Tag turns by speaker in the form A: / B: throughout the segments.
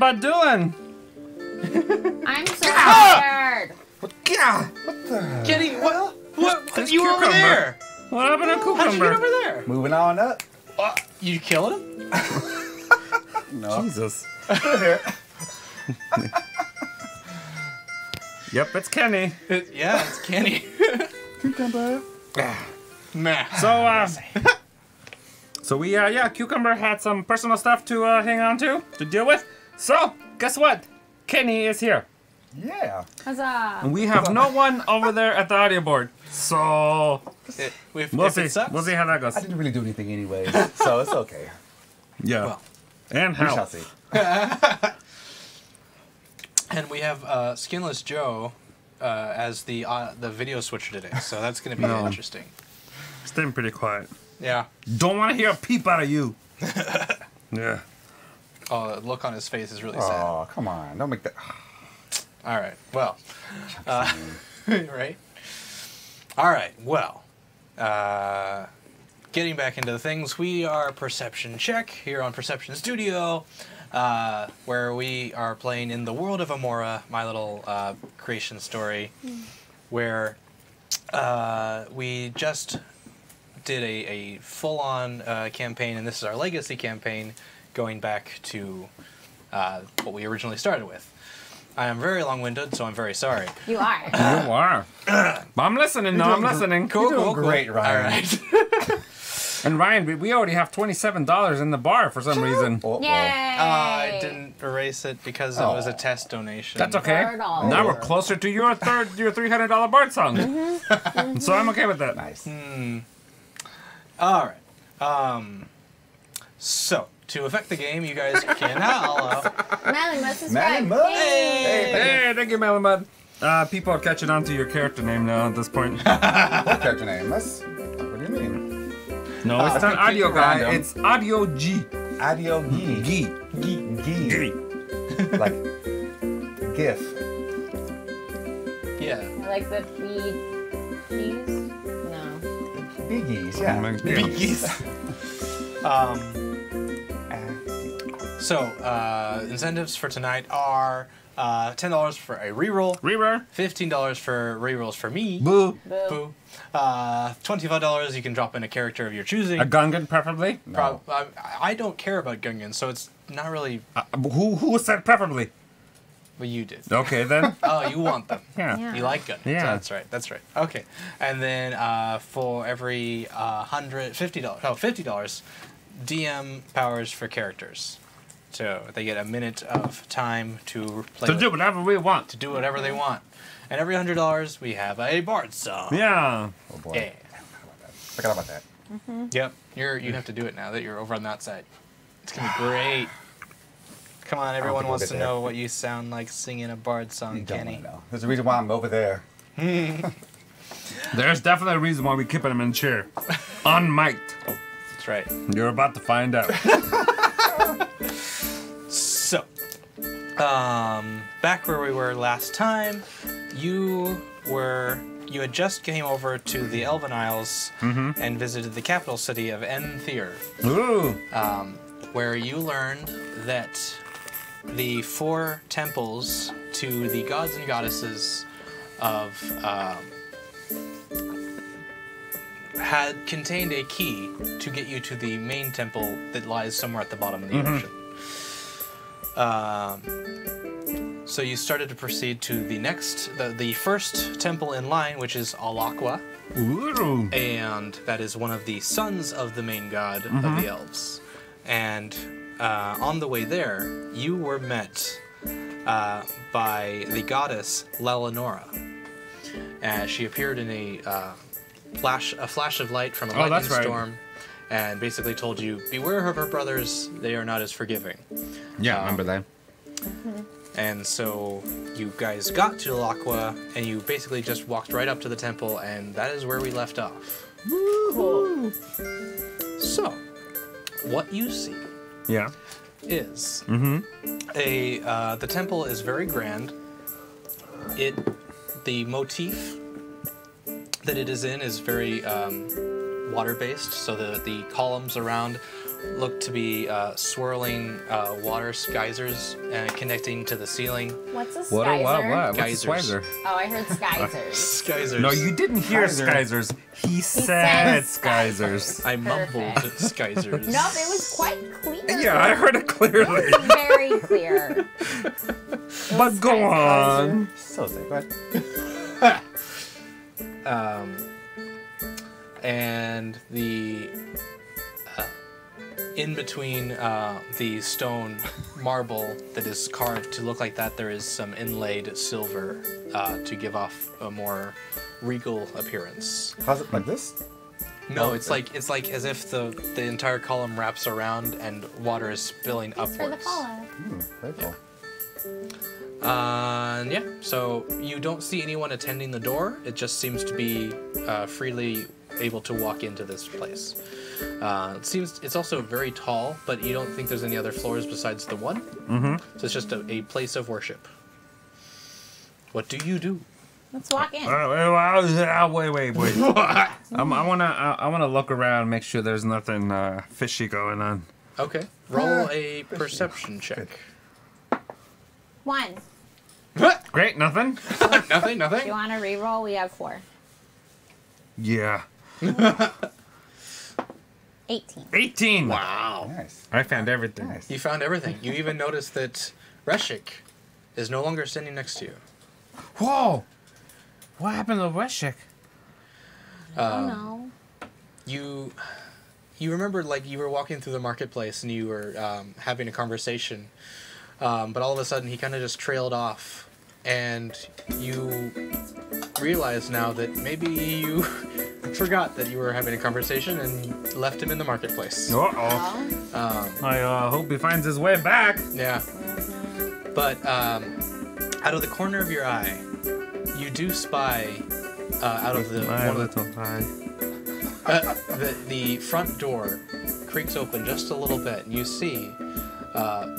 A: bud doing?
B: I'm so tired.
C: What the?
D: Kenny, what?
A: This
D: You were over
A: cucumber.
D: there.
A: What happened to cucumber?
D: How'd you get over there?
C: Moving on up.
D: You killed him?
C: No.
A: Jesus.
C: Still here.
A: Yep, it's Kenny.
D: Yeah, it's Kenny.
C: Cucumber.
D: Meh.
A: So we Cucumber had some personal stuff to hang on to deal with. So guess what? Kenny is here,
C: Yeah.
B: Huzzah.
A: and we have no one over there at the audio board. So we'll see. We'll see how that goes.
C: I didn't really do anything anyways, so it's okay.
A: Yeah.
D: Well,
A: and
C: We
A: how?
C: shall see.
D: and we have Skinless Joe as the video switcher today, so that's going to be
A: No.
D: interesting.
A: Staying pretty quiet.
D: Yeah.
A: Don't want to hear a peep out of you. Yeah.
D: Oh, the look on his face is really sad.
C: Oh, come on. Don't make that.
D: All right. Well, right. All right. Well, getting back into the things, we are Perception Check here on Perception Studio, where we are playing in the world of Amora, my little creation story, where we just did a full-on campaign, and this is our legacy campaign, going back to what we originally started with. I am very long-winded, so I'm very sorry.
B: You are.
A: You are. I'm listening. No, I'm listening.
C: You're doing great, Ryan.
D: All right.
A: And Ryan, we already have $27 in the bar for some reason.
C: Oh,
B: Yay.
D: I didn't erase it because it was a test donation.
A: That's okay.
B: $4.
A: Now we're closer to your $300 Bard song. So I'm okay with that.
C: Nice.
D: All right. So, to affect the game, you guys can now...
B: Melly must subscribe.
C: Melly must.
B: Yay.
A: Hey, thank you, Malamud. People are catching on to your character name now at this point.
C: What character name? What do you mean?
A: No, it's not audio
C: keep it
A: guy.
C: random.
A: It's audio G.
C: Audio G.
A: G.
C: G. Like GIF.
D: yeah.
B: I like the bees. No.
C: Biggies, yeah.
D: Biggies. So, incentives for tonight are $10 for a reroll,
A: Reroll.
D: $15 for rerolls for me,
A: Boo.
B: Boo.
D: boo. $25 you can drop in a character of your choosing.
A: A Gungan, preferably.
C: No.
D: I don't care about Gungans, so it's not really.
A: Who said preferably?
D: Well, you did.
A: Okay, then.
D: Oh, you want them.
A: Yeah.
B: Yeah.
D: You like Gungans.
A: Yeah.
D: That's right. That's right. Okay. And then for every $50, DM powers for characters. So they get a minute of time to play.
A: To do whatever we want.
D: To do whatever they want. And every $100, we have a Bard song.
A: Yeah.
C: Oh boy.
D: Yeah.
C: Forgot about that.
D: Yep. You have to do it now that you're over on that side. It's gonna be great. Come on, everyone
C: think we'll
D: wants
C: get
D: to
C: there.
D: know what you sound like singing a Bard song,
C: You don't
D: Kenny.
C: want to know. There's a reason why I'm over there.
A: There's definitely a reason why we keep him in chair. Unmiked.
D: That's right.
A: You're about to find out.
D: So, back where we were last time, you had just came over to the Elven Isles and visited the capital city of Enthir,
A: Ooh.
D: where you learned that the 4 temples to the gods and goddesses of had contained a key to get you to the main temple that lies somewhere at the bottom of the ocean. So you started to proceed to the first temple in line, which is Alakwa,
A: Ooh.
D: and that is one of the sons of the main god of the elves. And on the way there, you were met by the goddess Lelanora. She appeared in a flash of light from a lightning
A: that's right.
D: storm, and basically told you, beware of her brothers, they are not as forgiving.
A: Yeah, remember that.
D: And so you guys got to Alakwa, and you basically just walked right up to the temple, and that is where we left off.
B: Cool.
D: So, what you see
A: Yeah.
D: is the temple is very grand. The motif that it is in is very water-based, so the columns around look to be swirling water geysers connecting to the ceiling.
B: What's a
A: What?
B: skyzer?
A: What's a
D: Geysers.
A: swizer?
B: Oh, I heard skysers.
D: Geysers.
A: No, you didn't hear
C: Geyser.
A: skysers. He said
B: said
A: skysers.
D: I mumbled
B: Perfect.
D: geysers.
B: No, it was quite clear.
A: Yeah, I heard it clearly.
B: It was very clear.
A: But go on.
C: So sick, but
D: And the in between the stone marble that is carved to look like that, there is some inlaid silver to give off a more regal appearance.
C: how's it like this?
D: No, it's like as if the entire column wraps around and water is spilling
B: Thanks for the
D: upwards.
B: follow.
C: Very cool.
D: Yeah, so you don't see anyone attending the door. It just seems to be freely able to walk into this place. It's also very tall, but you don't think there's any other floors besides the one.
A: Mm-hmm.
D: So it's just a place of worship. What do you do?
B: Let's walk in.
A: Wait. I wanna look around, make sure there's nothing fishy going on.
D: Okay, roll a perception check.
B: 1.
A: Great, nothing.
D: Nothing.
B: Do you want to re-roll? We have 4.
A: Yeah.
B: 18.
A: 18.
D: Wow.
C: Nice.
A: I found everything.
C: Nice.
D: You found everything. You even noticed that Reshik is no longer standing next to you.
A: Whoa! What happened to Weshik?
B: Oh no.
D: You remember, like, you were walking through the marketplace and you were having a conversation, but all of a sudden he kind of just trailed off, and you realize now that maybe you forgot that you were having a conversation and left him in the marketplace.
A: Uh-oh.
B: Oh.
A: I hope he finds his way back.
D: Yeah. But out of the corner of your eye, you do spy out of the
A: My
D: one of
A: little eye.
D: the front door creaks open just a little bit, and you see,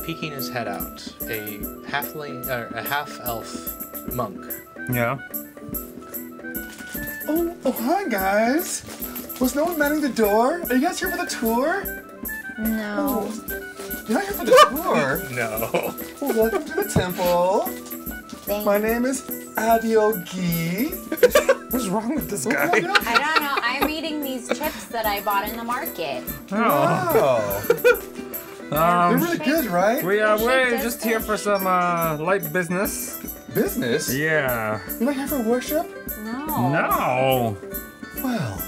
D: peeking his head out, a half-elf monk.
A: Yeah.
C: Oh, hi guys. Was no one manning the door? Are you guys here for the tour?
B: No.
C: You're not here for the tour.
D: No.
C: Well, welcome to the temple.
B: Thank
C: My name is Adiogi.
A: What's wrong with this guy?
B: I don't know. I'm eating these chips that I bought in the market.
A: Oh.
C: Wow. They're really good, right?
A: We're just here for some light business.
C: Business?
A: Yeah.
C: You're not here for worship?
B: No.
A: No.
C: Well,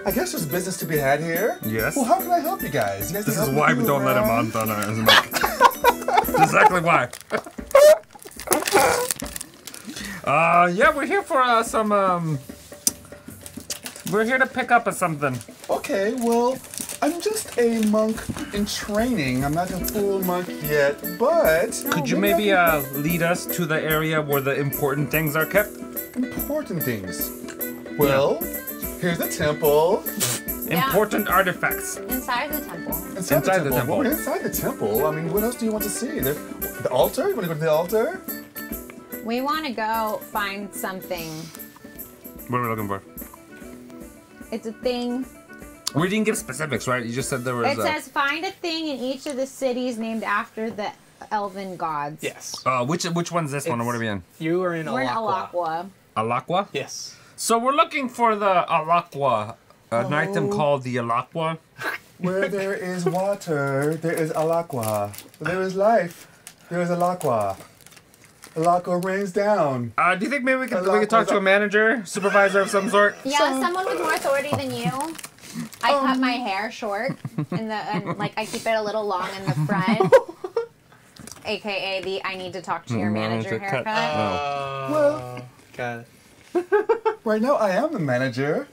C: I guess there's business to be had here.
A: Yes.
C: Well, how can I help you guys? You guys
A: This
C: need
A: is
C: help
A: why
C: me
A: we don't let him on
C: around?
A: Thunder as a mic. Exactly why. Yeah, we're here for some we're here to pick up something.
C: Okay, well, I'm just a monk in training. I'm not a full monk yet, but...
A: Could you maybe lead us to the area where the important things are kept?
C: Important things. Well, here's the temple.
B: Yeah.
A: Important artifacts.
B: Inside the temple.
C: Inside
A: the temple.
C: Well, inside the temple. I mean, what else do you want to see? The altar? You want to go to the altar?
B: We want to go find something.
A: What are we looking for?
B: It's a thing.
A: We didn't give specifics, right? You just said there was
B: It says find a thing in each of the cities named after the elven gods.
D: Yes.
A: which one's this one, or what are we in?
D: You are in
B: We're in
D: Alakwa.
B: Alakwa.
A: Alakwa?
D: Yes.
A: So we're looking for the Alakwa. An item called the Alakwa.
C: Where there is water, there is alakwa. Where there is life, there is alakwa. Alakwa rains down.
A: Do you think maybe we could talk to a manager, supervisor of some sort?
B: Yeah, someone with more authority than you. I cut my hair short, and like I keep it a little long in the front, aka the I need to talk to your manager
A: Manager cut.
B: haircut.
C: Well,
D: Got it.
C: right now I am the manager.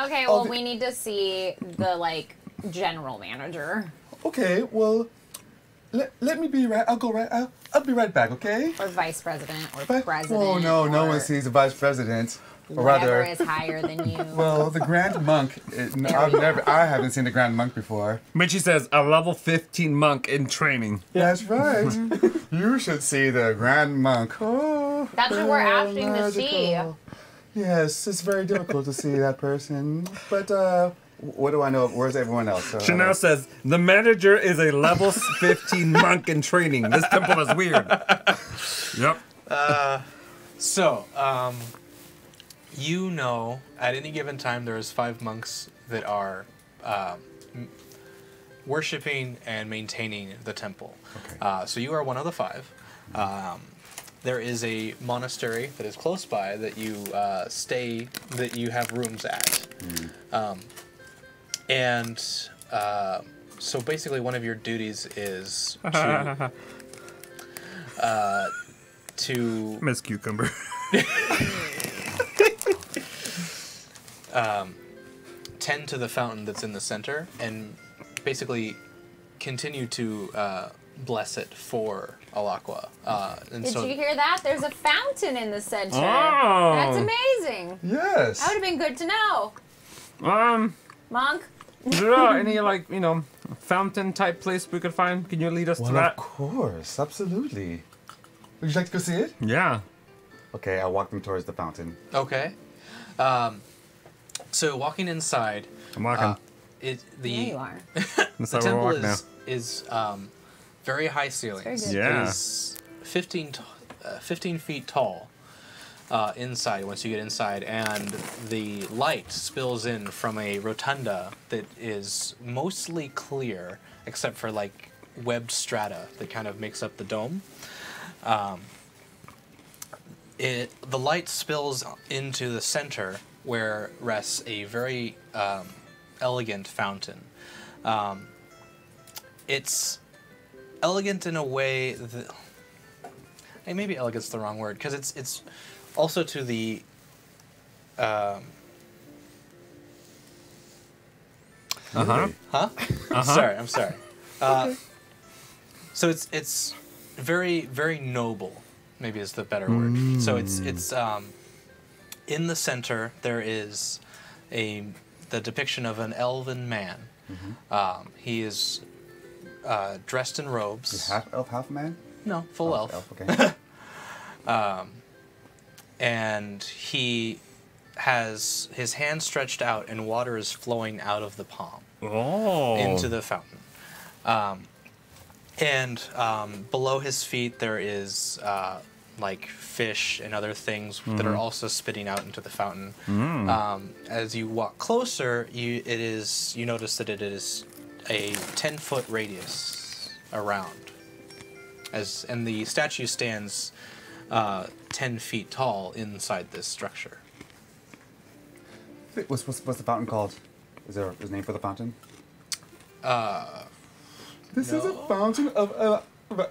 B: Okay, well we need to see the like general manager
C: Okay, well, let me be right. I'll go right. I'll be right back. Okay.
B: or vice president or
C: But-
B: president.
C: Oh no, no
B: or
C: one sees the vice president, or
B: whatever
C: rather,
B: is higher than you.
C: well, the Grand Monk. No, I haven't seen the Grand Monk before.
A: Mitchie says a level 15 monk in training.
C: That's right. You should see the Grand Monk. Oh,
B: That's what we're asking to see.
C: magical. Yes, it's very difficult to see that person. But What do I know? Where's everyone else?
A: Chanel says, the manager is a level 15 monk in training. This temple is weird. Yep.
D: So, you know, at any given time, there is 5 monks that are worshipping and maintaining the temple.
C: Okay.
D: So you are one of the 5. There is a monastery that is close by that you that you have rooms at. And so basically one of your duties is to
A: Miss Cucumber.
D: tend to the fountain that's in the center and basically continue to bless it for Alakwa. And
B: Did
D: so
B: you hear that? There's a fountain in the center.
A: Oh.
B: That's amazing.
C: Yes.
B: That would have been good to know. Monk?
A: Is there any, like, you know, fountain type place we could find? Can you lead us to
C: Well,
A: that?
C: of course, absolutely. Would you like to go see it?
A: Yeah.
C: Okay, I'll walk them towards the fountain.
D: okay. So walking inside,
A: I'm walking.
B: There you are.
A: That's
D: the
A: how we
D: temple
A: walk now.
D: is very high ceilings.
B: Very good.
A: Yeah.
D: It is 15 feet tall inside once you get inside, and the light spills in from a rotunda that is mostly clear except for like webbed strata that kind of makes up the dome. The light spills into the center where rests a very elegant fountain. It's elegant in a way that maybe elegant's the wrong word because it's also to the
A: Uh-huh.
C: Really?
D: huh? I'm sorry. So it's very very noble. Maybe is the better word. So it's in the center there is the depiction of an elven man. He is dressed in robes.
C: Is half elf, half man?
D: No, full
C: Oh,
D: elf.
C: Okay.
D: And he has his hand stretched out and water is flowing out of the palm
A: Oh.
D: into the fountain. And below his feet there is like fish and other things that are also spitting out into the fountain. As you walk closer, you notice that it is a 10-foot radius around. And the statue stands 10 feet tall inside this structure.
C: What's the fountain called? Is there a name for the fountain? This is a fountain of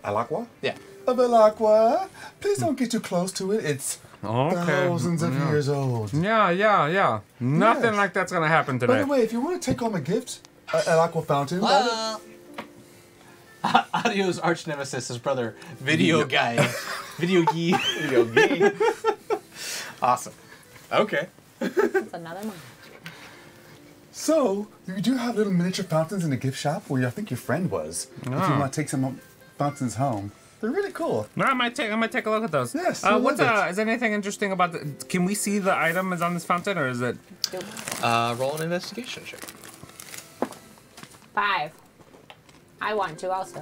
C: Alakwa?
D: Yeah.
C: Of Alakwa. Please don't get too close to it. It's
A: Okay.
C: thousands of years old.
A: Yeah. Nothing
C: Yes.
A: like that's gonna happen
C: By
A: today.
C: the way, if you want to take home a gift, Alakwa fountain.
D: Adio's arch nemesis, his brother, Video Guy. Video Guy.
C: Video game.
D: Awesome. Okay.
B: That's another one.
C: So, you do have little miniature fountains in the gift shop where I think your friend was. If you want to take some fountains home. They're really cool.
A: No, I might take a look at those.
C: Yes, I
A: What's
C: love it.
A: is there anything interesting about can we see the item is on this fountain or is it
D: Roll an investigation check.
B: 5. I want to also.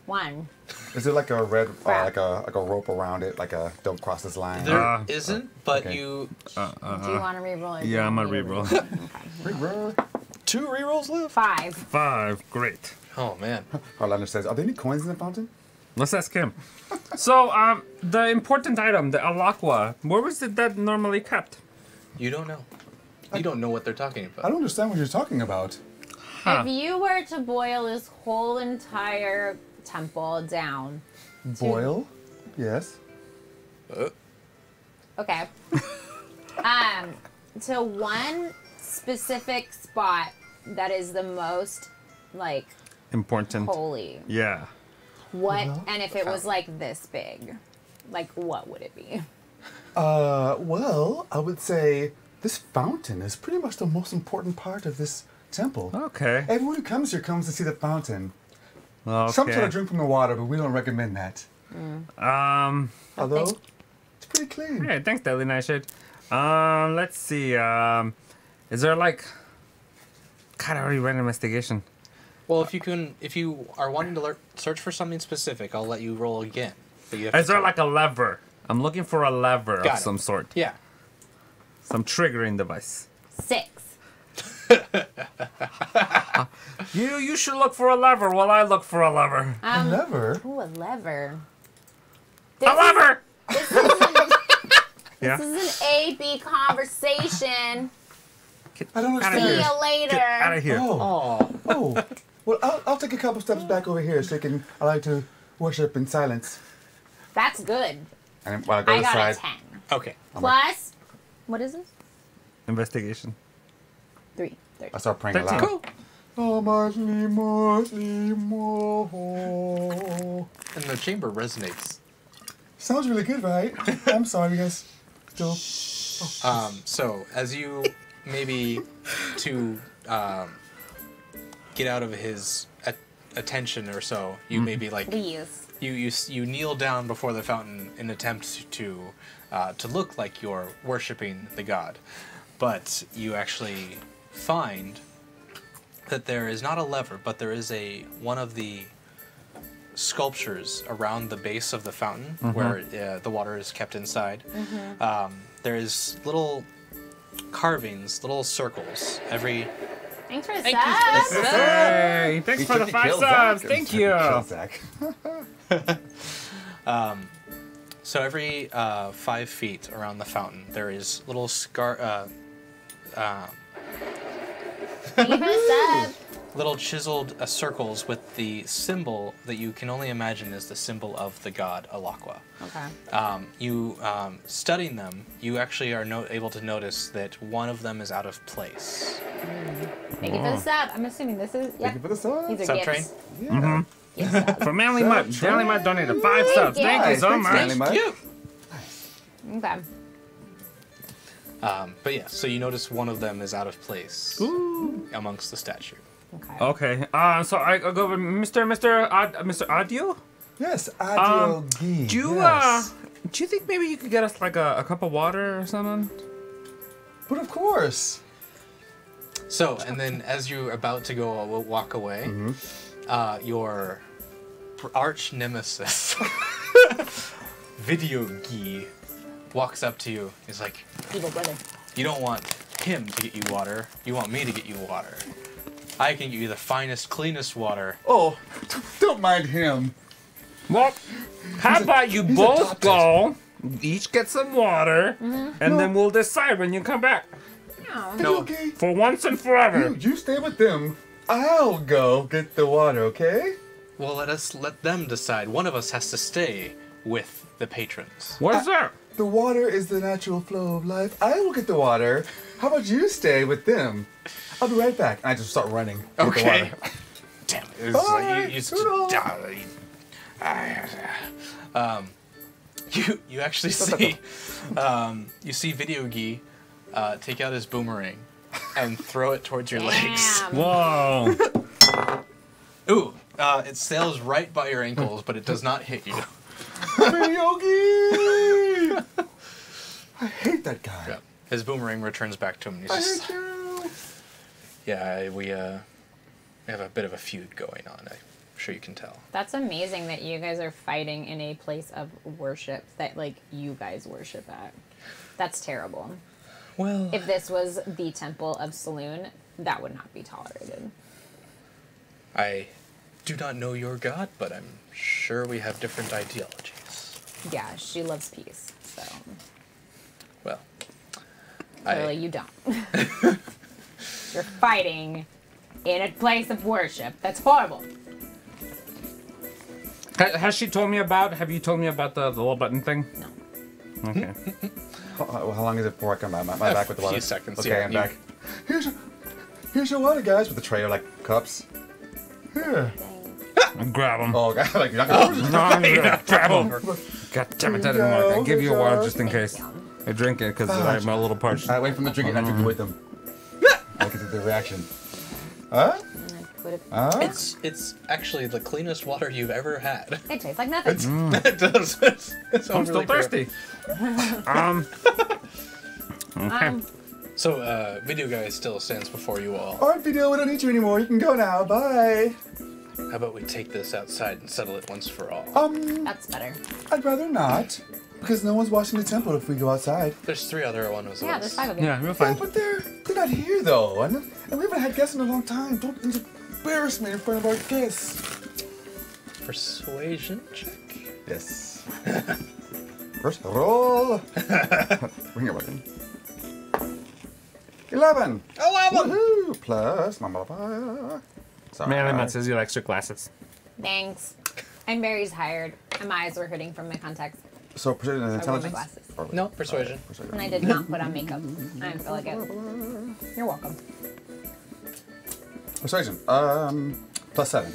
B: 1.
C: Is it like a red,
B: Crap.
C: like a rope around it, like a don't cross this line?
D: There isn't, but
C: okay.
D: you...
B: Do you want to reroll it?
A: Yeah, I'm gonna reroll.
C: Reroll.
D: 2 rerolls left?
B: 5.
A: 5, great.
D: Oh, man.
C: Harlander says, are there any coins in the fountain?
A: Let's ask him. So, the important item, the Alakwa, where was it that normally kept?
D: You don't know. You don't know what they're talking
C: I
D: about.
C: don't understand what you're talking about.
A: Huh.
B: If you were to boil this whole entire temple down.
C: Boil? Yes.
B: Okay. To one specific spot that is the most, like,
A: Important.
B: holy.
A: Yeah.
B: What,
C: Well,
B: and if it was, like, this big, like, what would it be?
C: Well, I would say this fountain is pretty much the most important part of this temple.
A: Okay.
C: Everyone who comes here comes to see the fountain.
A: Okay.
C: Some sort of drink from the water, but we don't recommend that. Although, it's pretty clean.
A: Hey, thanks, Daily Nightshade. Let's see. Is there like God, I already ran an investigation.
D: Well, if you are wanting to search for something specific, I'll let you roll again. But you have
A: Is
D: to
A: there
D: tell-
A: like a lever? I'm looking for a lever
D: Got
A: of
D: it.
A: some sort.
D: Yeah.
A: Some triggering device.
B: 6.
A: You should look for a lever while I look for a lever.
C: Never.
B: Ooh, a lever.
A: A lever!
B: This is an A-B conversation.
C: I don't
B: See
C: understand.
B: you later.
A: Get out of here.
C: Oh. Well, I'll take a couple steps back over here so I like to worship in silence.
B: That's good.
C: And while I go
B: I
C: to the
B: got
C: side.
B: a 10.
D: Okay.
B: Plus, what is this?
A: Investigation.
B: 3. 30.
C: I start praying
A: 13.
C: aloud.
D: Cool.
C: Oh, Marsley, Marsley, Mo.
D: And the chamber resonates.
C: Sounds really good, right? I'm sorry, guys. Still.
D: So as you maybe to get out of his attention or so, you maybe like
B: Please.
D: you kneel down before the fountain in attempt to look like you're worshiping the god, but you actually find that there is not a lever, but there is one of the sculptures around the base of the fountain where the water is kept inside. There is little carvings, little circles.
B: Thanks for the
D: Thank you.
B: sub.
A: Hey, thanks for the 5 subs. Thank you.
D: So every 5 feet around the fountain, there is little
B: Thank you for the sub.
D: little chiseled circles with the symbol that you can only imagine is the symbol of the god Alakwa.
B: Okay.
D: Studying them, you actually are able to notice that one of them is out of place.
B: Thank you for the sub. I'm assuming this is.
C: Thank you for the sub.
B: These are
D: Subtrain?
B: gifts.
C: Yeah.
B: Gift subs.
A: For Manly Mutt. Manly Mutt donated 5 subs. Thank you so
C: Thanks,
A: much.
C: Manly Mutt.
B: Okay.
D: But yeah, so you notice one of them is out of place amongst the statue.
B: Okay.
A: Okay. So I go with Mr. Audio.
C: Yes, Adio Gee.
A: Do you
C: yes.
A: do you think maybe you could get us like a cup of water or something?
C: But of course.
D: So, and then as you're about to go walk away, your arch nemesis, Video Gee, walks up to you. He's like,
B: Evil brother.
D: you don't want him to get you water. You want me to get you water. I can get you the finest, cleanest water.
C: Oh, don't mind him.
A: Well, how about you
C: he's
A: both
C: adopted.
A: go, each get some water, and then we'll decide when you come back.
D: No.
C: Okay.
A: For once and forever.
C: You stay with them. I'll go get the water, okay?
D: Well, let them decide. One of us has to stay with the patrons.
A: What's that?
C: The water is the natural flow of life. I will get the water. How about you stay with them? I'll be right back. I just start running. to get the
D: Okay.
C: water.
D: Damn it. It's like
C: Bye.
D: you actually see you see Video Gee take out his boomerang and throw it towards your legs.
B: Damn.
A: Whoa.
D: Ooh, it sails right by your ankles, but it does not hit you.
C: Yogi! I hate that guy.
D: Yeah. His boomerang returns back to him. And he's
C: I
D: just,
C: hate you.
D: yeah, we have a bit of a feud going on. I'm sure you can tell.
B: That's amazing that you guys are fighting in a place of worship that, like, you guys worship at. That's terrible.
D: Well,
B: If this was the Temple of Saloon, that would not be tolerated.
D: I do not know your god, but I'm sure we have different ideologies.
B: Yeah, she loves peace, so
D: Well,
B: clearly you don't. You're fighting in a place of worship. That's horrible.
A: Has she told me about? Have you told me about the little button thing?
B: No.
A: Okay.
C: How long is it before I come back? Am I back with the water?
D: few seconds,
C: Okay,
D: yeah,
C: I'm
D: you-
C: back. Here's your water, guys, with the tray of like cups. Here.
B: Dang.
A: Grab him.
C: Oh, God, like you're not gonna.
A: No, I'm gonna grab him. God damn it, that didn't work. I
C: Go,
A: give you a
C: go.
A: water just in case. I drink it because I'm a little parched.
C: I wait for them to drink it and I drink it with them. I can see the reaction. Huh?
B: And I put it,
C: Huh?
D: it's actually the cleanest water you've ever had.
B: it tastes like nothing.
D: It does. It's
A: I'm still
D: overly pure.
A: thirsty. Okay.
D: So, video guy still stands before you all.
C: Alright, video, we don't need you anymore. You can go now. Bye.
D: How about we take this outside and settle it once for all?
B: That's better.
C: I'd rather not. Because no one's watching the temple if we go outside.
D: There's 3 other ones.
B: Yeah, there's 5 of you.
A: Yeah, we're
C: Yeah,
A: fine.
C: but they're not here though. And we haven't had guests in a long time. Don't embarrass me in front of our guests.
D: Persuasion check?
C: Yes. First roll. Bring your weapon. 11.
D: 11!
C: Woohoo! Plus my modifier. Sorry.
A: Man, that says you have extra glasses.
B: Thanks. I'm very tired, and my eyes were hurting from the contacts.
C: So precision and
B: I wore my
C: intelligence?
B: glasses.
C: Or-
D: No, persuasion.
B: And I did not put on makeup. I didn't feel like it. You're welcome.
C: Persuasion. Plus 7.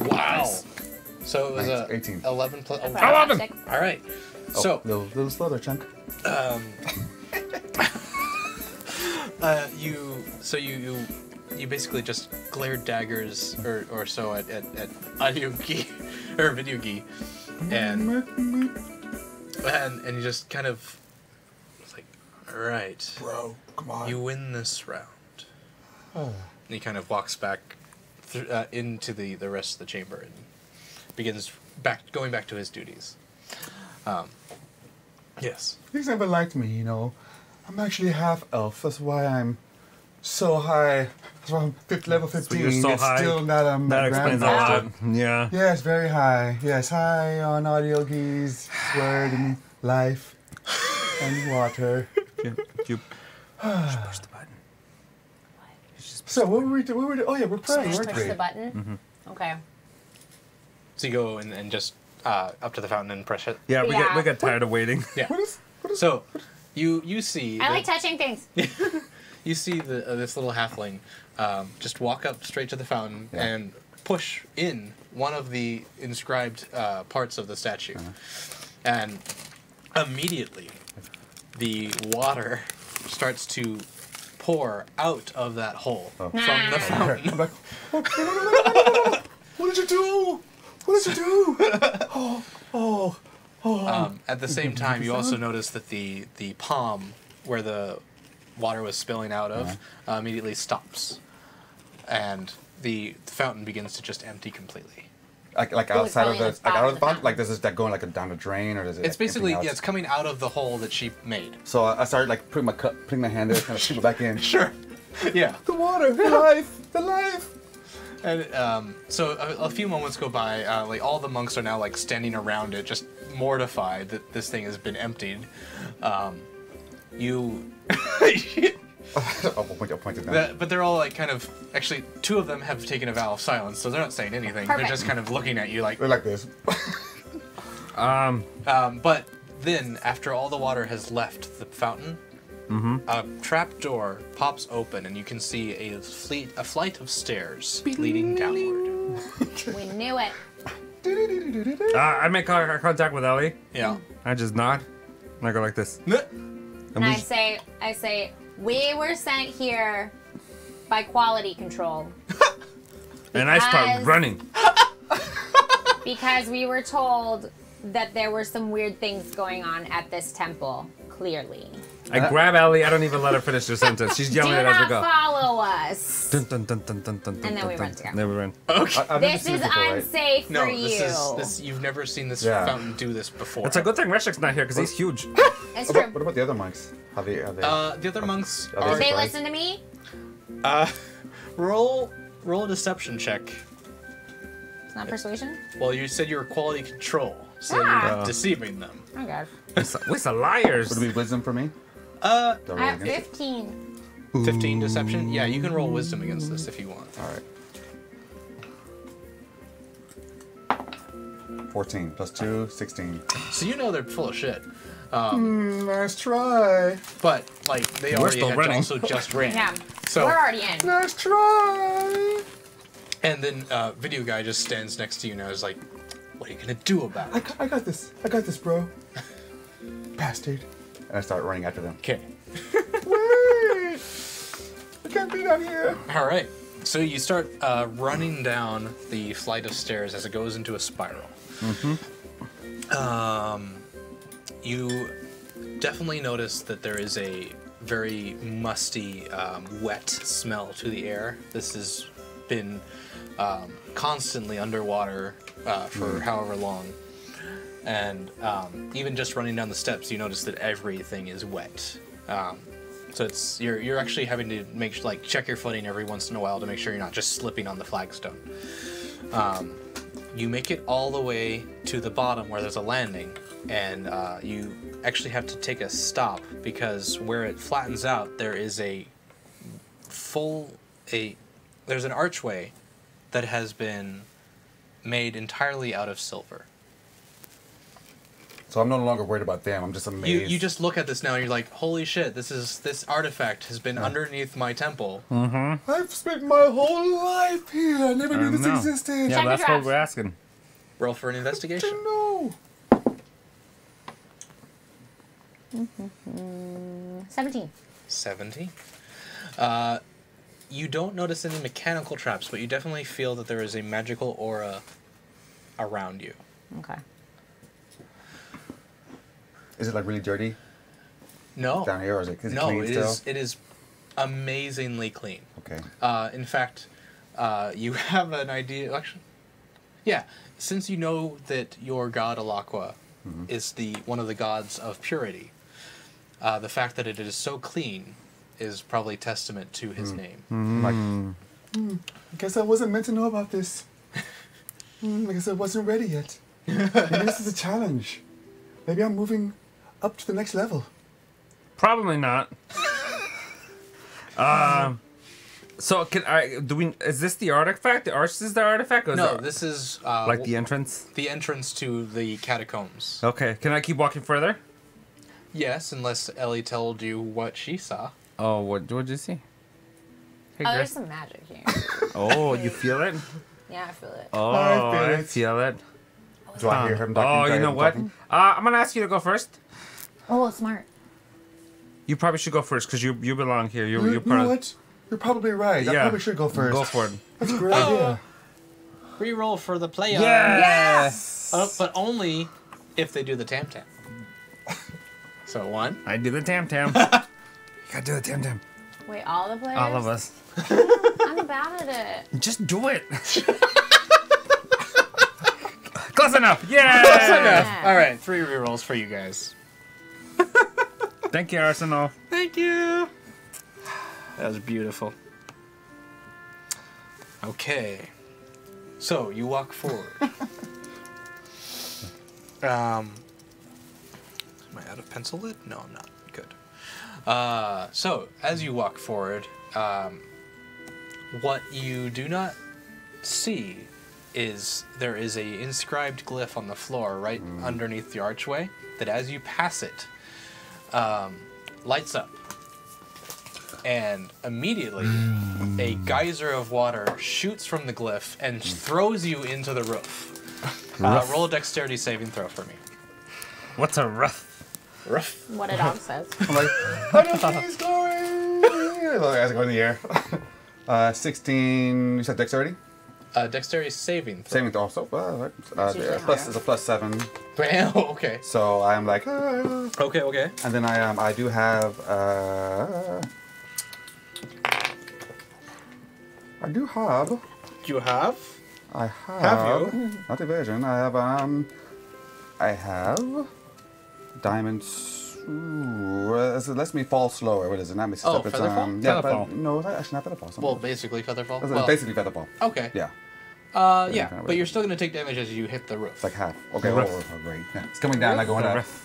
D: Wow! So it was
C: Nice,
D: a
C: 18.
D: 11 plus...
B: I put
D: Oh,
B: on
A: 11.
B: lipstick.
D: all right.
C: Oh,
D: So,
C: little slow there, chunk.
D: you basically just glared daggers or so at Aryuki or Vidyugi, and you just kind of was like, all right,
C: Bro, come on.
D: you win this round. And he kind of walks back into the rest of the chamber and begins going back to his duties. Yes.
C: He's never liked me, you know. I'm actually half elf. That's why I'm so high. That's why I'm level 15.
A: you're so
C: it's
A: high.
C: still not a
A: That explains all
C: grandfather.
A: of it. Yeah.
C: Yes, very high. Yes, high on audio geese, word and life and water.
A: You just push the button.
C: So what were we doing? Oh yeah, we're praying,
B: Push
C: weren't we?
B: the button. Okay.
D: So you go and just up to the fountain and press it.
A: Yeah,
B: Yeah.
A: we got tired of waiting.
D: Yeah.
C: What is?
D: So you see
B: I
D: that-
B: like touching things.
D: you see this little halfling just walk up straight to the fountain
C: Yeah.
D: and push in one of the inscribed parts of the statue, and immediately the water starts to pour out of that hole from the fountain.
C: I'm like, oh, what did you do? What did you do?
D: At the same time, you also notice that the palm where the water was spilling out of immediately stops, and the fountain begins to just empty completely.
C: Like
B: Well,
C: outside of
B: it's
C: the,
B: probably
C: like out of
B: the
C: the fountain?
B: fountain.
C: Like is that going like down a drain or does it?
D: It's basically
C: emptying out?
D: it's coming out of the hole that she made.
C: So I started like putting my hand there, kind of scoop it back in.
D: Sure. Yeah.
C: The water, the life, the life.
D: And so a few moments go by. Like all the monks are now like standing around it, just mortified that this thing has been emptied. You.
C: I'll point it down.
D: But they're all like kind of. Actually, 2 of them have taken a vow of silence, so they're not saying anything.
B: Perfect.
D: They're just kind of looking at you like.
C: They're like this.
D: But then, after all the water has left the fountain, a trap door pops open, and you can see a flight of stairs leading downward.
B: We knew it.
A: I make contact with Ellie.
D: Yeah.
A: I just nod. And I go like this.
B: And I say, we were sent here by quality control
A: And I start
B: Because-
A: running.
B: because we were told that there were some weird things going on at this temple. Clearly,
A: I grab Ellie. I don't even let her finish her sentence. She's
B: do
A: yelling at us. We
B: not
A: go.
B: follow us.
A: Dun, dun, dun, dun, dun, dun,
B: And then
A: dun,
B: we
A: dun.
B: run together.
A: Then we run.
D: Okay.
C: I've never
B: This
C: seen
B: is
C: before, right?
B: unsafe
D: No,
B: for you.
D: this you've never seen this
C: Yeah.
D: fountain do this before.
A: It's a good thing Reshik's not here because he's huge.
B: It's
C: What
B: true.
C: about the other monks? How they?
D: The other monks
C: Are they
D: are
B: They
C: surprised?
B: listen to me.
D: roll a deception check.
B: It's not persuasion.
D: Well, you said you were quality control, so
B: Ah.
D: you're deceiving them.
B: Oh god.
A: We're some liars.
C: Would it be wisdom for me? Do
B: I
C: roll
B: have
C: against it?
B: 15.
D: 15 deception. Yeah, you can roll wisdom against this if you want.
C: All right. 14 plus 2, 16.
D: So you know they're full of shit.
C: Nice try.
D: But like they
A: We're
D: already
A: still
D: had
A: running.
D: also just ran.
B: Yeah.
D: So
B: We're already in.
C: Nice try.
D: and then video guy just stands next to you now. Is like, what are you gonna do about it?
C: I got this. I got this, bro. Bastard. And I start running after them.
D: Okay.
C: Wait! I can't be down here.
D: All right. So you start running down the flight of stairs as it goes into a spiral. You definitely notice that there is a very musty, wet smell to the air. This has been constantly underwater for however long. And even just running down the steps, you notice that everything is wet. So it's you're actually having to check your footing every once in a while to make sure you're not just slipping on the flagstone. You make it all the way to the bottom where there's a landing, and you actually have to take a stop because where it flattens out, there is there's an archway that has been made entirely out of silver.
C: So I'm no longer worried about them. I'm just amazed.
D: You just look at this now and you're like, holy shit, this artifact has been underneath my temple.
A: Mm-hmm.
C: I've spent my whole life here. I never knew this existed.
A: Yeah, that's what we're asking.
D: Roll for an investigation.
C: No.
B: 17.
D: 17. You don't notice any mechanical traps, but you definitely feel that there is a magical aura around you.
B: Okay.
C: Is it like really dirty
D: No.
C: down here, or is it clean
D: it
C: still?
D: it is amazingly clean.
C: Okay.
D: In fact, you have an idea. Actually, yeah. Since you know that your god Alakwa is one of the gods of purity, the fact that it is so clean is probably testament to his name.
C: I guess I wasn't meant to know about this. I guess I wasn't ready yet. Maybe this is a challenge. Maybe I'm moving up to the next level.
A: Probably not. So is this the artifact? The arch is the artifact? Or
D: No, this is
A: like the entrance?
D: The entrance to the catacombs.
A: Okay, can I keep walking further?
D: Yes, unless Ellie told you what she saw.
A: Oh, what'd you see? Hey,
B: Oh,
A: Grace.
B: there's some magic here.
A: Oh, you feel it?
B: Yeah, I feel it.
A: Oh,
C: I
A: I feel it.
C: Do I hear him talking?
A: Oh,
C: Do I
A: you
C: hear
A: know
C: him
A: what?
C: talking?
A: I'm gonna ask you to go first.
B: Oh, smart.
A: You probably should go first because you belong here.
C: You
A: You're part
C: know
A: of.
C: what? You're probably right. I
A: Yeah.
C: probably should go first.
A: Go for it.
C: That's a great idea.
D: Reroll for the player.
A: Yes.
D: But only if they do the tam tam. So 1.
A: I do the tam tam. You gotta do the tam tam.
B: Wait, all the players?
A: All of us.
B: I'm bad at it.
A: Just do it. Close enough. Yeah.
D: Close enough. All right, 3 rerolls for you guys.
A: Thank you, Arsenal.
D: Thank you. That was beautiful. Okay. So, you walk forward. Am I out of pencil lid? No, I'm not. Good. So, as you walk forward, what you do not see is there is a inscribed glyph on the floor right underneath the archway that as you pass it, lights up. And immediately, a geyser of water shoots from the glyph and throws you into the roof. Roll a dexterity saving throw for me.
A: What's a rough?
D: Rough.
B: What a dog says.
C: I'm like, I don't think he's going. Look, as I go in the air. 16. You said dexterity?
D: Dexterity saving throw.
C: Saving throw also.
B: usually
C: Plus is a +7.
D: Oh, okay.
C: So I'm like,
D: Okay.
C: and then I do have
D: You have?
C: I have.
D: Have you?
C: Not evasion. I have diamonds. Ooh, it lets me fall slower. What is it? That makes it
D: Oh,
C: up. It's,
D: featherfall?
C: yeah,
A: Featherfall.
C: but no, it's actually not featherfall.
D: Well, basically featherfall.
C: It's
D: Well,
C: basically featherfall.
D: okay.
C: Yeah,
D: Yeah,
C: kinda
D: but
C: weird.
D: you're still going to take damage as you hit the roof.
C: it's like half. Okay,
A: Rough.
C: great. Yeah. It's coming down. I go in.
A: Rough.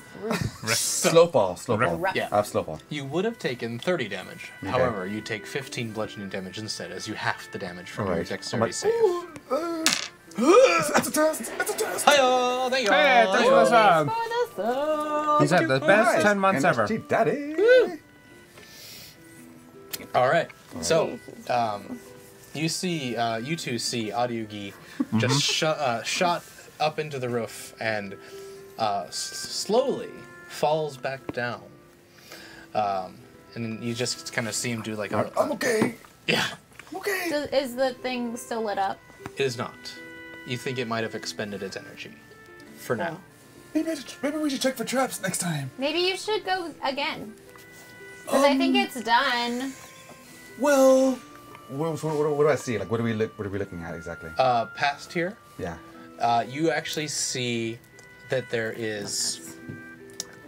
C: Slow fall.
B: Rough.
D: Yeah.
C: I have slow fall.
D: You would have taken 30 damage.
C: Okay.
D: However, you take 15 bludgeoning damage instead as you half the damage from your
C: Alright.
D: dexterity
C: I'm like,
D: save.
C: It's a test. It's a test.
D: Hi-yo! Thank you!
A: Hey, thanks for the song. He's had the
C: Nice.
A: best 10 months ever.
C: NSG Daddy.
D: Alright, so, you two see Aryugi just shot up into the roof and slowly falls back down. And you just kind of see him do like a...
C: I'm okay.
D: Yeah,
C: I'm okay.
B: Is the thing still lit up?
D: it is not. You think it might have expended its energy. For now.
C: Maybe we should check for traps next time.
B: Maybe you should go again. Because I think it's done.
C: Well, what do I see? Like, what are we looking at exactly?
D: Past here,
C: Yeah.
D: you actually see that there is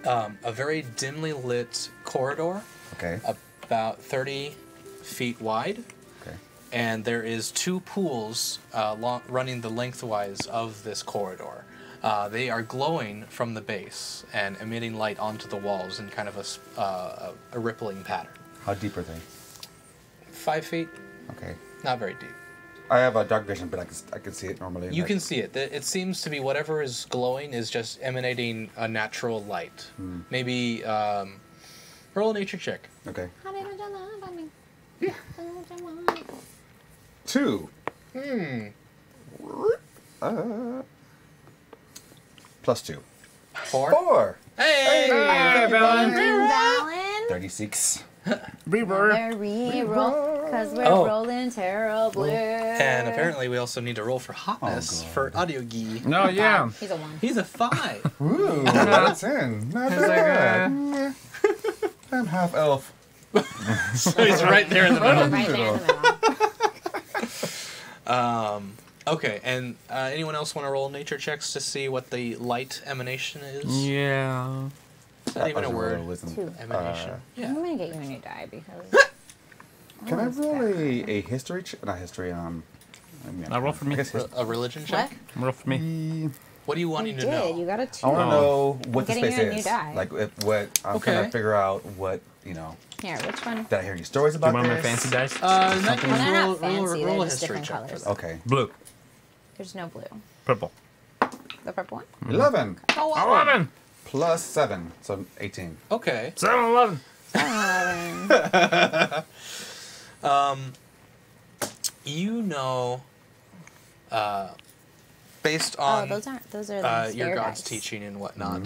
D: a very dimly lit corridor,
C: Okay.
D: about 30 feet wide,
C: Okay.
D: and there is 2 pools running the lengthwise of this corridor. They are glowing from the base and emitting light onto the walls in kind of a rippling pattern.
C: How deep are they?
D: 5 feet,
C: Okay.
D: not very deep.
C: I have a dark vision, but I can see it normally.
D: You
C: like-
D: can see it. It seems to be whatever is glowing is just emanating a natural light. Maybe roll a nature check.
C: Okay.
B: Yeah.
C: 2. Plus 2.
D: 4.
C: 4.
D: Hey!
A: Hey, Valen.
B: Valen.
C: 36.
A: Reverb.
B: Another reroll, because we're
D: Oh.
B: rolling terribly.
D: And apparently we also need to roll for hotness
C: God.
D: for audio gi.
A: No, yeah.
B: He's a 1.
D: He's a 5.
C: Ooh, that's in. Not
A: He's like,
C: bad. I'm half elf.
D: So he's right there in the middle.
B: Right there in the middle.
D: Okay, and anyone else want to roll nature checks to see what the light emanation is?
A: Yeah.
D: Is that even a
C: was
D: word?
C: wisdom.
B: 2.
D: Emanation.
B: I'm
D: Yeah.
B: gonna get you a new die because.
C: Can I
B: it's
C: roll
B: bad.
C: a history? Not history.
A: Now roll for me.
C: I guess
D: A religion
B: What?
D: check?
A: Roll for me.
D: What do you
B: You
D: wanting to
B: did.
D: know?
B: You got a 2.
C: I want to know what the
B: I'm getting
C: space
B: you a new
C: is.
B: die.
C: Like what I'm
D: Okay.
C: trying to figure out what
B: Here, which one?
C: Did I hear any stories
A: Do
C: about
A: you want my
C: this?
A: fancy dice?
D: In that
B: Well,
D: case,
B: they're
D: roll,
B: not fancy.
D: roll
B: They're
D: a
B: just
D: history
B: different
D: check.
B: colors.
C: Okay.
A: Blue.
B: There's no blue.
A: Purple.
B: The purple one?
C: 11
B: Oh,
A: 11.
C: plus 7, so 18.
D: Okay.
A: 7-11.
B: 11.
D: You know, based
B: Oh,
D: on
B: those aren't. Those are the
D: your
B: spare
D: god's
B: dice.
D: teaching and whatnot,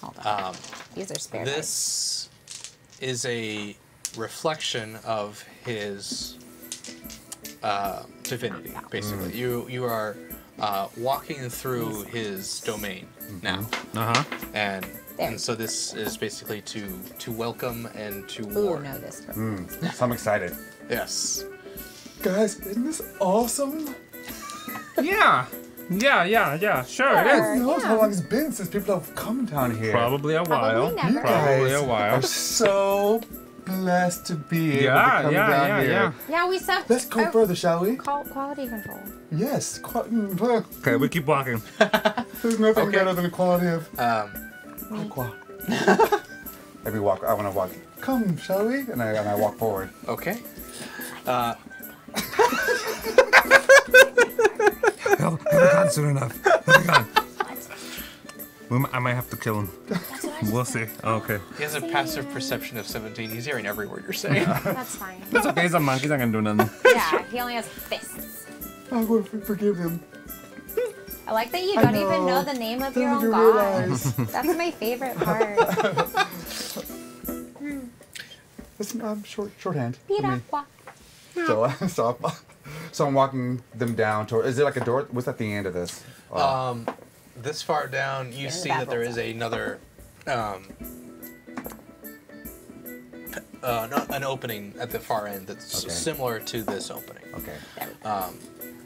B: Hold on. These are spare dice.
D: this is a reflection of his divinity. Basically, you are walking through his domain now,
A: Uh-huh.
D: and
B: There.
D: so this is basically to welcome and to
B: Ooh,
D: warn.
B: no, this purple.
C: So I'm excited.
D: Yes.
C: Guys, isn't this awesome?
A: Yeah. Yeah. Sure, it
B: Sure.
A: is.
C: Who knows
B: Yeah.
C: how long it's been since people have come down here?
A: Probably a while.
B: Probably never.
A: Probably
C: Guys
A: a while.
C: are so blessed to be able to come down here.
B: Yeah, we saw.
C: Let's go further, shall we?
B: Quality control.
C: Yes.
A: Okay, we keep walking.
C: There's nothing
D: Okay.
C: better than the quality of
B: Me.
C: aqua. Every walk, I want to walk. Come, shall we? And I walk forward.
D: Okay.
A: Haven't gone soon enough. Haven't gone. I might have to kill him. We'll see. Oh, okay.
D: He has a passive perception of 17. He's hearing every word you're saying.
B: That's fine.
A: That's okay. He's a monkey. He's not gonna do nothing.
B: Yeah, he only has fists.
C: I'm going to forgive him.
B: I like that you
C: I
B: don't even
C: know.
B: know the name of
C: Don't
B: your own
C: you
B: god.
C: realize?
B: That's my favorite part.
C: Listen, I'm shorthand. for me.
B: Piraqua.
C: So I'm walking them down toward. Is there like a door? What's at the end of this?
D: This far down, you
B: In the
D: see that there is
B: battlefield.
D: another, an opening at the far end that's
C: Okay.
D: similar to this opening.
C: Okay.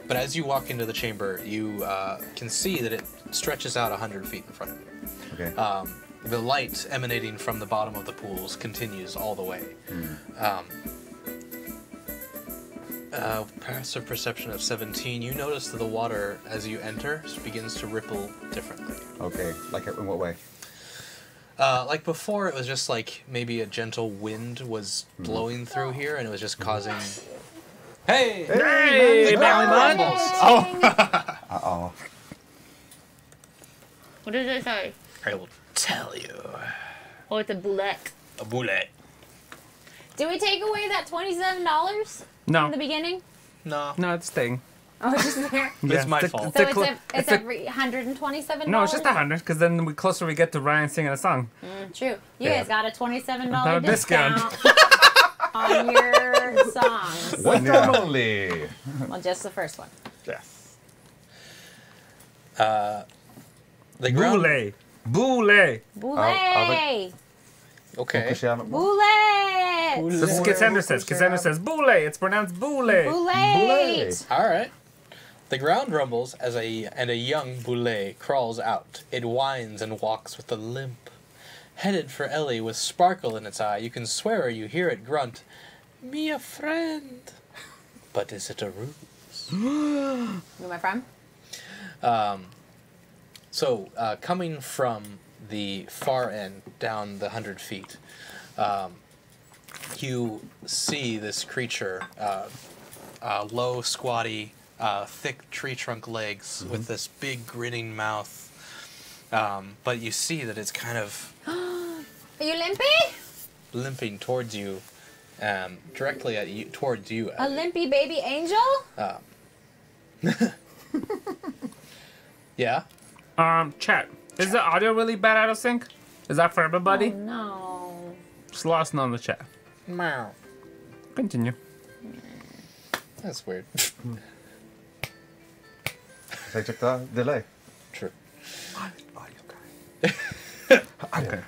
D: But as you walk into the chamber, you can see that it stretches out 100 feet in front of you.
C: Okay.
D: The light emanating from the bottom of the pools continues all the way. Passive perception of 17. You notice that the water, as you enter, begins to ripple differently.
C: Okay. Like in what way?
D: Like before, it was just like maybe a gentle wind was blowing through here, and it was just causing. Hey!
A: Hey,
C: man.
B: Oh.
E: What does it say?
D: I will tell you.
E: Oh, it's a bullet.
D: A bullet.
B: Did we take away that $27
A: No.
B: in the beginning?
D: No.
A: No, it's staying.
B: Oh, it's just there.
D: It's my
A: the-
D: fault.
B: So
A: the
B: it's
A: the-
B: every $127?
A: No, it's just 100, because then the closer we get to Ryan singing a song.
B: True. You
C: Yeah.
B: guys got a $27
A: No discount.
B: discount on your songs.
C: One time only.
B: Well, just the first one.
C: Yes.
D: The ground.
A: Boule. Boule.
B: Boule!
C: I'll
D: Okay.
C: Focus, yeah,
B: Boule! Bullet.
A: This is Cassandra says. Cassandra says boule. It's pronounced boule.
B: Bullet.
D: All right. The ground rumbles as a young boulet crawls out. It whines and walks with a limp. Headed for Ellie with sparkle in its eye, you can swear you hear it grunt, "Me a friend." But is it a ruse?
B: You my friend?
D: So, coming from the far end, down the 100 feet, you see this creature, low, squatty, thick tree trunk legs with this big grinning mouth. But you see that it's kind of
B: Are you limpy?
D: limping towards you, directly at you, towards you.
B: A limpy baby angel?
D: Yeah.
A: Chat. Is the audio really bad out of sync? Is that for everybody?
B: Oh, no.
A: Just lost on the chat.
D: Meow.
A: Continue.
D: That's weird.
C: I check the delay.
D: True.
A: Okay.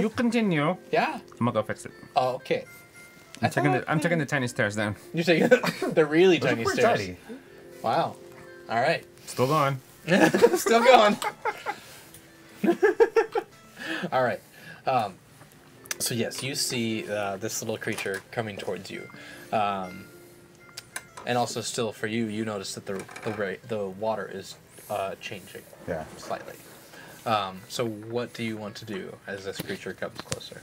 A: You continue.
D: Yeah.
A: I'm gonna go fix it.
D: Oh, okay.
A: I'm taking the tiny stairs down.
D: You're taking the really tiny
C: Pretty
D: stairs.
C: tiny.
D: Wow. All right.
A: Still going.
D: Still going. All right. So yes, you see this little creature coming towards you, and also still for you, you notice that the water is changing
C: Yeah.
D: slightly. So what do you want to do as this creature comes closer?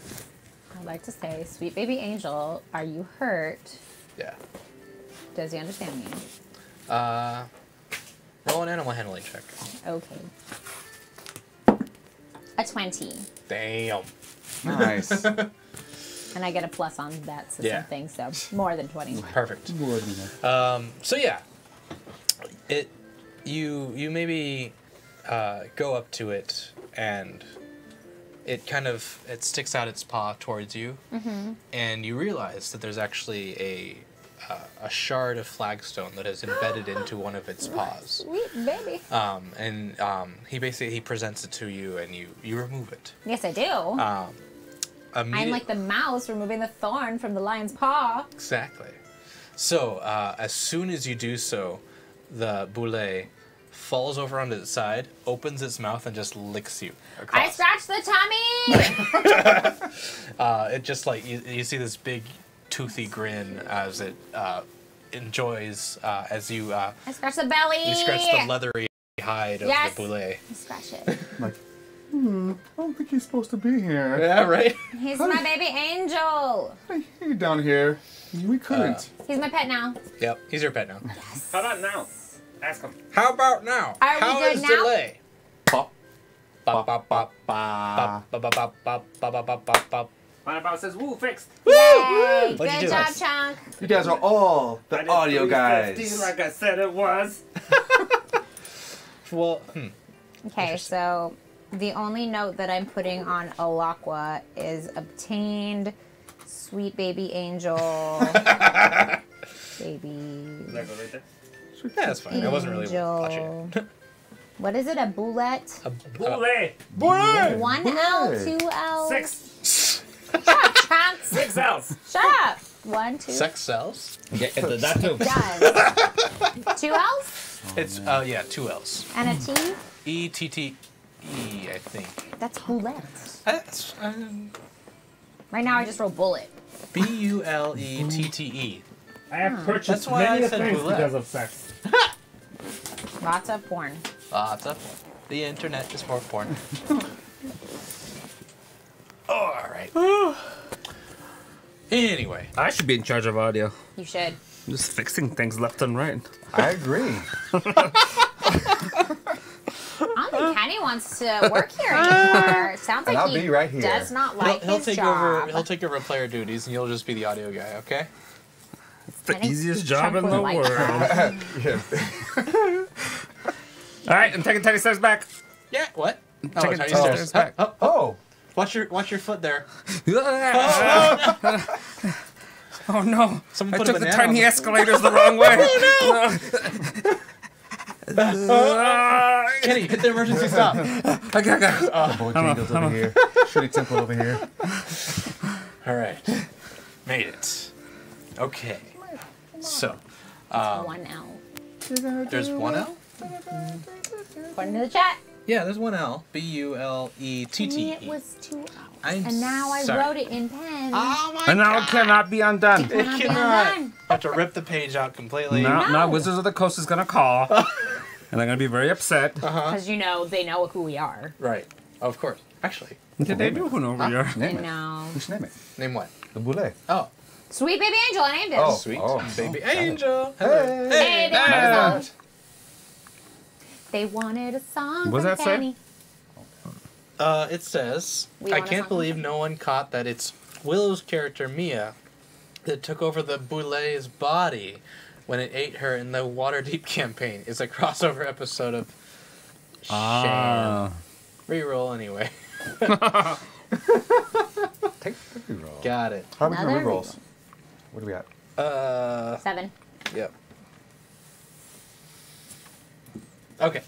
B: I'd like to say, sweet baby angel, are you hurt?
D: Yeah.
B: Does he understand me?
D: Roll an animal handling check.
B: Okay. A 20.
D: Damn.
C: Nice.
B: And I get a plus on that system
D: Yeah.
B: thing, so more than 20.
D: Perfect.
C: More than that.
D: So yeah, you maybe go up to it and it sticks out its paw towards you, and you realize that there's actually a shard of flagstone that is embedded into one of its paws.
B: Sweet baby.
D: He presents it to you, and you remove it.
B: Yes, I do. I'm like the mouse removing the thorn from the lion's paw.
D: Exactly. So, as soon as you do so, the boulet falls over onto its side, opens its mouth, and just licks you across.
B: I scratched the tummy!
D: It just like, you see this big toothy grin as it enjoys, as you
B: I scratched the belly!
D: you scratch the leathery hide of
B: Yes.
D: the boulet.
B: I scratch it.
C: Like, I don't think he's supposed to be here.
D: Yeah, right?
B: He's my baby angel!
C: Hey, you're down here. We couldn't.
B: He's my pet now.
D: Yep, he's your pet now.
A: How about now? Ask him.
D: How about now?
B: Are we
D: How
B: good
D: is
B: now?
D: delay?
C: Bop,
D: Bop, bop, bop,
C: ba.
D: bop, bop, bop, bop, bop, bop, bop, bop, bop.
A: About says woo fixed.
B: Yay!
D: What'd you
B: Good
D: do?
B: job, Chunk.
C: You guys are all
A: I
C: the
A: did
C: audio
A: 315
C: guys.
A: like I said it was.
D: Well,
B: Okay, so the only note that I'm putting on Alakwa is obtained sweet baby angel. Baby
D: yeah, that's fine. I wasn't really watching.
B: angel. What is it? A bullet?
A: Boule.
B: 1 L, 2 L.
A: 6.
B: Shut up, Chunks.
A: 6 L's.
B: Shut up. 1, 2.
D: Sex cells?
A: Yeah, that too.
B: Does. 2 L's
D: It's, yeah, 2 L's.
B: and a T.
D: E-T-T-E, I think.
B: That's bullet.
D: That's,
B: Right now, I just wrote bullet.
D: B-U-L-E-T-T-E.
A: I have purchased
D: That's why I
A: many
D: said
A: things
D: roulette.
A: because of sex.
B: Lots of porn.
D: Lots of the internet is more porn. All right. Anyway.
A: I should be in charge of audio.
B: You should.
A: I'm just fixing things left and right.
C: I agree.
B: I don't think Kenny wants to work here anymore. Sounds
C: And
B: like
C: I'll
B: he
C: be right here.
B: does not like
D: He'll
B: his
D: take
B: job.
D: over player duties, and you'll just be the audio guy. Okay.
A: It's the
B: I think
A: easiest job
B: Trump
A: in
B: would
A: the
B: like
A: world.
B: that.
C: Yeah.
A: All right, I'm taking tiny steps back.
D: Yeah. What? Oh,
A: Taking
D: tiny
A: 2
D: stairs.
A: steps back.
D: Oh,
C: Oh,
D: watch your foot there.
A: Oh no!
D: Someone
A: I
D: put a
A: took the
D: banana on
A: tiny
D: the-
A: escalators the wrong way.
D: Kenny, hit the emergency stop.
A: I got.
C: Boy Jingles over here. Shitty Temple over here.
D: All right. Made it. Okay. So,
B: One L.
D: there's one L?
B: According to the chat.
D: Yeah, there's one L.
B: To me, it
D: Bulette.
B: was 2 L's.
D: I'm
B: And now I
D: sorry.
B: wrote it in pen.
D: Oh my
A: And now it cannot be undone.
B: Cannot be
D: cannot.
B: undone.
D: I have to rip the page out completely.
A: Now Wizards of the Coast is gonna call, and they're gonna be very upset.
B: Because, they know who we are.
D: Right. Of course. Actually,
A: Yeah, they do who know who you are.
C: Name
B: I
C: it.
B: know.
C: We should name it.
D: name what?
C: The Boule.
D: Oh,
B: Sweet Baby Angel, I named it.
C: Oh.
D: sweet
C: Oh.
D: baby
C: Got it.
D: angel.
C: Hey.
B: Hey, they wanted a
C: Yeah.
B: song. They wanted a song
A: What does
B: from
A: that say?
B: Kenny.
D: It says,
B: We
D: I
B: want a
D: can't
B: song
D: believe
B: from
D: no one caught that it's Willow's character Mia that took over the Boulet's body when it ate her in the Waterdeep campaign. It's a crossover episode of Sham. Reroll anyway.
C: Take the reroll.
D: Got it.
C: How many
B: Another
C: rerolls? What do we got?
B: 7.
D: Yep. Okay.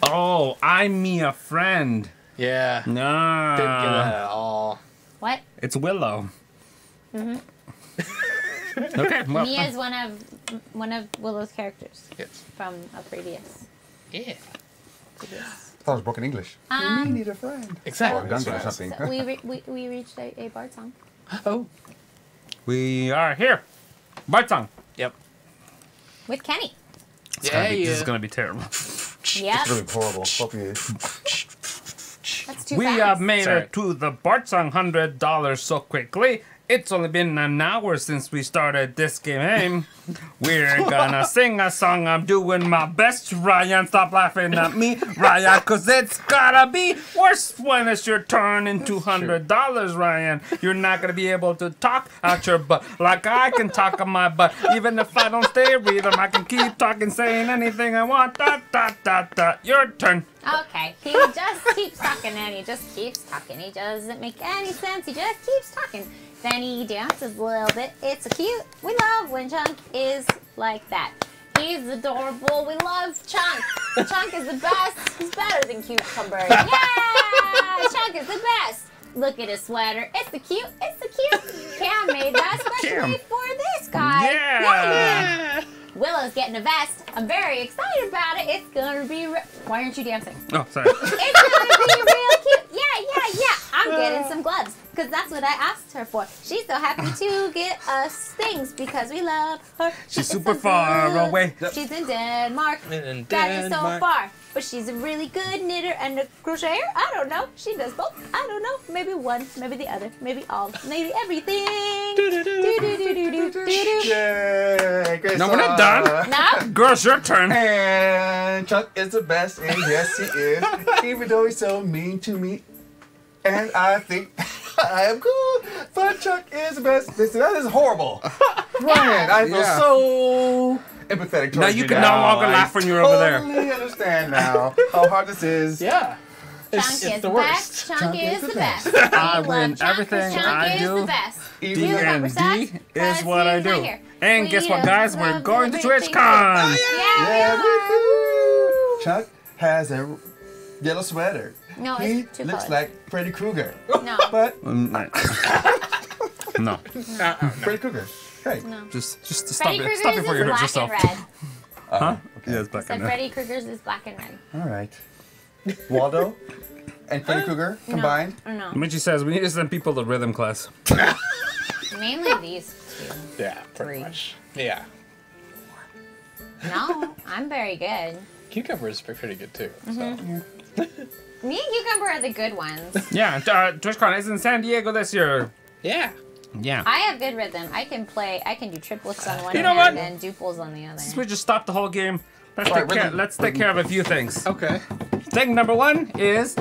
A: Oh, I'm me a friend.
D: Yeah. Didn't get
A: No.
D: that at all.
B: What?
A: It's Willow. Okay, well.
B: Mia is one of Willow's characters
D: Yes.
B: from a previous.
D: Yeah.
C: I thought it was broken English. we need a friend. Or
D: Exactly.
C: a gun or
D: That's right.
C: something.
B: So we reached a Bard song.
D: Oh.
A: We are here. Bart song.
D: Yep.
B: With Kenny.
A: It's gonna be,
D: Yeah,
A: This is
D: yeah.
A: gonna be terrible.
B: Yep.
C: It's really horrible. Hope you.
B: That's too
A: We
B: fast.
A: have made
D: Sorry.
A: it to the Bart song $100 so quickly. It's only been an hour since we started this game. We're gonna sing a song. I'm doing my best. Ryan, stop laughing at me, Ryan, cause it's gotta be worse when it's your turn in $200, Ryan. You're not gonna be able to talk out your butt like I can talk on my butt. Even if I don't stay rhythm, I can keep talking, saying anything I want. Dot, dot, dot, dot. Your turn.
B: Okay, he just keeps talking and he just keeps talking. He doesn't make any sense. He just keeps talking. Then he dances a little bit. It's so cute. We love when Chunk is like that. He's adorable. We love Chunk. Chunk is the best. He's better than Cucumber. Yeah! Chunk is the best. Look at his sweater. It's the cute. It's the cute. Cam made that especially
A: Cam.
B: for this guy.
A: Yeah.
B: Willow's getting a vest. I'm very excited about it. It's gonna be. Why aren't you dancing?
A: Oh, sorry.
B: It's gonna be real cute. Yeah. I'm getting some gloves because that's what I asked her for. She's so happy to get us things because we love her.
A: She's
B: It's
A: super
B: so
A: far
B: good.
A: away.
B: She's in Denmark.
D: In
B: Got you so
D: Denmark.
B: far. But she's a really good knitter and a crocheter. I don't know. She does both. I don't know. Maybe one, maybe the other, maybe all, maybe everything. Do-do-do-do-do-do-do.
C: Yay! Great
A: No, we're not done.
B: No?
A: Girls, your turn.
C: And Chuck is the best, and yes, he is. Even though he's so mean to me, and I think I am cool, but Chuck is the best. Listen, that is horrible. Ryan, I feel
A: Yeah.
C: so empathetic towards
A: Now you can no longer laugh when you're over there.
C: I totally understand now how hard this is.
D: Yeah.
B: Chunk
D: It's
B: is
D: the
B: the
D: worst.
B: best. Chunk is the best.
A: I
B: We
A: win
B: love Chunk 'cause
A: everything
B: Chunk
A: I
B: is
A: do.
B: the best.
C: Even
B: Cucumber
A: D&D
B: sucks
A: is
B: 'cause
A: what I
B: he's
A: do.
B: not here.
A: And
B: We
A: guess what,
B: don't
A: guys? We're
B: love
A: going to
B: everything.
A: TwitchCon.
B: Yeah, we are.
C: Chuck has a yellow sweater.
B: No,
C: He
B: it's too
C: looks
B: colors.
C: like Freddy Krueger.
B: No.
C: But
A: No,
C: Freddy Krueger. Hey.
B: No.
A: just stop
B: Freddy
A: it.
B: Krueger's
A: Stop before you
B: is
A: hurt
B: black
A: yourself.
B: and red.
A: Huh?
C: Okay.
A: Yeah, it's black
B: So
A: and red.
B: Freddy Krueger's is black and red.
C: All right. Waldo and Freddy Krueger combined.
B: No.
A: Michi says we need to send people to rhythm class.
B: Mainly these two.
D: Yeah, pretty
B: Three.
D: much. Yeah.
B: No, I'm very good.
D: Cucumber is pretty good too. So.
B: Me and Cucumber are the good ones.
A: Yeah, TwitchCon is in San Diego this year.
D: Yeah.
A: Yeah.
B: I have good rhythm. I can do triplets on one
A: You know
B: hand
A: what?
B: and duples on the other.
A: Since we just stopped the whole game, let's
C: All right,
A: take care,
C: rhythm.
A: let's take care of a few things.
D: Okay.
A: Thing number one is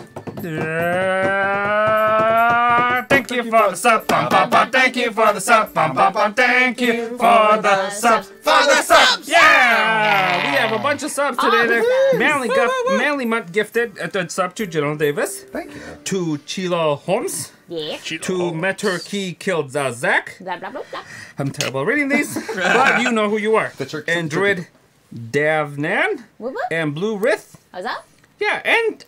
A: thank you for the sub, bum, bum, bum. Thank you for the sub, bum, bum, bum. Thank you for the subs, for the subs. Yeah, we have a bunch of subs today.
B: Awesome.
A: Manly Mutt gifted a third sub to General Davis,
C: Thank you.
A: to Chilo Holmes,
B: Yeah.
A: to Meturkey killed Zach.
B: Blah blah blah blah.
A: I'm terrible at reading these, but you know who you are.
C: The Turk-
A: And Druid Davnan
B: Whoop whoop.
A: and Blue Rith.
B: What's up?
A: Yeah, and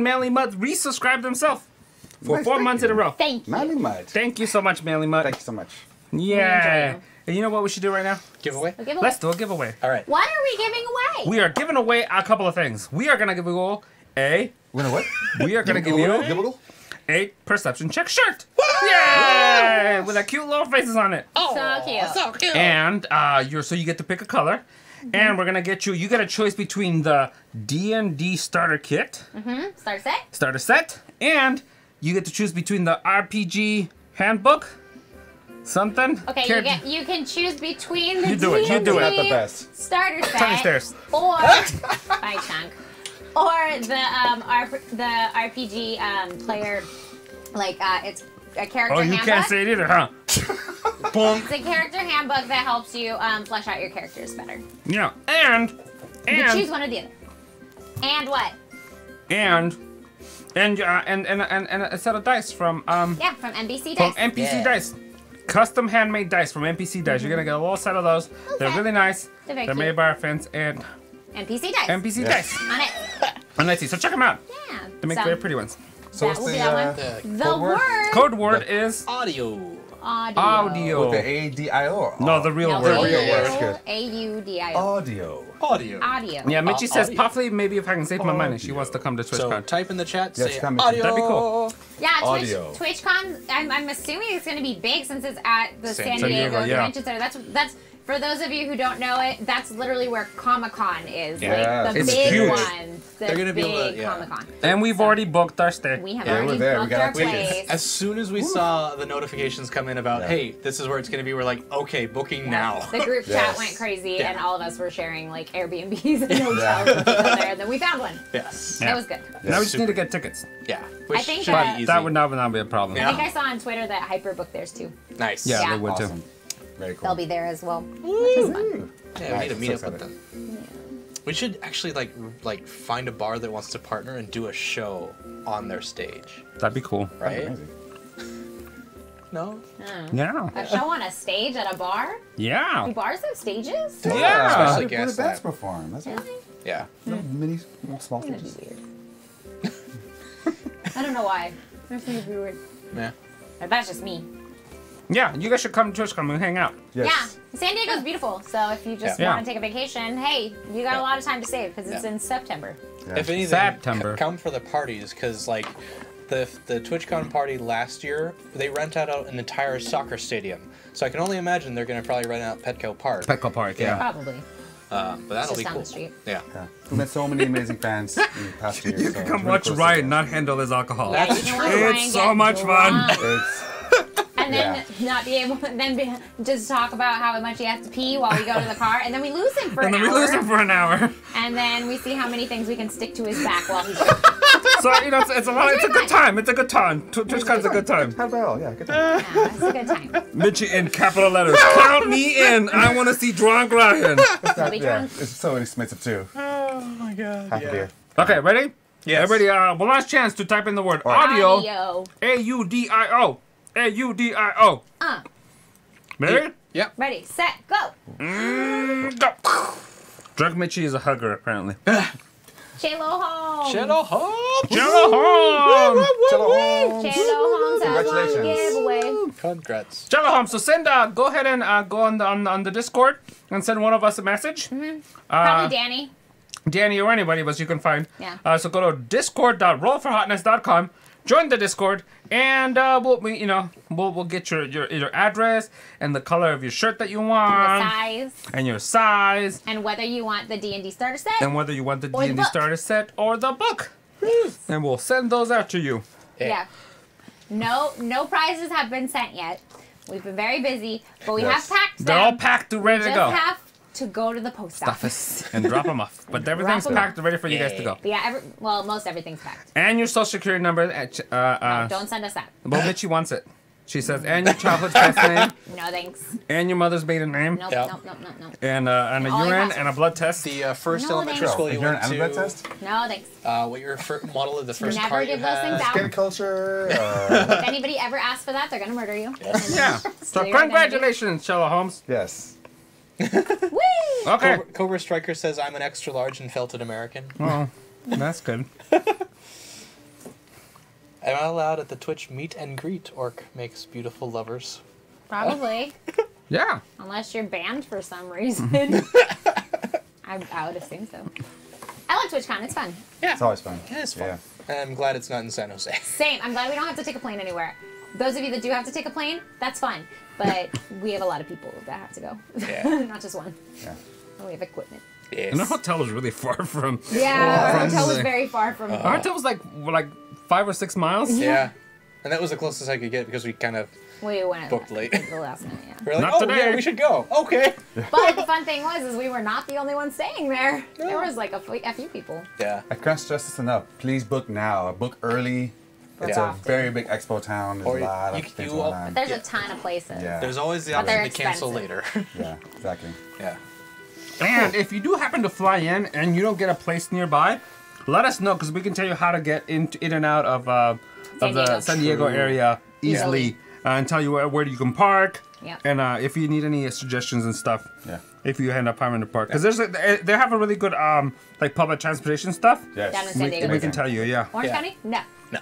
A: Manly Mutt resubscribed himself. for 4 months in a row.
B: Thank you.
C: Manly Mud.
A: Thank you so much, Manly Mutt.
C: Thank you so much.
A: Yeah.
B: enjoy
A: And you know what we should do right now?
D: Giveaway.
B: We'll give away.
A: Let's do a giveaway.
D: All right.
B: What are we giving away?
A: We are giving away a couple of things. We are gonna give away
C: We're gonna what?
A: we are gonna give you
C: Gibble?
A: a perception check shirt. Yay! With that cute little faces on it.
B: So cute.
D: So cute.
A: And you get to pick a color. And we're gonna get you get a choice between the D&D starter kit,
B: Start set.
A: starter set, and you get to choose between the RPG handbook, something.
B: Okay, you can choose between the
A: You do it, you do it.
C: Not the best.
B: starter set
A: Tiny stairs.
B: or by chunk or the RPG player, like it's a character
A: Oh, you
B: handbook.
A: can't say it either, huh? Boom.
B: It's a character handbook that helps you flesh out your characters better.
A: Yeah, and
B: You choose one or the other. And what?
A: and a set of dice from
B: Yeah, from NBC Dice.
A: NPC
D: Yeah.
A: Dice. Custom handmade dice from NPC Dice. You're gonna get a little set of those. They're really nice.
B: They're very
A: They're
B: cute.
A: made by our friends and
B: NPC Dice.
A: NPC
C: Yeah.
A: Dice.
B: On it.
A: And let's see. So check them out.
B: Yeah.
A: They make very pretty ones.
C: So what's
B: will be
C: the
B: that one.
D: The
B: The
C: code word?
B: word
A: Code word is
D: audio.
B: audio.
A: audio.
C: With the A-D-I-O?
A: No, the real
B: No,
A: word.
C: real word. Good.
B: A-U-D-I-O.
C: Audio.
D: Audio.
B: Audio.
A: Yeah, Mitchie says
D: audio.
A: possibly maybe if I can save my money, she
C: Audio.
A: wants to come to
D: So
A: TwitchCon.
D: type in the chat.
C: Yes,
D: Say
C: come in.
D: audio.
A: That'd be cool.
B: Yeah,
C: Audio.
B: TwitchCon. I'm assuming it's going to be big since it's at the San
A: San
B: Diego
A: Diego, yeah.
B: Convention Center. That's for those of you who don't know it. That's literally where Comic-Con is.
C: Yeah.
B: Like the
A: It's
B: big
A: huge.
B: one. The
D: They're gonna be
B: big
D: able to- yeah.
B: Comic-Con.
A: And we've already booked our stay.
B: We have
C: Yeah,
B: already
C: we're there. We
B: booked
C: got
B: our
C: our tickets.
B: place.
D: As soon as we saw the notifications come in about,
C: Yeah.
D: hey, this is where it's going to be, we're like, okay, booking now.
B: The group chat
C: Yes.
B: went crazy,
D: Yeah.
B: and all of us were sharing like Airbnbs and hotels with each other. And then we found one.
D: Yes.
A: Yeah.
B: That was good.
A: Now we just
D: Super.
A: need to get tickets.
D: Yeah. Which
B: think
D: should
B: that-
D: be easy.
A: That would not be a problem.
D: Yeah.
B: I think I saw on Twitter that Hyper booked theirs too.
D: Nice.
A: Yeah,
B: Yeah.
A: they would too.
C: Awesome. Very cool.
B: They'll be there as well, which is fun.
D: Yeah,
C: Nice,
D: we need to meet
C: so
D: up with them. We should actually like find a bar that wants to partner and do a show on their stage,
A: That'd be cool.
D: right?
C: Amazing.
D: No?
A: Yeah.
B: A show on a stage at a bar?
A: Yeah.
B: Do bars have stages?
A: Yeah.
D: Especially
C: Where
D: gas
C: the bands
D: lab.
C: perform. That's
B: Really?
D: Yeah.
C: mini, small
B: That'd be
C: stages.
B: weird. I don't know why. That seems weird.
D: Yeah.
B: But that's just me.
A: Yeah, you guys should come to TwitchCon and hang out.
C: Yes.
B: Yeah, San Diego's beautiful. So if you just
A: Yeah.
B: want to take a vacation, hey, you got a lot of time to save because it's
D: Yeah.
B: in September.
C: Yeah.
D: If anything,
A: September.
D: come for the parties, because like the TwitchCon party last year, they rent out an entire soccer stadium. So I can only imagine they're going to probably rent out Petco Park.
A: Petco Park, yeah.
B: Probably.
D: But
B: It's
D: that'll
B: just
D: be
B: down
D: cool.
B: the street.
D: Yeah.
C: Yeah. We met so many amazing fans in the past year.
A: You
C: so
A: can come
C: it's
A: watch
C: really cool to
A: Ryan
C: see
A: not handle his alcohol.
B: Yeah,
D: That's
B: you can watch
D: true.
B: Ryan
A: It's
B: get
A: so much fun.
B: drunk.
C: It's
B: And then
C: Yeah.
B: not be able, just talk about how much he has to pee while we go to the car, and then we lose him for
A: And
B: an
A: then we
B: hour.
A: lose him for an hour.
B: And then we see how many things we can stick to his back while he's
A: So, you know, it's a good time. It's a good time. TwitchCon's a good time.
C: how about yeah, good time.
B: Yeah, it's a good time.
A: Mitchie in capital letters. Count me in. I want to see drunk Ryan.
B: We'll be
C: Yeah,
B: drunk.
C: it's so expensive too.
D: Oh my god.
C: Half a beer.
A: Okay, ready?
D: Yes.
A: Everybody, one last chance to type in the word audio.
B: Audio.
A: A-U-D-I-O. A-U-D-I-O. Ready?
D: Yep.
B: Ready, set, go.
A: Go. Drunk Mitchie is a hugger, apparently.
B: Chelo home.
D: Channel home.
A: Jello home!
C: Chelo Holmes.
B: Chelo homes has one
C: Congratulations.
B: giveaway.
D: Congrats.
A: Jello home. So send, go ahead and go on the Discord and send one of us a message.
B: Probably Danny.
A: Danny or anybody of us you can find.
B: Yeah.
A: So go to discord.rollforhotness.com, join the Discord, and we'll get your address and the color of your shirt that you
B: The
A: want,
B: size.
A: and your size,
B: And whether you want the D&D starter set.
A: and whether you want the
B: Or the
A: D&D
B: book.
A: starter set or the book. And we'll send those out to you.
B: Yeah. No prizes have been sent yet. We've been very busy, but we
C: Yes.
B: have packed them.
A: They're all packed and ready to
B: Just
A: go.
B: have to go to the post office.
A: And drop them off. But everything's
B: Drop 'em
A: packed and ready for you guys to go.
B: But yeah, most everything's packed.
A: And your social security number.
B: Don't send us that.
A: Well, Mitchie wants it. She says, and your childhood first name,
B: No thanks.
A: and your mother's maiden name,
B: Nope,
D: Yeah.
B: nope.
A: and a
B: All your
A: urine
B: passports.
A: and a blood test.
D: The first
B: No,
D: elementary
B: thanks.
D: school
C: Is
D: you
C: there an
D: went to.
C: blood test?
B: No thanks.
D: What your model of the first
B: Never
D: car you
B: give those things
D: had.
B: out.
C: Skin culture.
B: If anybody ever asks for that, they're gonna murder you.
A: Yeah. So
B: Steal your
A: congratulations, Sherlock Holmes.
C: yes.
B: Whee!
A: Okay.
D: Cobra Striker says I'm an extra large and felted American.
A: Well, that's good.
D: Am I allowed at the Twitch meet and greet? Orc makes beautiful lovers.
B: Probably.
A: Yeah.
B: Unless you're banned for some reason. I would assume so. I like TwitchCon. It's fun.
D: Yeah.
C: It's always fun.
D: It is fun.
C: Yeah.
D: And I'm glad it's not in San Jose.
B: Same. I'm glad we don't have to take a plane anywhere. Those of you that do have to take a plane, that's fun. But we have a lot of people that have to go.
D: Yeah.
B: Not just one.
C: Yeah.
B: And we have equipment.
D: Yes.
A: And the hotel was really far from.
B: Yeah, our
A: from
B: hotel was
A: the-
B: very far from
A: Our hotel was like 5 or 6 miles.
D: Yeah. And that was the closest I could get because we kind of
B: We went
D: booked late.
B: at the last minute, yeah.
D: We're like,
A: Not
D: oh,
A: today.
D: yeah, we should go. Okay.
B: But the fun thing was, is we were not the only ones staying there. There was like a few people.
D: Yeah.
C: I can't stress this enough. Please book now. Book early. It's
D: Yeah.
C: a very big expo town. There's
D: Or
C: a lot
D: you-
C: of things
D: you
C: going
D: all-
C: on.
B: There's
D: Yeah.
B: a ton of places.
C: Yeah.
D: There's always the
B: But
D: option
B: they're
D: to cancel later.
B: expensive.
C: Yeah, exactly.
D: Yeah.
A: And if you do happen to fly in and you don't get a place nearby, let us know because we can tell you how to get in and out of
B: San
A: the
B: Diego.
A: San Diego area easily and tell you where you can park.
B: Yep.
A: And if you need any suggestions and stuff,
C: Yeah.
A: if you end up having to park, because they have a really good like public transportation stuff.
C: Yes.
B: Down in San Diego.
A: We can tell you, yeah.
B: Orange
D: Yeah.
B: County? No.
D: No.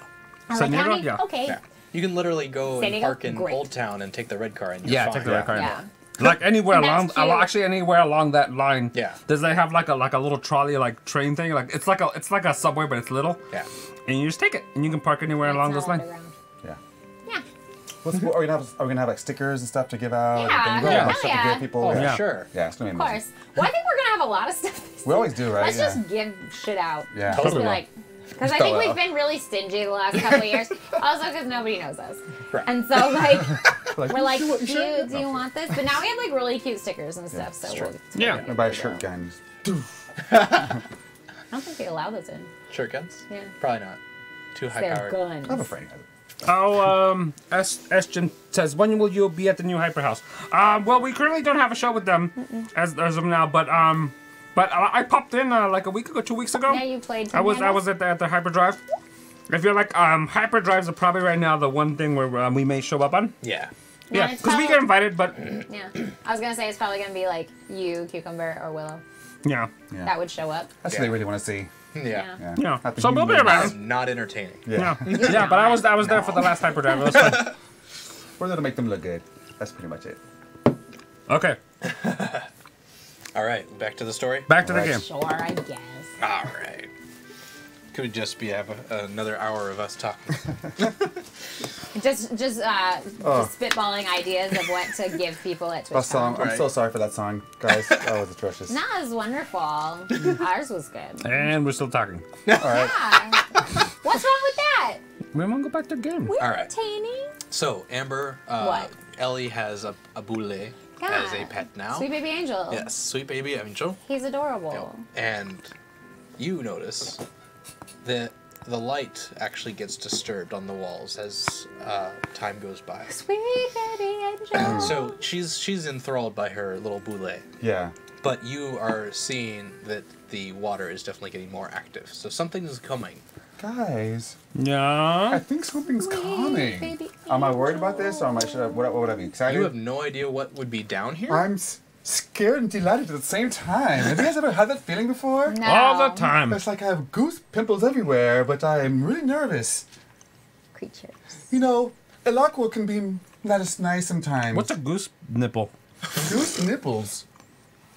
B: LA
A: San Diego?
B: County?
A: Yeah.
B: Okay.
D: Yeah. You can literally go
B: San
D: and
B: Diego?
D: park in
B: Great.
D: Old Town and take the red car and you're
A: Yeah,
D: fine.
A: take the red car.
B: Yeah.
A: Like anywhere
B: And
A: along,
B: that's cute.
A: actually anywhere along that line.
D: Yeah.
A: Does they have like a little trolley like train thing? Like it's like a subway, but it's little.
D: Yeah.
A: And you just take it, and you can park anywhere along
B: It's
A: those
B: not
A: lines.
B: underground.
C: Yeah.
B: Yeah.
C: Are we gonna have like stickers and stuff to give out?
B: Yeah,
C: bingo,
A: yeah.
C: like, stuff to
B: Yeah.
C: give people.
D: Oh,
C: yeah.
A: Yeah.
D: sure.
C: Yeah, it's gonna be
B: Of
C: amazing.
B: course. Well, I think we're going to have a lot of stuff.
C: We always do, right?
B: Let's
C: Yeah.
B: just give shit out.
C: Yeah.
B: Just
A: Totally
B: be
A: will.
B: like, because I
C: Just
B: think
C: throw it
B: we've
C: out.
B: been really stingy the last couple of years. Also because nobody knows us.
D: Right.
B: And so like,
C: Like,
B: we're like,
C: you
B: do
C: sure?
B: you want this? But now we have like really cute stickers and stuff. So
D: true.
B: we'll
A: Yeah.
B: totally
C: buy a
B: do
C: shirt
B: that.
C: gun.
B: I don't think they allow those in.
D: Shirt guns?
B: Yeah.
D: Probably not. Too high
B: They're
D: powered.
B: guns.
C: I'm afraid.
A: Oh, S Jim says, when will you be at the new Hyper House? Well, we currently don't have a show with them as of now, but I popped in like a week ago, 2 weeks ago.
B: Yeah, you played.
A: I was at the Hyperdrive. I feel like Hyperdrives are probably right now the one thing where we may show up on.
D: Yeah.
A: Yeah,
B: it's
A: because we
B: probably-
A: get invited, but
B: Yeah. I was gonna say it's probably gonna be like you, Cucumber, or Willow.
A: yeah,
C: Yeah.
B: That would show up.
C: That's what
D: Yeah.
C: they really want to see.
D: Yeah.
C: Yeah.
A: yeah.
C: Happy
A: So we'll be
C: humans.
A: around.
D: Not entertaining.
C: Yeah.
A: Yeah, yeah. But I was there for the last Hyperdrive. It was fun.
C: We're there to make them look good. That's pretty much it.
A: Okay,
D: All right. Back to the story.
A: back to the
C: Alright.
A: game.
B: Sure, I guess.
D: All right. Could just be another hour of us talking.
B: Just spitballing ideas of what to give people at
C: That song.
B: TwitchCon.
C: I'm
D: Right.
C: so sorry for that song, guys. That was atrocious.
B: No, it was wonderful. Ours was good.
A: And we're still talking.
C: All right.
B: Yeah. What's wrong with that?
A: We won't go back to the game.
B: We're
D: All right.
B: entertaining.
D: So, Amber,
B: What?
D: Ellie has a boule as a pet now.
B: Sweet baby angel.
D: Yes, sweet baby angel.
B: He's adorable.
D: And you notice that the light actually gets disturbed on the walls as time goes by.
B: Sweet baby angel.
D: So she's enthralled by her little boule,
C: Yeah.
D: but you are seeing that the water is definitely getting more active. So something is coming.
C: Guys, I
A: Yeah.
C: think something's coming.
B: baby
C: Am I worried about
B: angel.
C: this, or would I be excited?
D: You have no idea what would be down here?
C: I'm scared and delighted at the same time. Have you guys ever had that feeling before?
B: No.
A: All the time.
C: It's like I have goose pimples everywhere, but I'm really nervous.
B: Creatures.
C: You know, Elakwa can be not as nice sometimes.
A: What's a goose nipple?
C: goose nipples?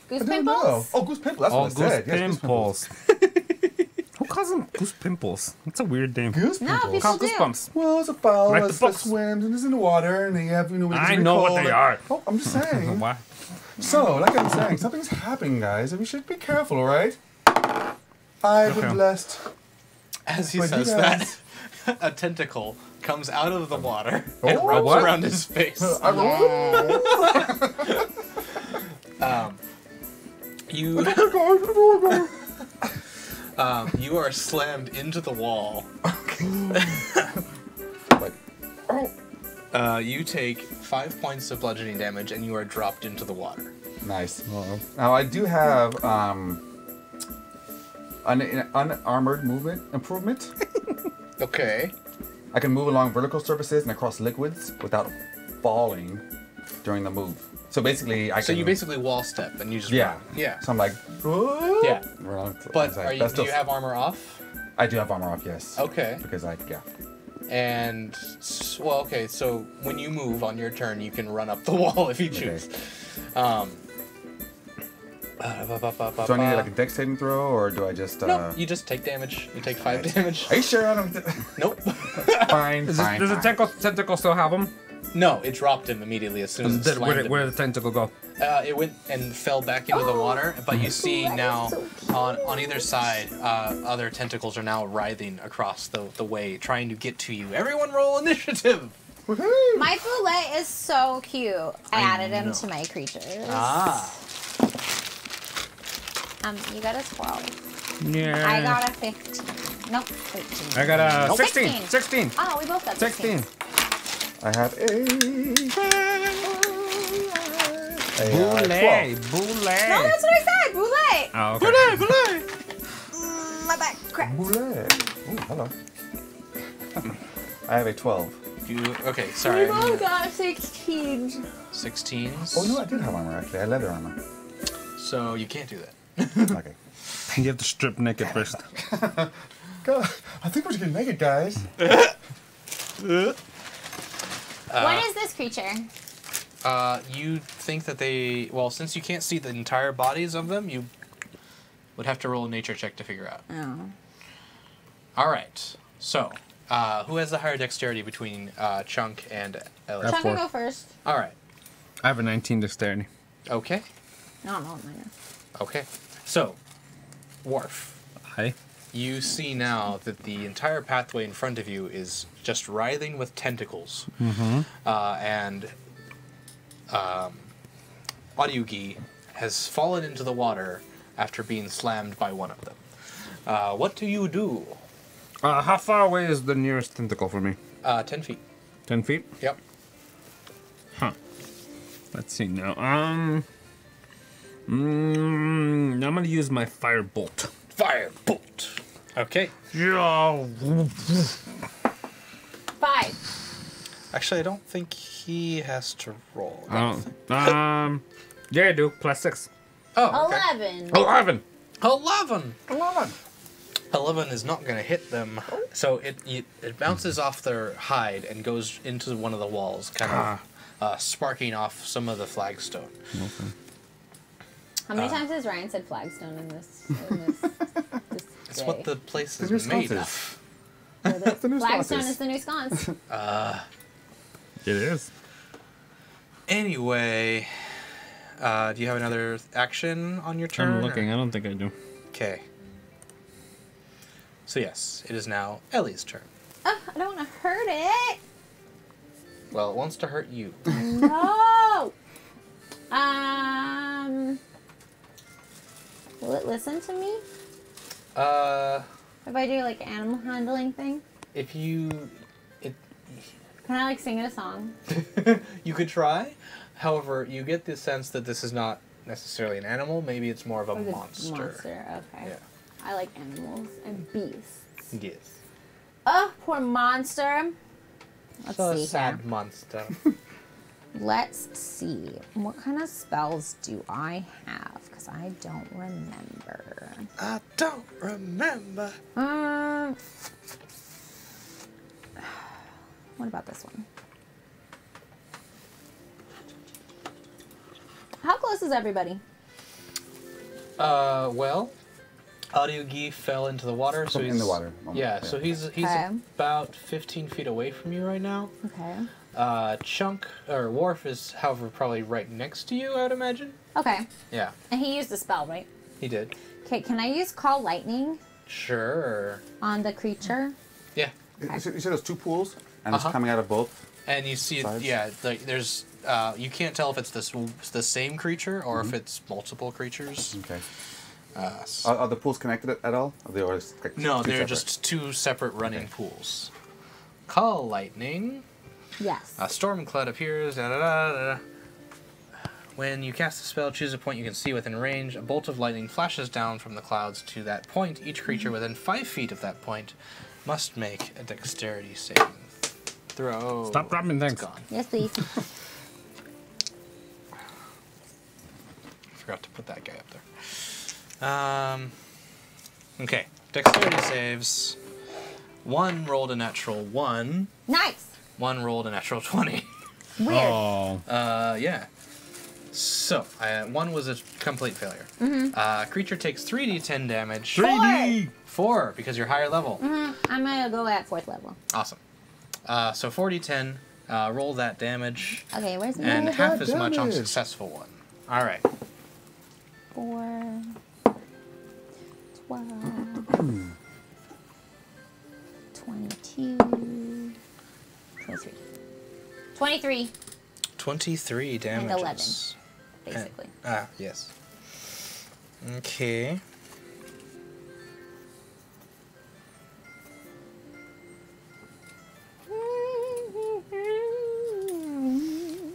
B: Goose
C: I don't
B: pimples?
C: know. Oh, goose pimples. That's
A: Oh,
C: what I
A: goose
C: said. Yes, goose pimples.
A: pimples. Who calls them goose pimples? That's a weird name.
C: Goose
B: No,
C: pimples.
B: people
A: Call
B: do.
A: goosebumps.
C: Well, it's a fowl
A: Like the
C: that
A: books.
C: swims and is in the water, and they have, it's
A: I
C: really
A: know what
C: cold
A: they
C: and-
A: are.
C: Oh, I'm just saying.
A: Why?
C: So, like I'm saying, something's happening, guys, and we should be careful, all right? I've been
A: Okay.
C: blessed.
D: As he
C: But you
D: says
C: guys-
D: that, a tentacle comes out of the water
C: Oh,
D: and wraps
A: what?
D: around his face. You you are slammed into the wall.
C: Like,
D: You take 5 points of bludgeoning damage and you are dropped into the water.
C: nice. Now, I do have an unarmored movement improvement.
D: Okay.
C: I can move along vertical surfaces and across liquids without falling during the move. So basically, I
D: So
C: can...
D: you basically wall step and you just
C: Yeah.
D: run. Yeah.
C: So I'm like... "Whoa."
D: Yeah.
C: Run.
D: But
C: It's like,
D: are you,
C: that's
D: do you
C: still-
D: have armor off?
C: I do have armor off, yes.
D: Okay.
C: Because yeah.
D: And well, okay. So when you move on your turn, you can run up the wall if you choose.
C: Do I need like a dex saving throw, or do I just?
D: No, you just take damage. You take 5 damage.
C: Are you sure? I don't.
D: Nope.
C: Fine.
A: Does the tentacle still have them?
D: No, it dropped him immediately as soon as it slammed him.
A: Where did the tentacle go?
D: It went and fell back into the water, but you see now on either side, other tentacles are now writhing across the way, trying to get to you. Everyone roll initiative!
C: Woohoo!
B: My boulet is so cute. I added him to my creatures.
D: Ah.
B: You got a 12.
A: Yeah.
B: I got a 15. Nope, 13.
A: I got a 16.
B: 16.
A: 16.
B: Oh, we both got
A: 16.
B: 16.
C: I have a
A: Boulet.
C: 12.
A: Boulet.
B: No, that's what I said. Boulet.
A: Oh, okay.
B: My back cracks.
C: Boulet. Ooh, hello. I have a 12.
D: Okay,
B: We
D: sorry.
B: both got 16.
D: 16s.
C: Oh no, I did have armor actually. I had leather armor.
D: So you can't do that.
C: Okay.
A: You have to strip naked first.
C: God, I think we're just getting naked, guys.
B: What is this creature?
D: You think that well, since you can't see the entire bodies of them, you would have to roll a nature check to figure out.
B: Oh.
D: All right. So, who has the higher dexterity between Chunk and Ellie?
B: Chuck can
A: F4.
B: go first.
D: All right.
A: I have a 19 dexterity.
D: Okay.
B: I don't know what mine is.
D: Okay. So, Warf,
A: Hi.
D: you see now that the entire pathway in front of you is just writhing with tentacles.
A: Mm-hmm.
D: And Audiugi has fallen into the water after being slammed by one of them. What do you do?
A: How far away is the nearest tentacle from me?
D: 10 feet.
A: 10 feet?
D: Yep.
A: Huh. Let's see now. I'm gonna use my firebolt.
D: Firebolt. Okay.
A: Yeah.
B: 5.
D: Actually, I don't think he has to roll.
A: Yeah, I do. +6.
D: Oh, okay.
B: 11.
A: 11.
D: 11.
C: 11.
D: 11 is not going to hit them. So it bounces off their hide and goes into one of the walls, kind of sparking off some of the flagstone.
A: Okay.
B: How many times has Ryan said flagstone in this
D: It's what the place
C: The
D: is
C: new
D: made
C: sconces.
D: of.
C: The new
B: Flagstone
C: sconces.
B: is the new sconce.
A: It is.
D: Anyway, do you have another action on your turn?
A: I'm looking. I don't think I do.
D: Okay. So yes, it is now Ellie's turn.
B: Oh, I don't want to hurt it.
D: Well, it wants to hurt you.
B: No. Will it listen to me? If I do like animal handling thing,
D: If you...
B: can I like sing it a song?
D: You could try. However, you get the sense that this is not necessarily an animal. Maybe it's more of a
B: Or the
D: monster.
B: Monster. Okay.
D: Yeah.
B: I like animals and beasts.
D: Yes.
B: Oh, poor monster. Let's
D: So
B: see
D: sad
B: here.
D: monster.
B: Let's see. What kind of spells do I have? Because I don't remember.
D: I don't remember.
B: What about this one? How close is everybody?
D: Well, Audiugi fell into the water, so
C: In
D: he's
C: the water.
D: Yeah, so he's
B: Okay.
D: about 15 feet away from you right now.
B: Okay.
D: Chunk or Warf is, however, probably right next to you, I would imagine.
B: Okay.
D: Yeah,
B: And he used the spell, right?
D: he did.
B: Okay, can I use Call Lightning
D: Sure.
B: on the creature?
D: Yeah,
C: You said there's 2 pools, and it's
D: Uh-huh.
C: coming out of both.
D: and you see,
C: Sides?
D: yeah, like there's. You can't tell if it's the same creature or if it's multiple creatures.
C: Okay.
D: S-
C: Are the pools connected at all? Or they are like
D: no,
C: two
D: they're
C: separate?
D: just two separate running
C: Okay.
D: pools. Call lightning.
B: Yes.
D: A storm cloud appears. Da, da, da, da. When you cast a spell, choose a point you can see within range. A bolt of lightning flashes down from the clouds to that point. Each creature within 5 feet of that point must make a dexterity saving throw.
A: Stop dropping things.
D: It's gone.
B: Yes, please.
D: Forgot to put that guy up there. Okay. Dexterity saves. One rolled a natural 1.
B: Nice.
D: One rolled a natural 20.
B: Weird.
A: Oh.
D: Yeah. So, one was a complete failure. Creature takes 3d10 damage.
A: 3D.
D: 4, because you're higher level.
B: I'm gonna go at 4th level.
D: Awesome. So 4d10, roll that damage,
B: Okay, where's
D: and
B: my
D: half as much on
C: damage.
D: successful one. All right.
B: 4, 12, 22, 23. 23,
D: 23 damage.
B: 11. basically.
D: Yes. Okay.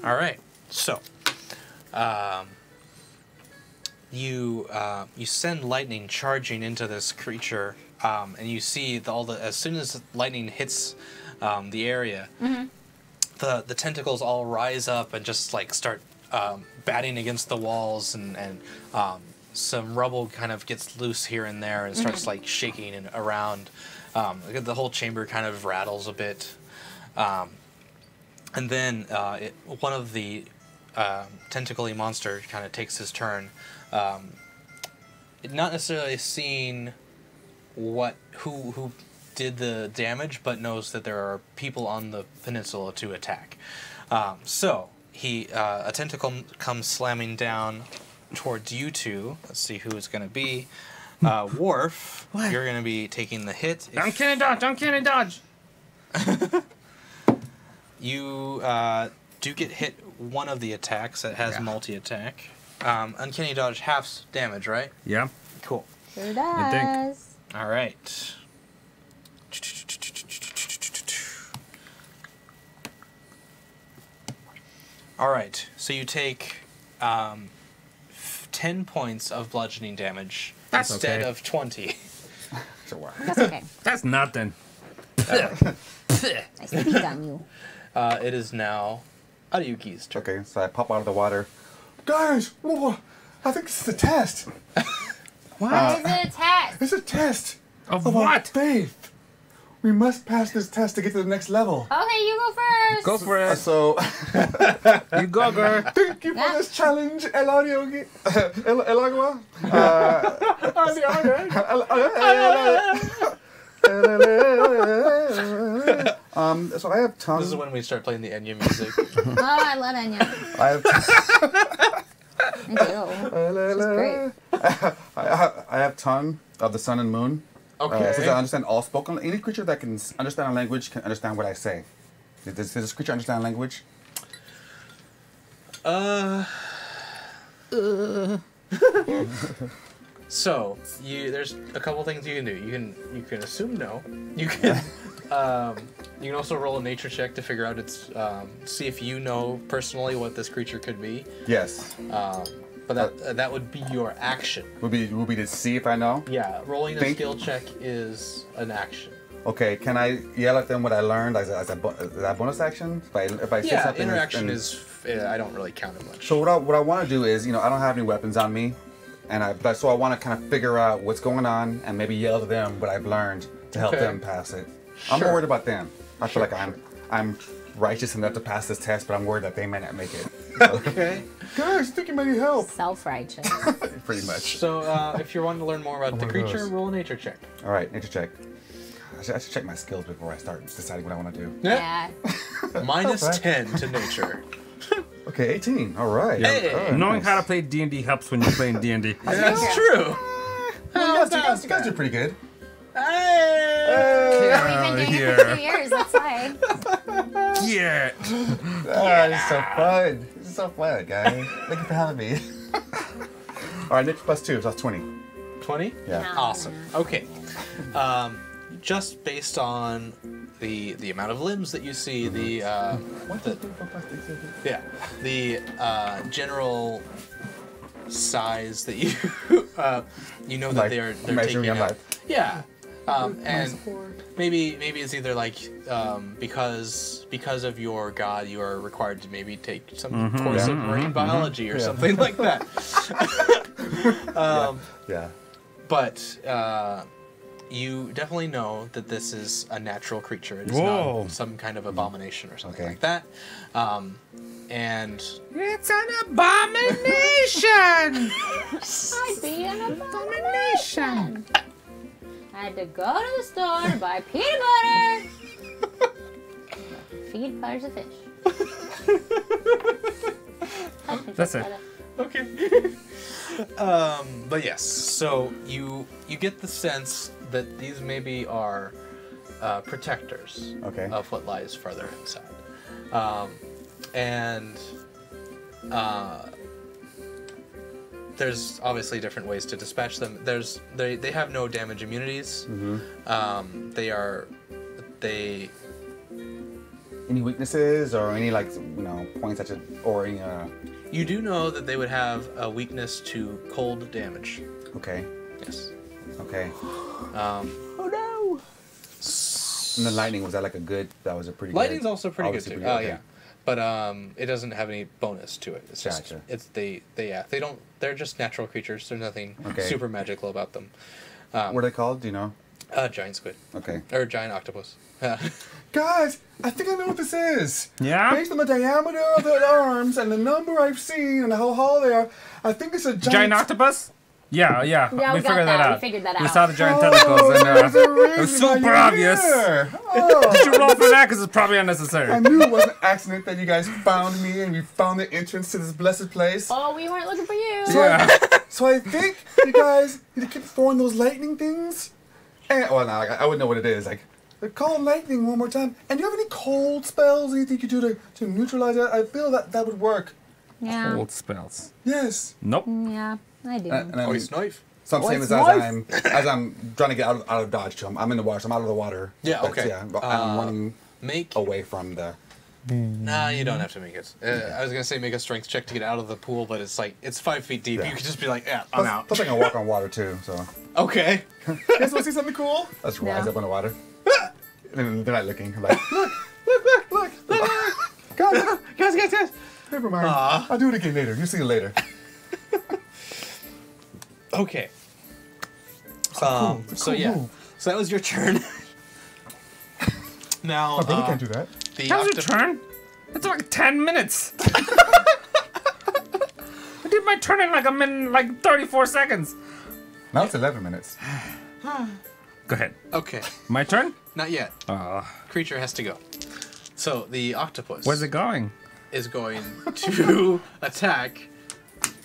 D: All right. So, you send lightning charging into this creature, and you see as soon as lightning hits the area, the tentacles all rise up and just like start batting against the walls, and some rubble kind of gets loose here and there and starts like shaking and around. The whole chamber kind of rattles a bit. And then one of the tentacle-y monster kind of takes his turn, not necessarily seeing who did the damage, but knows that there are people on the peninsula to attack. So a tentacle comes slamming down towards you two. Let's see who it's going to be. Warf, you're going to be taking the hit.
A: Uncanny dodge! Uncanny dodge!
D: You do get hit one of the attacks that has multi-attack. Uncanny dodge halves damage, right?
A: Yeah.
D: Cool.
B: Sure
A: think.
B: does.
D: All right. All right. So you take 10 points of bludgeoning damage
A: That's
D: instead
A: okay.
D: of 20.
B: That's okay.
A: That's nothing.
B: I speak on you.
D: It is now Ayuki's turn.
C: Okay, so I pop out of the water. Guys, whoa, I think this is a test.
B: What is it a test?
C: It's a test
A: Of
C: our
A: what?
C: faith. We must pass this test to get to the next level.
B: Okay, you go first.
A: Go for it.
C: So,
A: You go, girl.
C: thank you for this challenge, Elagua. So I have tons.
D: This is when we start playing the Enya music.
B: Oh, I love Enya.
C: I have.
B: I do. She's great.
C: I have ton of the sun and moon.
D: Okay.
C: Since I understand all spoken, any creature that can understand a language can understand what I say. Does this creature understand language?
D: So there's a couple things you can do. You can assume no. You can you can also roll a nature check to figure out see if you know personally what this creature could be.
C: Yes.
D: But that would be your action.
C: Would be to see if I know.
D: Yeah, rolling a
C: Think-
D: skill check is an action.
C: Okay. Can I yell at them what I learned as a bonus action? If I say
D: Yeah,
C: something.
D: interaction
C: and-
D: is I don't really count it much.
C: So what I want to do is, I don't have any weapons on me, so I want to kind of figure out what's going on and maybe yell to them what I've learned to help
D: Okay.
C: them pass it. I'm
D: Sure.
C: more worried about them. I feel
D: Sure,
C: like I'm righteous enough to pass this test, but I'm worried that they may not make it.
D: Okay.
C: Guys, I think you might need help.
B: Self-righteous.
C: Pretty much.
D: So if you're wanting to learn more about the
C: one of
D: creature,
C: those.
D: roll a nature check.
C: All right, nature check. I should check my skills before I start deciding what I want to do.
B: Yeah.
D: Minus
C: Alright.
D: 10 to nature.
C: Okay, 18. All right.
D: Hey.
C: Oh,
A: Knowing
C: nice.
A: how to play D&D helps when you're playing D&D.
D: That's true.
C: Well, you guys are pretty good.
D: Hey!
B: We've been doing it for 2 years, that's why.
A: Yeah.
C: This is so fun. This is so fun, guys. Thank you for having me. All right, nature plus 2, so that's 20.
D: 20?
C: Yeah.
D: Awesome. Okay. Just based on the amount of limbs that you see, the general size that you you know that
C: Like,
D: they're
C: measuring
D: taking
C: in
D: out.
C: life.
D: Yeah. And maybe it's either like because of your god you are required to maybe take some course of marine biology or something like that.
C: Yeah.
D: But you definitely know that this is a natural creature. It is
A: Whoa.
D: not some kind of abomination or something
C: Okay.
D: like that. And
A: It's an abomination.
B: I'd be an abomination. I had to go to the store to buy peanut butter. Feed butters of fish.
A: That's it.
D: okay. But yes, so you get the sense that these maybe are protectors
C: Okay.
D: of what lies further inside. There's obviously different ways to dispatch them. They have no damage immunities. They
C: Any weaknesses or any points that or any
D: you do know that they would have a weakness to cold damage.
C: okay.
D: Yes.
C: Okay.
D: Oh no.
C: And the lightning, was that like that was a pretty
D: Lightning's
C: good?
D: also pretty good
C: Obviously
D: too.
C: pretty
D: Oh
C: good,
D: yeah. But it doesn't have any bonus to it. It's just
C: Gotcha.
D: they're just natural creatures. There's nothing
C: Okay.
D: super magical about them.
C: What are they called? Do you know?
D: Giant squid.
C: Okay.
D: Or giant octopus.
C: Guys, I think I know what this is.
A: Yeah?
C: Based on the diameter of their arms and the number I've seen and how tall they are, I think it's a
A: Giant octopus? Yeah.
B: Yeah,
A: we
B: we got
A: figured that
B: that.
A: out.
B: We figured that
A: We
B: out.
A: saw the giant tentacles and
C: there's a
A: it
C: reason
A: was
C: why
A: super
C: you're
A: obvious.
C: here.
A: Did
C: Oh.
A: you roll for that? Because it's probably unnecessary.
C: I knew it was an accident that you guys found me and you found the entrance to this blessed place.
B: Oh, we weren't looking for you.
A: Yeah.
C: So I think you guys need to keep throwing those lightning things. And well, no, I wouldn't know what it is. They're called lightning one more time. And do you have any cold spells? Anything you do to neutralize it? I feel that would work.
B: Yeah.
A: Cold spells.
C: Yes.
A: Nope.
B: Yeah, I do.
C: And I mean,
D: Ice knife.
C: so I'm saying
B: What's
C: this
B: life?
C: as I'm trying to get out of Dodge. So I'm in the water. So I'm out of the water.
D: Yeah,
C: That's-
D: okay.
C: Yeah, but I'm running
D: Make.
C: away from the.
D: Nah, you don't have to make it. I was gonna say make a strength check to get out of the pool, but it's 5 feet deep.
C: Yeah.
D: You could just be like, yeah, I'm out.
C: Plus I can walk on water too. So.
D: Okay.
C: You guys want to see something cool? Let's rise
B: No.
C: up on the water. And they're not looking. I'm like, look. Guys. Never mind.
D: Aw.
C: I'll do it again later. You'll see it later.
D: Okay.
C: Cool,
D: So yeah.
C: cool.
D: So that was your turn. Now.
C: My brother can't do that.
D: The
A: That was your
D: octopus.
A: turn? It's like 10 minutes. I did my turn in like 34 seconds.
C: Now it's 11 minutes.
A: Go ahead.
D: Okay.
A: My turn?
D: Not yet. Creature has to go. So the octopus.
A: Where's it going?
D: Is going to attack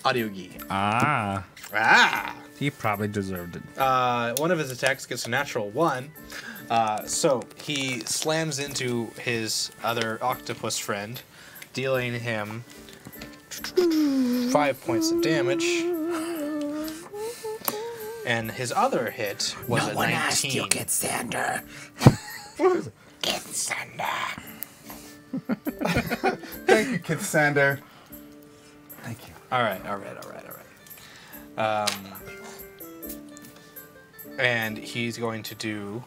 D: Aryugi.
A: Ah. He probably deserved it.
D: One of his attacks gets a natural 1. So he slams into his other octopus friend, dealing him 5 points of damage. And his other hit was a 19.
A: Sander.
E: Get Sander.
C: Thank you, Kid Sander. Thank you.
D: All right. And he's going to do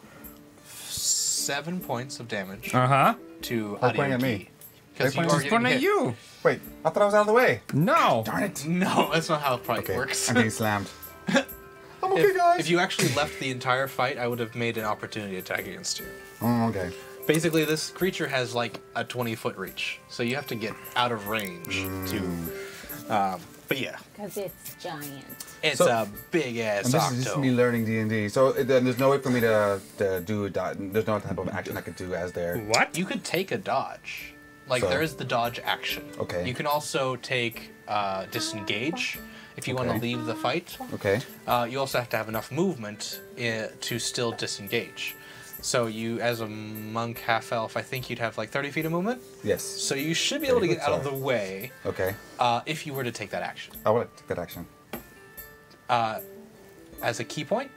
D: 7 points of damage
A: Uh-huh.
D: to
C: Who's pointing at
D: Aryugi.
C: me?
D: Because you
C: They're
D: are
A: He's
D: getting
A: pointing at
D: hit.
A: you.
C: Wait, I thought I was out of the way.
A: No.
C: Darn it.
D: No, that's not how it probably
C: Okay,
D: works.
C: I'm getting slammed. I'm okay, guys.
D: If you actually left the entire fight, I would have made an opportunity attack against you.
C: Oh, okay.
D: Basically, this creature has like a 20-foot reach, so you have to get out of range to. But yeah,
B: Because it's giant.
D: it's
C: So-
D: a big ass
C: And this
D: octo.
C: is just me learning D&D. So then there's no way for me to do a dot. There's no type of action I could do as there.
A: What?
D: You could take a dodge. Like,
C: So-
D: there is the dodge action.
C: Okay.
D: You can also take disengage if you want to
C: Okay.
D: leave the fight.
C: Okay.
D: You also have to have enough movement to still disengage. So you, as a monk half-elf, I think you'd have like 30 feet of movement.
C: Yes.
D: So you should be able to get out of the way
C: Okay.
D: if you were to take that action.
C: I want to take that action.
D: As a key point?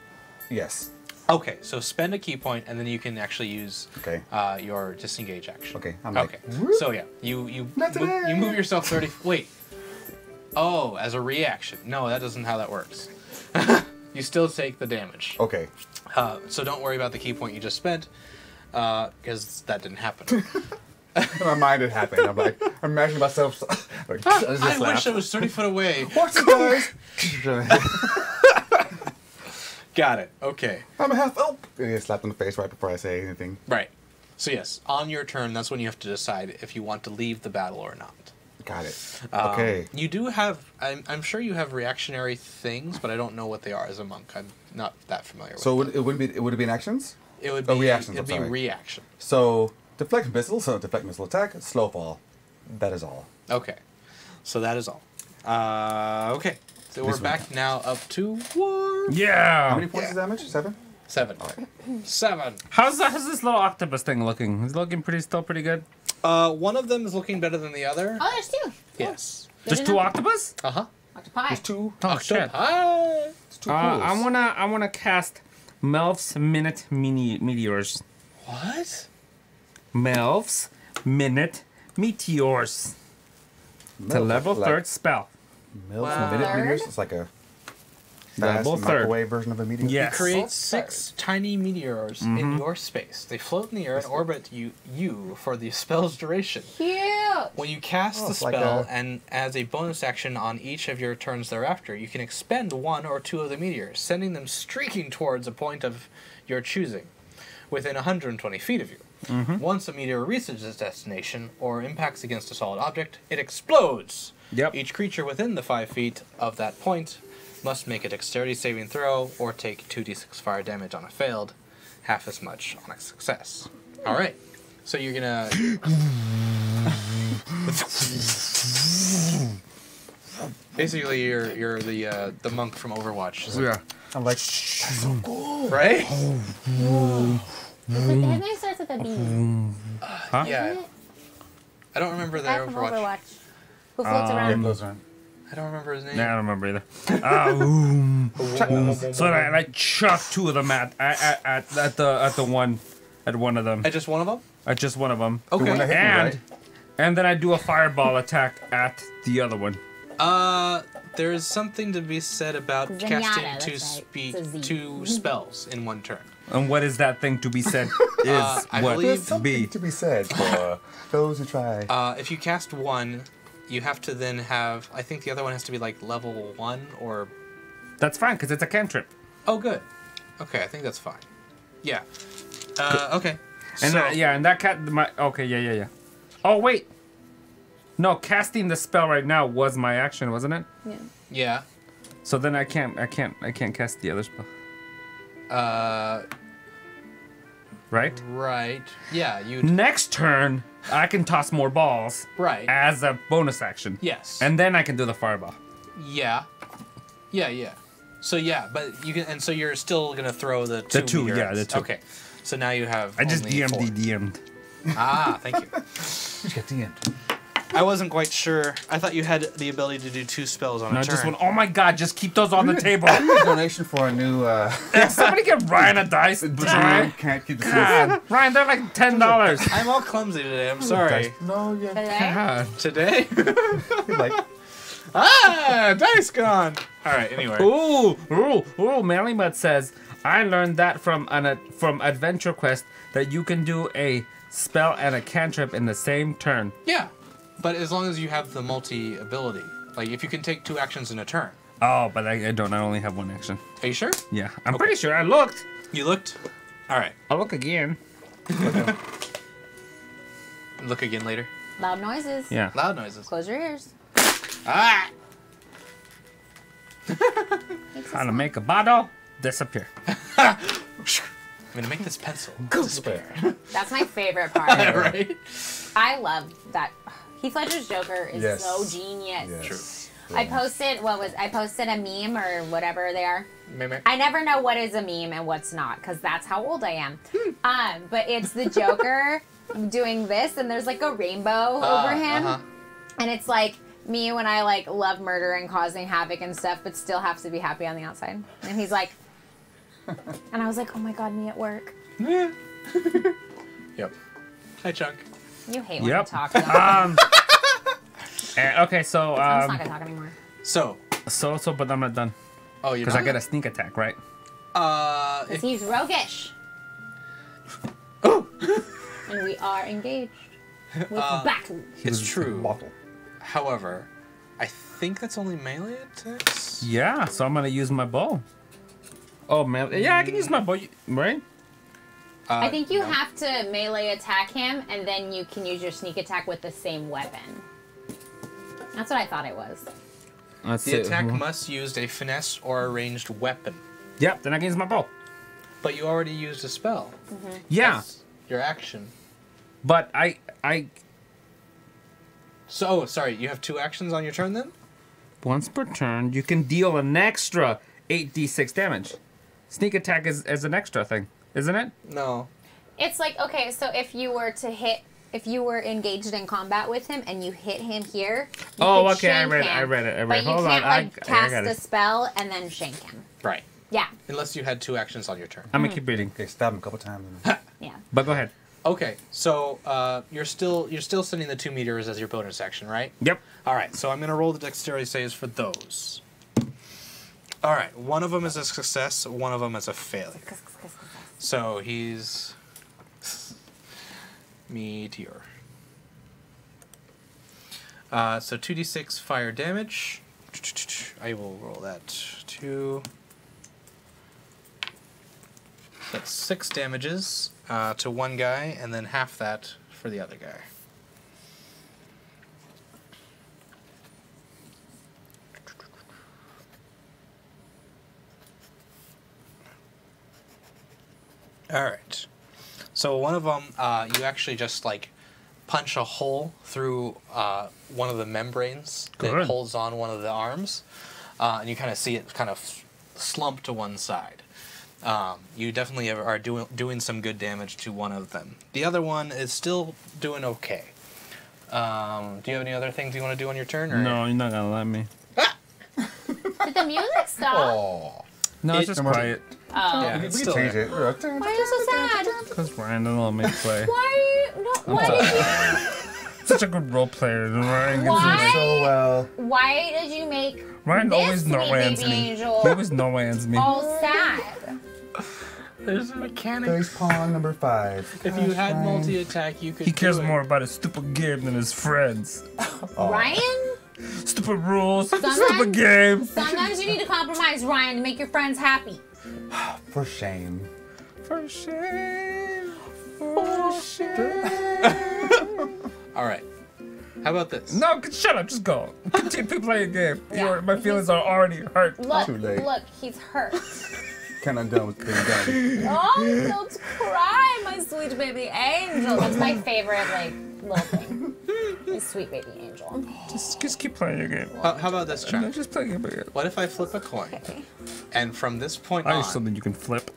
C: Yes.
D: Okay, so spend a key point, and then you can actually use
C: Okay.
D: your disengage action.
C: Okay. I'm like,
D: Okay.
C: whoop.
D: So yeah, you
C: Not
D: move,
C: today.
D: you move yourself 30. Wait. Oh, as a reaction. No, that isn't how that works. You still take the damage.
C: Okay.
D: So don't worry about the key point you just spent, because that didn't happen.
C: In my mind, it happened. I'm like, I'm imagining myself. Like,
D: I wish I was 30 foot away.
C: Watch it, guys.
D: Got it. Okay.
C: I'm a half elf. And he gets slapped in the face right before I say anything.
D: Right. So yes, on your turn, that's when you have to decide if you want to leave the battle or not.
C: Got it. Okay.
D: You do have, I'm sure you have reactionary things, but I don't know what they are as a monk. I'm not that familiar
C: So
D: with
C: it would it be in actions?
D: it. Would be
C: reactions,
D: It'd
C: I'm
D: be
C: sorry.
D: reaction.
C: So deflect missile, deflect missile attack, slow fall. That is all.
D: Okay. So that is all. Okay. So we're
C: This one.
D: back now up to Warf.
A: Yeah.
C: How many points of damage? 7?
D: 7. 7.
A: How's this little octopus thing looking? Is it looking still pretty good?
D: One of them is looking better than the other.
B: Oh, there's two.
D: Yes.
A: Just two octopus?
D: Uh-huh.
B: Octopi.
C: There's 2.
A: Oh shit.
D: Hi.
C: It's 2 pools.
A: I wanna cast Melf's Minute Meteors.
D: What?
A: Melf's Minute Meteors. It's a level 3rd spell.
C: Mills
D: Wow.
C: minute
B: Third?
C: meteors. It's like a fast
A: Level 3rd.
C: microwave version of a meteor.
A: Yes.
D: Create 6 tiny meteors in your space. They float in the air and orbit you for the spell's duration.
B: Cute.
D: When you cast the
C: it's like
D: spell,
C: a-
D: and as a bonus action on each of your turns thereafter, you can expend 1 or 2 of the meteors, sending them streaking towards a point of your choosing, within 120 feet of you. Once a meteor reaches its destination, or impacts against a solid object, it explodes.
A: Yep.
D: Each creature within the 5 feet of that point must make a dexterity saving throw, or take 2d6 fire damage on a failed, half as much on a success. Alright, so you're gonna... Basically, you're the monk from Overwatch,
A: Yeah.
C: I'm like, that's so cool.
D: right?
B: His name starts with a B.
A: Huh?
D: Yeah. I don't remember the
B: Guy from
D: Overwatch.
B: Overwatch. Who floats
C: Yeah,
B: around.
C: close around.
D: I don't remember his name.
A: Nah, I don't remember either. So I chucked 2 of them at one of them.
D: At just one of them?
A: At just one of them.
D: Okay.
C: The one that hit me, right?
A: And then I do a fireball attack at the other one.
D: There's something to be said about
B: Zenyatta,
D: casting
B: that's right. It's a Z.
D: 2 spells in one turn.
A: And what is that thing to be said? Is
D: I
A: what
D: believe-
C: There's something
A: be.
C: to be said for those who try.
D: If you cast 1, you have to then have... I think the other one has to be like level 1 or...
A: That's fine, because it's a cantrip.
D: Oh, good. Okay, I think that's fine. Yeah. Okay.
A: And
D: So,
A: and that cat. Okay, yeah. Oh wait. No, casting the spell right now was my action, wasn't it?
B: Yeah.
D: yeah.
A: So then I can't cast the other spell. Right?
D: Right. Yeah, you...
A: Next turn, I can toss more balls
D: Right.
A: as a bonus action.
D: Yes.
A: And then I can do the fireball.
D: Yeah. Yeah. So yeah, but you can, and so you're still gonna throw the 2
A: 2,
D: meteors.
A: yeah, the 2.
D: Okay. So now you have.
A: I just
D: only 4.
A: DM'd.
D: Ah, thank you.
C: You get the end.
D: I wasn't quite sure. I thought you had the ability to do 2 spells on
A: No,
D: a
A: I
D: turn.
A: just went, oh my god, just keep those on the table.
C: Donation for a new.
A: Somebody get Ryan a dice. Ryan.
C: Can't keep the
A: God, Ryan, they're like $10.
D: I'm all clumsy today. I'm sorry.
C: No, yeah.
B: Today?
A: God.
D: Today?
C: Like,
D: Dice gone. All right. Anyway.
A: Ooh, Manly Mud says, I learned that from Adventure Quest that you can do a spell and a cantrip in the same turn.
D: Yeah, but as long as you have the multi ability, like if you can take 2 actions in a turn.
A: Oh, but I don't. I only have 1 action.
D: Are you sure?
A: Yeah, I'm pretty sure. I looked.
D: You looked. All right.
A: I'll look again.
D: Look again later.
B: Loud noises.
A: Yeah.
D: Loud noises.
B: Close your ears.
D: Ah.
A: How to make a bottle disappear.
D: I'm gonna make this pencil disappear.
B: That's my favorite part.
D: Right?
B: I love that. Heath Ledger's Joker is
C: Yes.
B: so genius.
C: yes.
D: True.
B: I posted a meme or whatever they are.
D: Maybe.
B: I never know what is a meme and what's not because that's how old I am. But it's the Joker doing this, and there's like a rainbow over him, and it's like me when I like love murder and causing havoc and stuff, but still have to be happy on the outside. And he's like, and I was like, oh my god, me at work.
D: Yep. Hi, Chunk.
B: You hate when
A: Yep.
B: you talk. Though.
A: Okay, so
B: I'm just not gonna talk anymore.
D: So.
A: but I'm not done
D: Oh, you.
A: because I get a sneak attack, right?
B: Because he's roguish. And we are engaged with battle.
D: It's true.
C: Bottle.
D: However, I think that's only melee attacks.
A: Yeah, so I'm gonna use my bow. Oh man, yeah, I can use my bow, right?
B: I think you
D: no.
B: have to melee attack him, and then you can use your sneak attack with the same weapon. That's what I thought it was.
A: Let's
D: The
A: see.
D: attack must use a finesse or a ranged weapon.
A: Yep, then I can use my bow.
D: But you already used a spell.
A: Yeah,
D: That's your action.
A: but I
D: So, oh, sorry, you have 2 actions on your turn then?
A: once per turn you can deal an extra 8d6 damage. Sneak attack is an extra thing, isn't it?
D: No.
B: It's like, okay, so if you were to hit, if you were engaged in combat with him and you hit him here, you
A: Oh,
B: could
A: okay, I
B: shank
A: read it,
B: him,
A: I read it.
B: But you
A: Hold
B: can't,
A: on,
B: like,
A: I
B: cast
A: got
B: a
A: it.
B: spell and then shank him.
D: Right.
B: Yeah,
D: Unless you had 2 actions on your turn.
A: I'm gonna keep reading.
C: Okay, stab him a couple times.
B: yeah.
A: But go ahead.
D: Okay, so you're still sending the 2 meters as your bonus action, right?
A: Yep.
D: All right, so I'm going to roll the dexterity saves for those. All right, one of them is a success, one of them is a failure. So he's meteor. So 2d6 fire damage. I will roll that. 2. That's 6 damages to one guy, and then half that for the other guy. All right. So one of them, you actually just like punch a hole through one of the membranes that
A: Good.
D: holds on one of the arms, and you kind of see it kind of slump to one side. You definitely are doing some good damage to one of them. The other one is still doing okay. Do you have any other things you want to do on your turn? Or?
A: No, you're not gonna let me.
B: Did the music stop?
C: Oh.
A: No, it's
D: It-
A: just quiet.
B: Oh.
D: Yeah,
C: We
D: it's
C: can
D: still
C: change
D: there.
C: it.
B: Why are you so sad?
A: Cause Ryan doesn't let me play.
B: Why are you, no, why did you,
A: Such a good role player. Ryan gets
B: Why?
C: So well.
B: why did you make
A: Ryan
B: this
A: always
B: sweet
A: no-lands
B: baby
A: me.
B: angel
A: He always no-lands me.
B: all sad?
D: There's a mechanic.
C: Face pawn number 5.
D: If you had
C: Ryan.
D: multi-attack, you could.
A: He cares
D: do it.
A: more about his stupid game than his friends.
B: Ryan?
A: Stupid rules,
B: Sometimes-
A: stupid game.
B: Sometimes you need to compromise, Ryan, to make your friends happy.
C: For shame.
A: For shame. For shame.
D: All right. How about this?
A: No, shut up. Just go. Continue playing game.
B: Yeah.
A: My feelings are already hurt.
B: Look,
C: Too late.
B: look, he's hurt.
C: Kind of done with being done.
B: Oh, don't cry, my sweet baby angel. That's my favorite, like, little thing. My sweet baby angel.
A: Just keep playing your game.
D: How about this,
A: No,
D: Chuck?
A: just play your game.
D: What if I flip a coin,
B: Okay.
D: and from this point
A: I
D: on,
A: have something you can flip.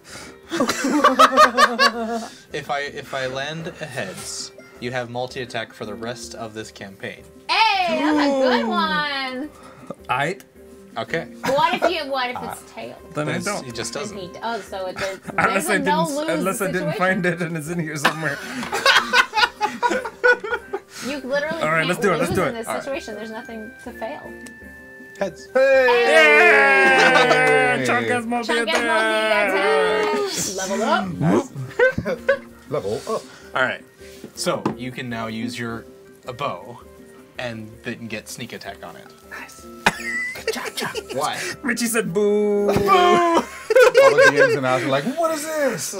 D: if I land a heads, you have multi-attack for the rest of this campaign.
B: Hey, that's a good one.
A: Aight.
D: Okay.
B: What if it's tails?
A: Then I
D: Then
A: don't.
D: It just
B: Then
D: doesn't.
B: he, oh, so it does.
A: Unless
B: There's
A: I
B: a no
A: didn't.
B: lose
A: Unless I didn't
B: situation.
A: find it and it's in here somewhere.
B: You literally
A: All right,
B: can't
A: let's do it,
B: lose
A: let's do
B: in
A: it.
B: this
D: All right.
B: situation. There's nothing to fail.
D: Heads.
A: Yeah! Chunk has multi
B: Chunk
A: attack.
B: has multi-attack. Level up.
C: Level up.
D: All right. So you can now use your bow, and then get sneak attack on it. Nice. Why?
A: Richie said boo.
C: All the DMs and I was like, what is this?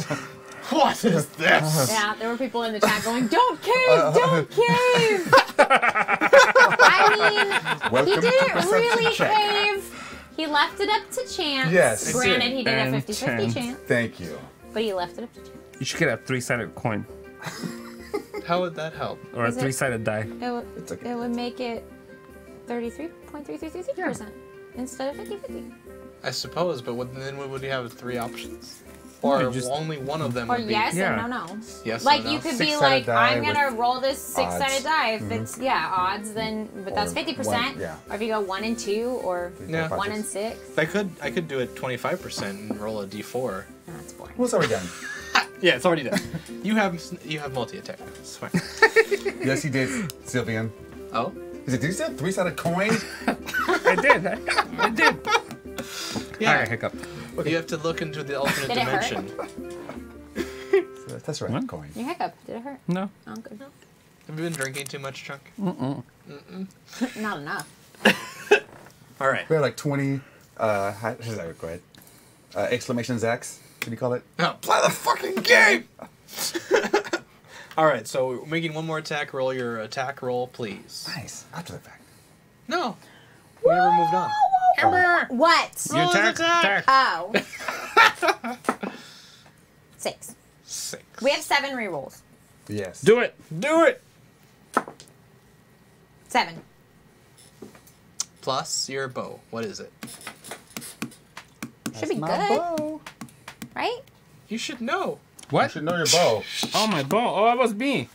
D: What is this?
B: Yeah, there were people in the chat going, "Don't cave, don't cave." I mean,
C: Welcome
B: he
C: to
B: didn't
C: Perception
B: really
C: Check.
B: cave. He left it up to chance.
C: Yes.
B: Granted, he did a
A: And
B: 50-50
A: chance.
B: chance,
C: Thank you.
B: but he left it up to chance.
A: You should get a 3-sided coin
D: How would that help?
A: or a
B: Is it-
A: 3-sided die.
C: It's okay.
B: It would make it 33.3333% instead of 50-50.
D: I suppose, but then would you have 3 options? Or
A: you just-
D: only one of them
B: Or
D: would be
B: yes
A: Yeah.
B: and no.
D: yes
B: Like
D: or no?
B: you could be
C: Six-sided
B: like,
C: die
B: I'm gonna
C: with
B: roll this 6-sided
C: odds.
B: die. If it's odds, then but that's
C: Or
B: 50%.
C: one, yeah.
B: Or if you go 1 and 2 or
D: Yeah.
B: 1 and 6.
D: I could do it 25% and roll a d4.
B: No, that's boring.
C: What's already done?
D: Yeah, it's already done. You have multi attack. It's fine.
C: Yes, he did, Sylvian.
D: Oh,
C: He said, did you say a 3-sided coin?
A: I did. I did.
D: yeah.
A: Alright, hiccup.
D: You have to look into the alternate
B: Did it hurt?
D: dimension.
C: That's right,
A: What?
C: coin.
B: Your hiccup. Did it hurt?
A: No.
B: Oh, good.
D: Have you been drinking too much, Chunk?
B: Not enough.
D: All right.
C: We had like 20. Go ahead. exclamation Zax. What do you call it?
D: Now, play the fucking game! Alright, so we're making one more attack. Roll your attack roll, please.
C: Nice. After the fact.
D: No. We never moved on.
B: What?
A: You attack.
B: Oh. 6.
D: 6.
B: We have 7 rerolls.
C: Yes.
A: Do it.
D: Do it!
B: 7.
D: Plus your bow. What is it?
B: Should be
C: My
B: good,
C: bow.
B: right?
D: You should know.
C: You
A: What?
C: should know your bow.
A: Oh, my bow. Oh, that was me.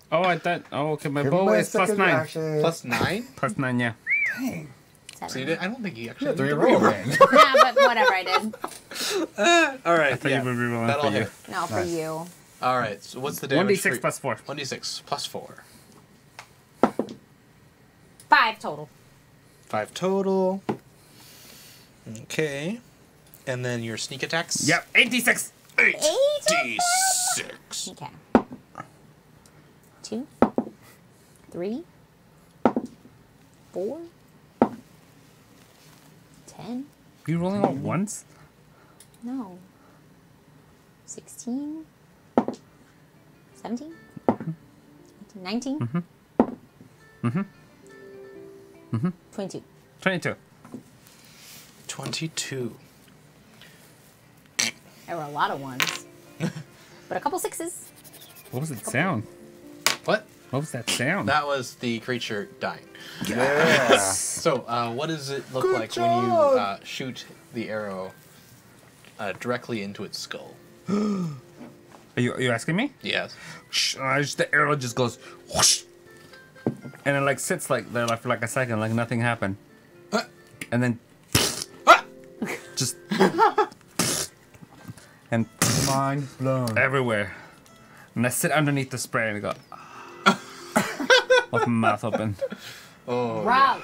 A: Oh, I thought. Oh, okay. My bow is plus 9.
D: Plus 9?
A: Plus 9, yeah.
C: Dang.
B: 7.
D: So you did, I don't think you actually
C: Yeah,
D: did
C: 3
D: the
C: in a row,
D: reroll.
C: man.
B: Yeah, but whatever I did.
D: Alright,
A: I thought
D: yeah.
A: you were rerolling
D: That'll
A: for you.
D: hit.
B: No, for
C: Nice.
B: you.
D: Alright, so what's the damage?
A: 1d6 plus 4.
D: 1d6 plus 4.
B: 5 total.
D: 5 total. Okay. And then your sneak attacks?
A: Yep, 86.
D: 86.
B: Okay. 2, 3, 4, 10.
A: You rolling all once?
B: No. 16, 17, 19, 22.
A: 22.
D: 22.
B: There were a lot of ones. But a couple 6s.
A: What was it sound?
D: What?
A: What was that sound?
D: That was the creature dying.
C: Yeah.
D: So, what does it look
C: Good
D: like when you
C: job.
D: shoot the arrow directly into its skull?
A: Are you asking me?
D: Yes.
A: The arrow just goes whoosh, and it like sits like there for like a second, like nothing happened, and then just and
C: Mind blown.
A: everywhere, and I sit underneath the spray and I go with my mouth open.
D: Oh,
B: Wow.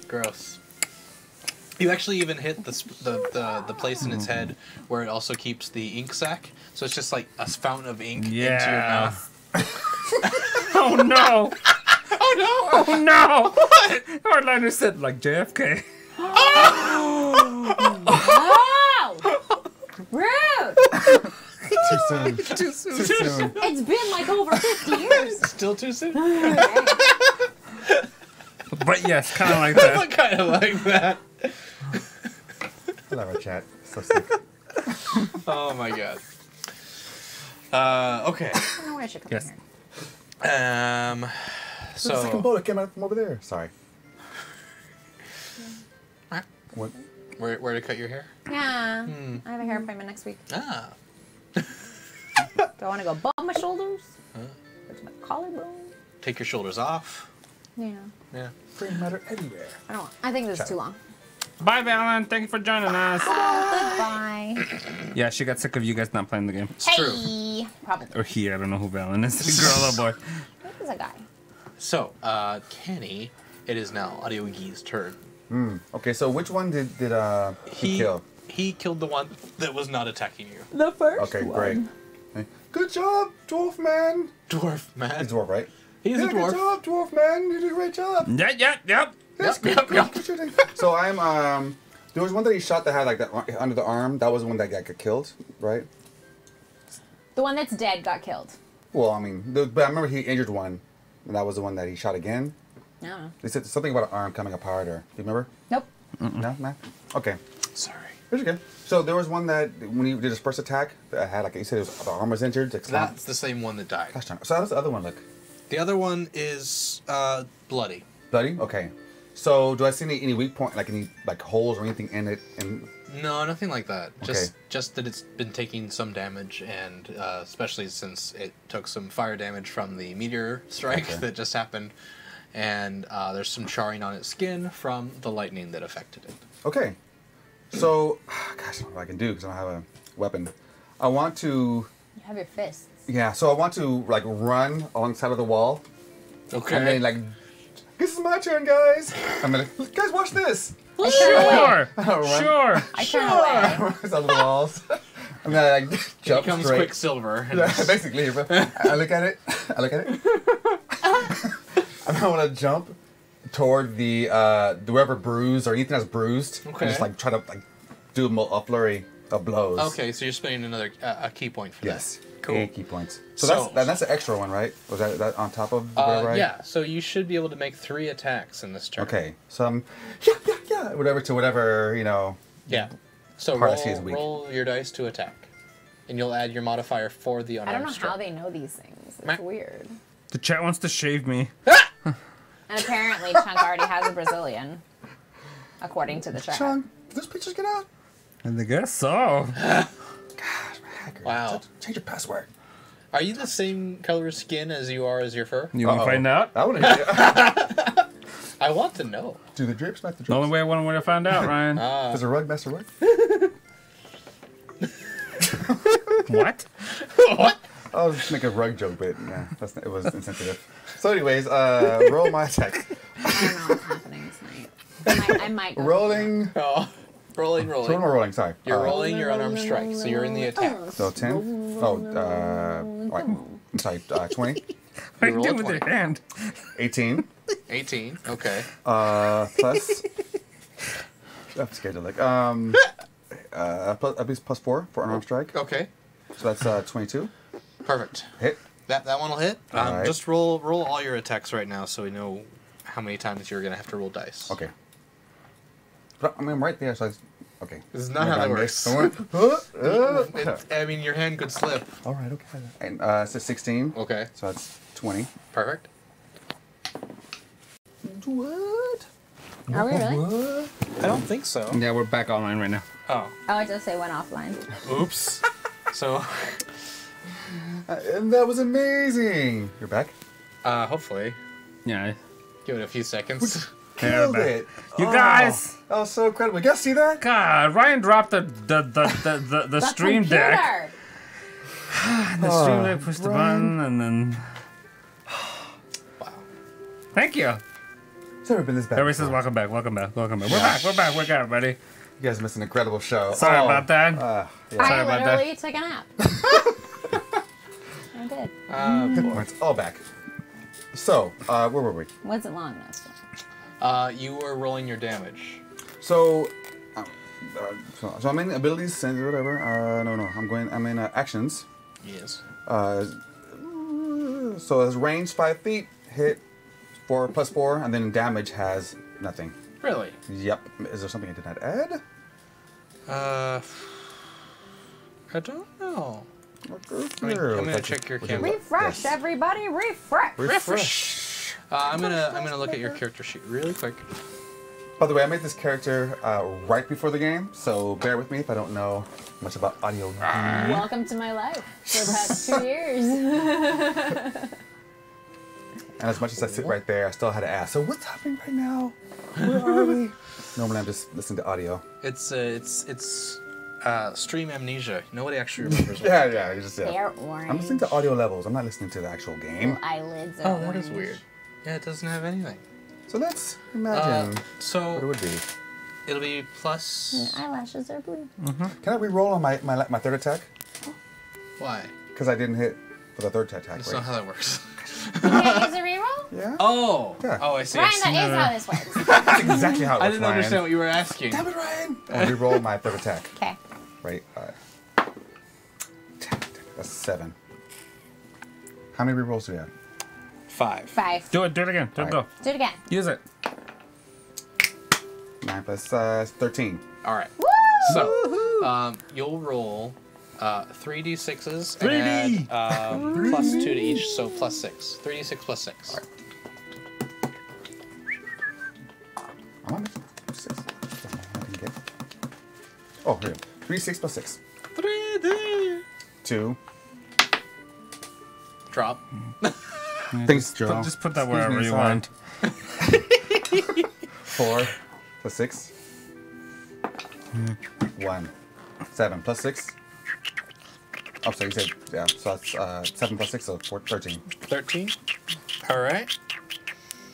D: gross. You actually even hit the place in its head where it also keeps the ink sac. So it's just like a fountain of ink into your
A: Yeah.
D: mouth.
A: Oh no!
D: Oh no!
A: Oh no! What? Hardliner said like JFK.
B: Wow! Rude!
C: Too soon.
A: Too soon.
C: Too soon.
B: It's been like over 50 years.
D: Still too soon?
A: But yes, kind of like that.
D: Kind of like that.
C: I love our chat. So sick.
D: Oh my god. Okay.
B: I don't know where I should come
A: Yes.
B: here.
C: The second
D: So
C: bullet came out from over there. Sorry. What?
D: where to cut your hair?
B: Yeah. I have a hair appointment next week.
D: Ah.
B: Do I want to go above my shoulders? Or to my collarbone?
D: Take your shoulders off.
B: Yeah.
D: Yeah.
C: Brain matter everywhere.
B: I don't. I think this is too long.
A: Bye, Valen. Thank you for joining us.
B: Goodbye.
A: Yeah, she got sick of you guys not playing the game.
D: It's true.
B: Hey. Probably.
A: Or he, I don't know who Valen is. Girl or boy.
B: This is a guy.
D: So, Kenny, it is now Audio Gee's turn.
C: Okay, so which one did he kill?
D: He killed the one that was not attacking you.
B: The first
C: Okay, great. Good job, dwarf man.
D: Dwarf man.
C: He's a dwarf, right?
D: He's a
C: Yeah,
D: dwarf.
C: good job, dwarf man. You did a great job.
A: Yep.
D: Yep, yep, yep.
C: Good shooting. So I'm there was one that he shot that had like that under the arm. That was the one that got killed, right?
B: The one that's dead got killed.
C: Well, I mean, but I remember he injured one, and that was the one that he shot again.
B: I don't know.
C: They said something about an arm coming apart, or do you remember?
B: Nope.
C: No, no. Okay,
D: Sorry.
C: it's okay. So there was one that when he did his first attack, that had like you said, the arm was injured. Like,
D: That's the same one that died.
C: gosh darn it. So how does the other one look?
D: The other one is bloody.
C: Bloody. Okay. So do I see any weak point, like any like holes or anything in it? And
D: No, nothing like that.
C: Okay.
D: Just that it's been taking some damage, and especially since it took some fire damage from the meteor strike
C: Okay.
D: that just happened, and there's some charring on its skin from the lightning that affected it.
C: okay. So, gosh, I don't know what I can do because I don't have a weapon. I want to,
B: You have your fists.
C: yeah. So I want to like run alongside of the wall,
D: Okay.
C: and then like, this is my turn, guys. I'm gonna, guys, watch this.
B: I turn away.
A: Sure.
C: Run.
A: Sure.
B: I turn away.
C: Alongside of the walls. And then I like
D: Here
C: jump
D: comes
C: straight.
D: Quicksilver. and
C: Yeah,
D: it's-
C: basically, I look at it. I look at it. I want to jump toward the whoever bruised or anything that's bruised.
D: Okay.
C: And just like try to like do a flurry of blows.
D: Okay, so you're spending another a key point for
C: Yes.
D: that. Cool.
C: 8 key points. So that's an extra one, right? Was that on top of whatever?
D: Yeah. So you should be able to make 3 attacks in this turn.
C: Okay. So I'm whatever to whatever
D: Yeah. So
C: Part I see is weak.
D: roll your dice to attack, and you'll add your modifier for the
B: I
D: unarmed
B: don't know
D: strike.
B: how they know these things.
D: Meh.
B: It's weird.
A: The chat wants to shave me.
B: And apparently, Chunk already has a Brazilian, according to the chat.
C: Chunk, did those pictures get out?
A: And I guess so.
C: Gosh, hacker.
D: Wow.
C: Change your password.
D: Are you the same color skin as you are as your fur?
A: You want to find out?
C: I want to
D: I want to know.
C: do the drapes, not the
A: The only
C: drapes.
A: way I want to find out, Ryan.
C: Does a rug mess a rug?
A: What?
C: I'll just make a rug joke, but yeah, it was insensitive. So anyways, roll my attack.
B: I don't know what's happening tonight. I might go.
C: Rolling.
D: Oh, rolling.
C: So what am I rolling? Sorry.
D: You're rolling your unarmed strike, so you're in the attack.
C: So 10. Oh, wait. I'm sorry. 20.
A: What are you
D: roll a
A: doing with your
D: 20.
A: hand?
C: 18.
D: 18. Okay.
C: Plus. I'm scared to look. At least plus 4 for unarmed strike.
D: Okay.
C: So that's 22.
D: Perfect.
C: Hit.
D: That one will hit.
C: Alright.
D: Just roll all your attacks right now, so we know how many times you're gonna have to roll dice.
C: Okay. But I'm right there, so okay.
D: This is not how that works. I mean, your hand could slip.
C: All right, okay. And so 16.
D: Okay.
C: So that's 20.
D: Perfect.
C: What?
B: Are we really?
C: What?
D: I don't think so.
A: Yeah, we're back online right now.
D: Oh.
B: Oh, it does say went offline.
D: Oops. So,
C: And that was amazing. You're back.
D: hopefully,
A: Yeah.
D: give it a few seconds.
C: Killed
A: back.
C: it.
A: You guys!
C: That was so incredible. You guys see that?
A: God, Ryan dropped the stream deck.
B: Computer.
A: The stream deck pushed the button and then.
D: Wow.
A: Thank you.
C: It's never been this bad.
A: Everybody says
C: before.
A: welcome back, welcome back, welcome back. We're back, we're back, we're back, buddy.
C: You guys missed an incredible show.
A: Sorry about that.
C: Yeah.
A: Sorry
B: I
A: about that.
B: literally took a nap. I did.
C: Hit points all back. So, where were we?
B: Wasn't long enough.
D: You were rolling your damage.
C: So, so I'm in abilities, sense, whatever. No, I'm in actions.
D: Yes.
C: So it's range 5 feet, hit 4 plus 4, and then damage has nothing.
D: Really?
C: Yep. Is there something I did not add?
D: I don't know.
C: I'm
D: I'm gonna check your camera.
B: Refresh,
C: Yes.
B: everybody, refresh.
D: Refresh. I'm gonna look at your character sheet really quick.
C: By the way, I made this character right before the game, so bear with me if I don't know much about audio.
B: Welcome to my life for the past 2 years.
C: And as much as I sit right there, I still had to ask, so what's happening right now? Where are we? Normally I'm just listening to audio.
D: It's stream amnesia. Nobody actually remembers. What
C: Yeah, you just,
B: They're orange.
C: I'm listening to audio levels. I'm not listening to the actual game.
B: Little eyelids are
D: Oh,
B: orange.
D: that is weird. Yeah, it doesn't have anything.
C: So let's imagine what it
D: So
C: would be.
D: it'll be plus.
B: Your eyelashes are blue.
C: Can I re-roll on my third attack?
D: Why?
C: Because I didn't hit for the third attack,
D: That's
C: right?
D: not how that works.
B: You can't use a reroll?
C: Yeah.
D: Oh.
C: Yeah.
D: Oh, I see.
B: Ryan, that is how this works.
C: That's exactly how it
D: I
C: works,
D: didn't
C: Ryan.
D: understand what you were asking.
C: Damn it, Ryan! I'll re-roll my third attack.
B: Okay.
C: Right. 10. That's 7. How many re-rolls do we have?
D: 5.
B: 5.
A: Do it again, do it, go.
B: Do it again.
A: Use it.
C: 9 plus 13.
D: All right.
B: Woo!
D: So, you'll roll 3d6s
A: 3D.
D: and add plus 2 to each, so plus 6. 3d6 plus 6.
C: I'm on 6. I didn't get. Oh, here. 3, 6 plus 6.
D: 3d.
C: 2.
D: Drop.
C: Thanks, Joe.
A: Just put that
C: Excuse
A: wherever
C: me,
A: you
C: sorry.
A: want.
C: 4 plus 6. 1. 7 plus 6. Oh, so you said, yeah, so that's 7 plus 6, so 13.
D: 13. All right.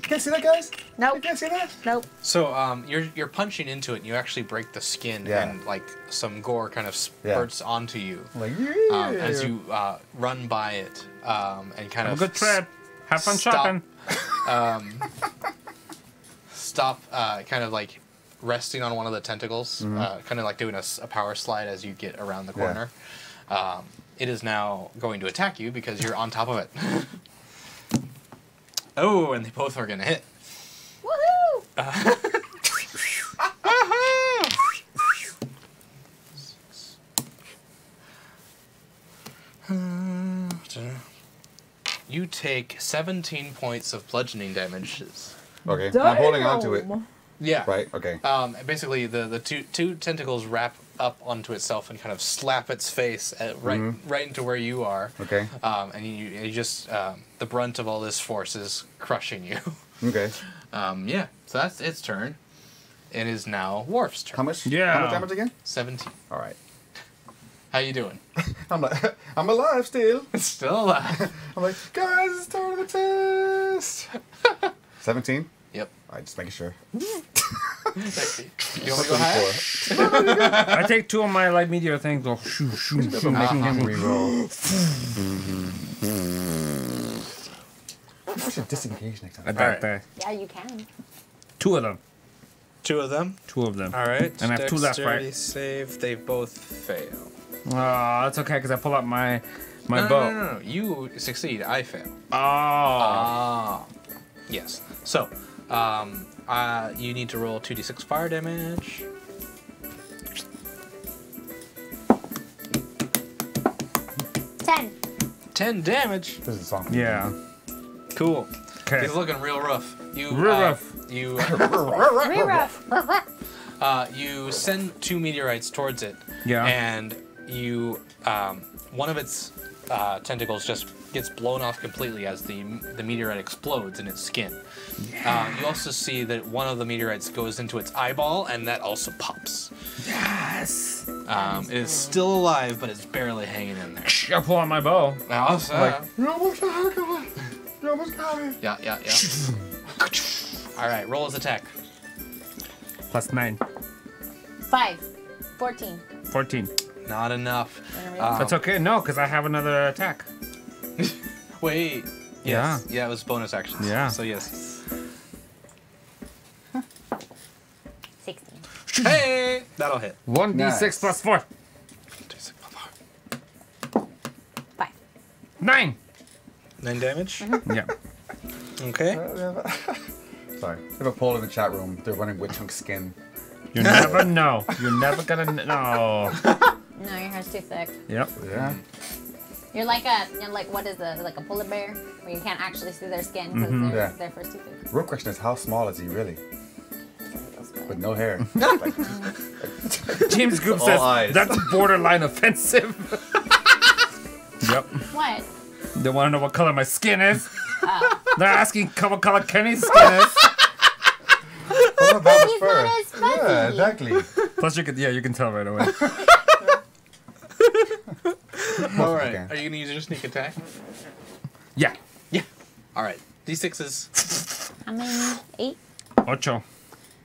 C: You can't see that, guys?
B: Nope.
C: You can't see that?
B: Nope.
D: So you're punching into it, and you actually break the skin,
C: Yeah.
D: and like some gore kind of spurts onto you
C: Like, yeah.
D: as you run by it, and kind
A: Have
D: of
A: a good trip. Have fun
D: stop.
A: shopping.
D: Stop, kind of like resting on one of the tentacles, kind of like doing a power slide as you get around the corner. It is now going to attack you because you're on top of it. Oh, and they both are going to hit.
B: Woohoo!
D: You take 17 points of bludgeoning damages.
C: Okay, I'm holding on to it.
D: Yeah.
C: Right, okay.
D: Basically, the two tentacles wrap up onto itself and kind of slap its face right into where you are.
C: Okay.
D: And you just the brunt of all this force is crushing you.
C: Okay.
D: Yeah. So that's its turn. It is now Warf's turn.
C: How much?
A: Yeah.
C: How much damage again?
D: 17.
C: All right.
D: How you doing?
C: I'm alive still.
D: Still alive.
C: I'm like, guys, it's time of the test. 17?
D: Yep.
C: All right, just making sure.
D: Sexy. You want me to go higher?
A: I take 2 of my light meteor things. Go shoo, shoo, shoo.
C: Making him reroll. I should disengage next time.
A: I bet that.
B: Yeah, you can.
A: 2 of them.
D: 2 of them.
A: 2 of them.
D: All right.
A: And I have 2 left,
D: Dexterity
A: right?
D: save. They both fail.
A: Oh, that's okay because I pull out my
D: No,
A: bow.
D: no. You succeed. I fail.
A: Oh.
D: Ah. Yes. So, you need to roll 2d6 fire damage.
B: 10.
D: 10 damage.
C: This is a song.
A: Yeah.
D: Cool.
A: Okay.
D: He's looking real rough.
A: Real rough.
D: You
B: Very rough.
D: you send 2 meteorites towards it.
A: Yeah.
D: And you one of its tentacles just gets blown off completely as the meteorite explodes in its skin. You also see that one of the meteorites goes into its eyeball, and that also pops.
A: Yes.
D: It is still alive, but it's barely hanging in there.
A: I pull out my bow.
C: You almost got it. You almost got it.
D: Yeah. All right, roll his attack.
A: Plus 9.
B: 5. 14.
A: 14.
D: Not enough.
A: That's okay. No, because I have another attack.
D: Wait. Yes. Yeah, it was bonus action.
A: Yeah.
D: So yes.
B: 16.
D: Hey, that'll hit.
A: 1d6
C: Nice.
A: plus 4.
B: 5.
A: 9.
D: 9 damage.
A: Yeah.
D: Okay.
C: Sorry. We have a poll in the chat room. They're running with chunk skin.
A: You never know. You're never gonna know.
B: No, your hair's too thick.
A: Yep.
C: Yeah.
B: You're like what is like a polar bear where you can't actually see their skin because
C: Yeah.
B: their fur's too thick.
C: Real question is, how small is he really? With no hair.
A: James Goop
C: All
A: says
C: eyes.
A: that's borderline offensive. Yep.
B: What?
A: They want to know what color my skin is.
B: Oh.
A: They're asking what color Kenny's skin is.
C: What about the
B: He's
C: fur?
B: not as fuzzy.
C: Yeah, exactly.
A: Plus, you can tell right away.
D: All right.
C: Okay.
D: Are you gonna use your sneak attack?
A: Yeah.
D: Yeah. All right. D6s.
B: How many? 8,
A: Ocho.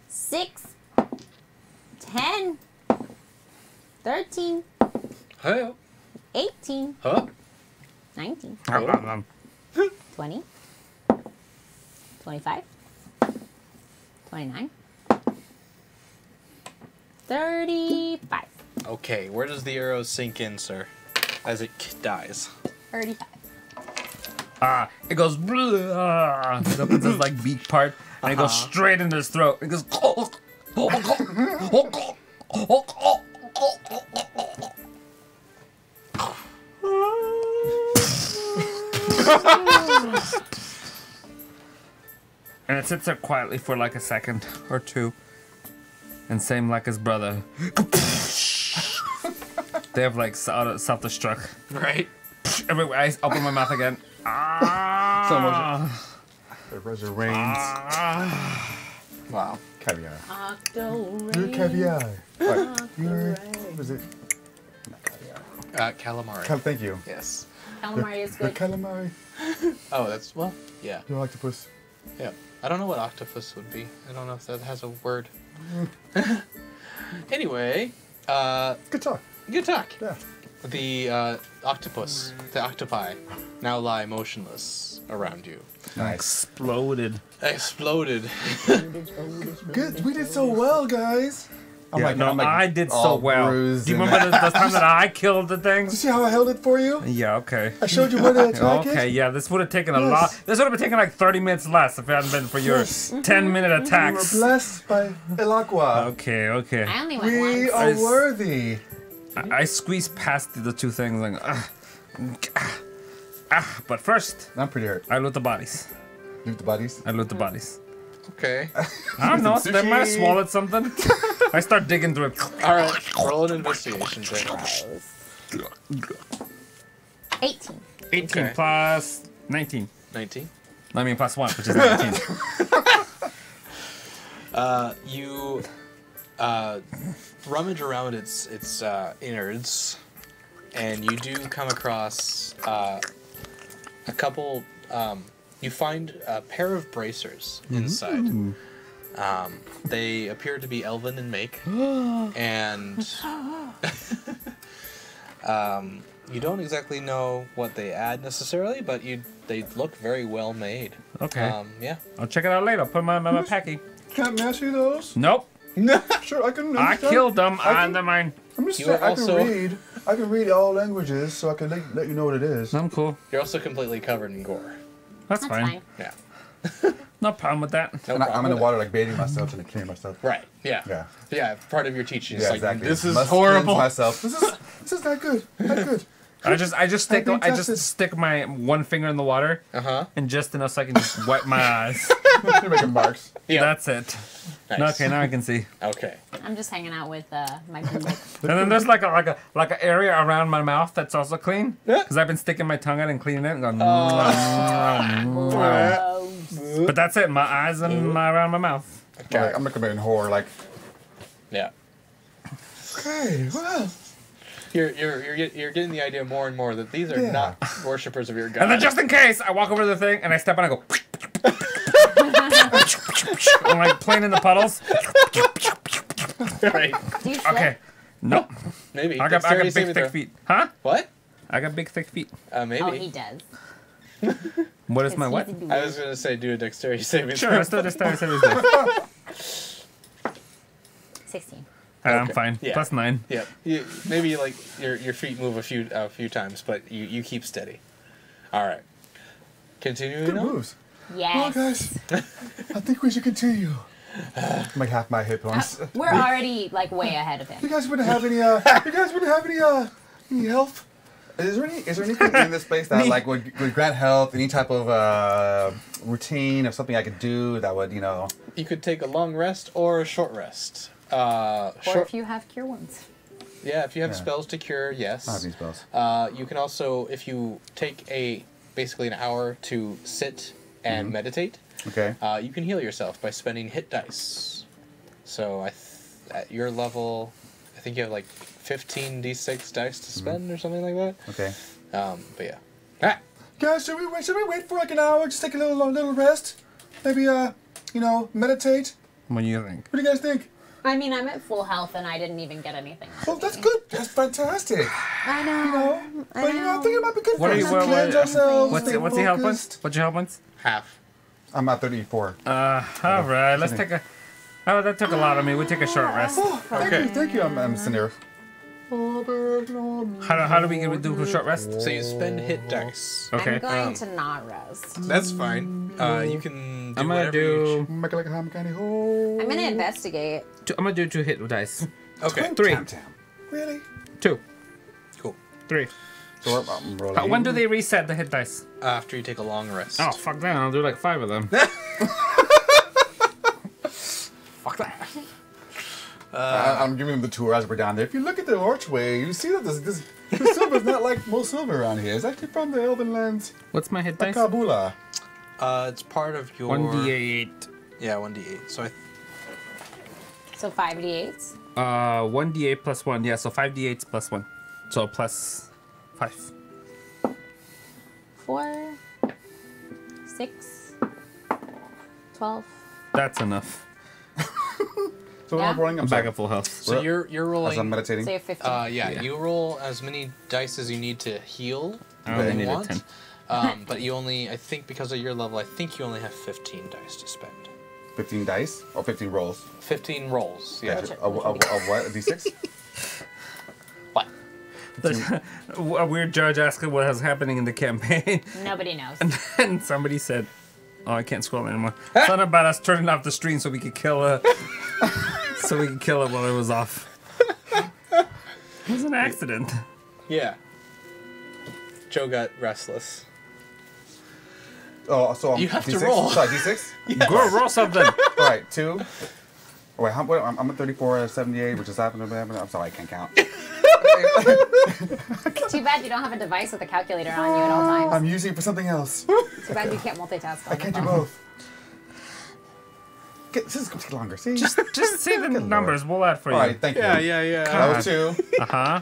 B: 6, 10, 13,
D: Hey.
B: 18,
D: Huh?
B: 19,
A: Oh.
B: 20, 25, 29, 35,
D: Okay. Where does the arrow sink in, sir? As it dies.
B: 35.
A: It goes. Blah. It opens this like beak part, and it goes straight into his throat. It goes. And it sits there quietly for like a second or two. And same like his brother. They have like self-destruct.
D: Right.
A: Everywhere. I open my mouth again.
C: Slow motion. The Roger Reigns.
D: Wow.
C: Caviar.
B: Octo
C: You're caviar. What? You're. What was it? Not caviar.
D: Calamari.
C: Thank you.
D: Yes.
B: Calamari is
C: The
B: good.
C: calamari.
D: Oh, that's well. Yeah.
C: Your octopus.
D: Yeah. I don't know what octopus would be. I don't know if that has a word. Anyway,
C: Good talk.
D: good talk.
C: Yeah.
D: The octopus, the octopi, now lie motionless around you.
C: Nice.
A: Exploded.
D: Exploded.
C: Good. We did so well, guys.
A: I did so well. Do
C: bruised
A: you
C: and-
A: remember the time that I killed the
C: Did you
A: things?
C: see how I held it for you?
A: Yeah, okay.
C: I showed you where to attack it.
A: Okay, yeah, this would have taken a
C: Yes.
A: lot. This would have taken like 30 minutes less if it hadn't been for your
C: Yes.
A: 10-minute
C: We were
A: attacks.
C: blessed by El Aqua.
A: Okay, okay.
B: I only went
C: We
B: once.
C: are
A: Nice.
C: worthy.
A: I squeezed past the two things like, but first,
C: I'm pretty hurt.
A: I loot the bodies.
C: Leave the bodies.
A: I loot the bodies.
D: Okay.
A: I don't know,
C: Some
A: they might have
C: sushi.
A: swallowed something. I start digging through it.
D: All right. Roll an investigation check.
B: 18.
A: 18
D: Okay.
A: plus 19.
D: 19.
A: I mean, plus 1, which is 19.
D: You rummage around its innards, and you do come across a couple. You find a pair of bracers inside. They appear to be elven in make, and you don't exactly know what they add necessarily, but they look very well made.
A: Okay.
D: Yeah.
A: I'll check it out later. Put them in my packy.
C: Can't master those?
A: Nope.
C: Sure, I can.
A: I
C: understand.
A: killed them.
C: I can-
A: Never mind.
C: I'm just
D: You
C: saying,
D: are also-
C: I can read all languages, so I can let you know what it is.
A: I'm cool.
D: You're also completely covered in gore.
A: That's,
B: That's
A: fine.
B: fine.
D: Yeah.
A: No problem with that.
D: No
C: And I'm
D: problem
C: in the
D: with
C: water, like bathing myself and cleaning myself.
D: it. Right. Yeah.
C: Yeah.
D: Yeah. Part of your teaching is
C: Yeah,
D: like
C: exactly.
D: this is
C: Must
D: horrible.
C: cleanse myself. This is not good. Not good.
A: I just stick
C: been tested.
A: stick my one finger in the water
D: Uh huh.
A: and just enough so I can just wipe my eyes.
C: You're making marks.
D: Yeah.
A: That's it.
D: Nice.
A: Okay, now I can see.
D: Okay.
B: I'm just hanging out with my group.
A: And then there's like an area around my mouth that's also clean
D: Yeah.
A: because I've been sticking my tongue out and cleaning it and going.
B: Gross.
A: But that's it. My eyes and around my mouth.
D: Okay.
C: Like, I'm looking at it in horror, like,
D: Yeah.
C: okay, well.
D: You're getting the idea more and more that these are
C: Yeah.
D: not worshippers of your god.
A: And then just in case, I walk over to the thing and I step on and I go. I'm like playing in the puddles.
D: right.
B: Do you flip?
A: Okay. Nope.
D: Maybe.
A: I got
D: Dexterity
A: big
D: saving
A: thick
D: throw.
A: feet. Huh?
D: What?
A: I got big thick feet.
D: Maybe.
B: Oh, he does.
A: What is my
B: It's
A: what?
B: easy to
D: I
B: do.
D: was gonna say do a dexterity saving
A: Sure,
D: throw.
A: let's do this.
B: 16.
A: I'm
D: Okay.
A: fine.
D: Yeah.
A: Plus 9.
D: Yeah. Maybe like your feet move a few times, but you keep steady. All right. Continuing
C: Good
D: on.
C: moves. Well,
B: Yes.
C: guys, I think we should continue. Like half my hit points.
B: We're already like way ahead of
C: You
B: him.
C: guys wouldn't have any. You guys wouldn't have any health. Is there anything in this place that like would grant health? Any type of routine or something I could do that would
D: You could take a long rest or a short rest.
B: Or if you have cure wounds.
D: Yeah, if you have
C: Yeah.
D: spells to cure, yes.
C: I have these spells.
D: You can also, if you take basically an hour to sit and meditate,
C: Okay.
D: you can heal yourself by spending hit dice. So at your level, I think you have like 15 d6 dice to spend or something like that.
C: Okay.
D: But yeah. Ah!
C: Guys, should we wait for like an hour? Just take a little rest. Maybe meditate.
A: What do you think?
C: What do you guys think?
B: I mean, I'm at full health and I didn't even get anything.
C: Well, that's good. That's fantastic.
B: I know.
C: But I think it might be good
A: What
C: for
A: are
C: us
A: you-
C: to
A: what-
C: cleanse
A: what-
C: ourselves.
A: What's
C: stay
A: your health
C: focused.
A: points? What's your health points?
D: Half.
C: I'm at 34.
A: All right. Let's take a. Oh, that took a lot of me. We'll take a short rest.
C: Oh,
D: Okay.
C: thank you. I'm sitting there.
A: How do we do a short rest?
D: So you spend hit dice.
A: Okay.
B: I'm going to not rest.
D: That's fine. You can do
A: I'm gonna
D: whatever you
A: do.
C: Make it like a ham candy hole.
B: I'm gonna investigate.
A: I'm gonna do 2 hit dice.
D: Okay.
A: 3,
C: Really?
A: 2,
D: Cool.
A: 3.
C: So I'm rolling.
A: When do they reset the hit dice?
D: After you take a long rest.
A: Oh fuck that! I'll do like 5 of them. Fuck that.
C: I'm giving them the tour as we're down there. If you look at the archway, you see that this silver's not like most silver around here. It's actually from the Elven lands,
A: What's my hit
C: like
A: dice?
C: Kabula.
D: It's part of your
A: 1d8.
D: Yeah, 1d8. So
B: So 5d8s.
A: 1d8 plus 1. Yeah, so 5d8s plus 1. So plus 5.
B: 4, 6, 12.
A: That's enough.
C: So
B: Yeah.
C: I'm rolling.
A: I'm back at full health.
D: So you're
C: as I'm
D: rolling.
C: meditating.
B: So you're 15.
D: Yeah,
A: Yeah.
D: you roll as many dice as you need to heal.
A: I only
D: when you
A: needed
D: want.
A: 10.
D: But you only, I think because of your level, I think you only have 15 dice to spend.
C: 15 dice or 15 rolls?
D: 15 rolls, yeah.
C: Gotcha. A what? A D6?
D: What?
A: A weird judge asking what was happening in the campaign.
B: Nobody knows.
A: And then somebody said, "Oh, I can't scroll anymore." Something about us turning off the stream so we could kill her. So we could kill it while it was off. It was an accident.
D: Yeah. Joe got restless.
C: Oh, so
D: You have to
C: D6?
D: roll.
C: Sorry, D6?
D: Yes.
A: Go roll something.
C: All right, 2. Wait, I'm at 34 out of 78, which is happening. I'm sorry, I can't count.
B: Too bad you don't have a device with a calculator on you at all times.
C: I'm using it for something else.
B: Too bad you can't multitask.
C: I can't do both. This is going to take longer. See?
A: Just say the numbers. We'll add for you.
C: All right, thank you.
D: Yeah.
C: That was 2,
A: Uh-huh.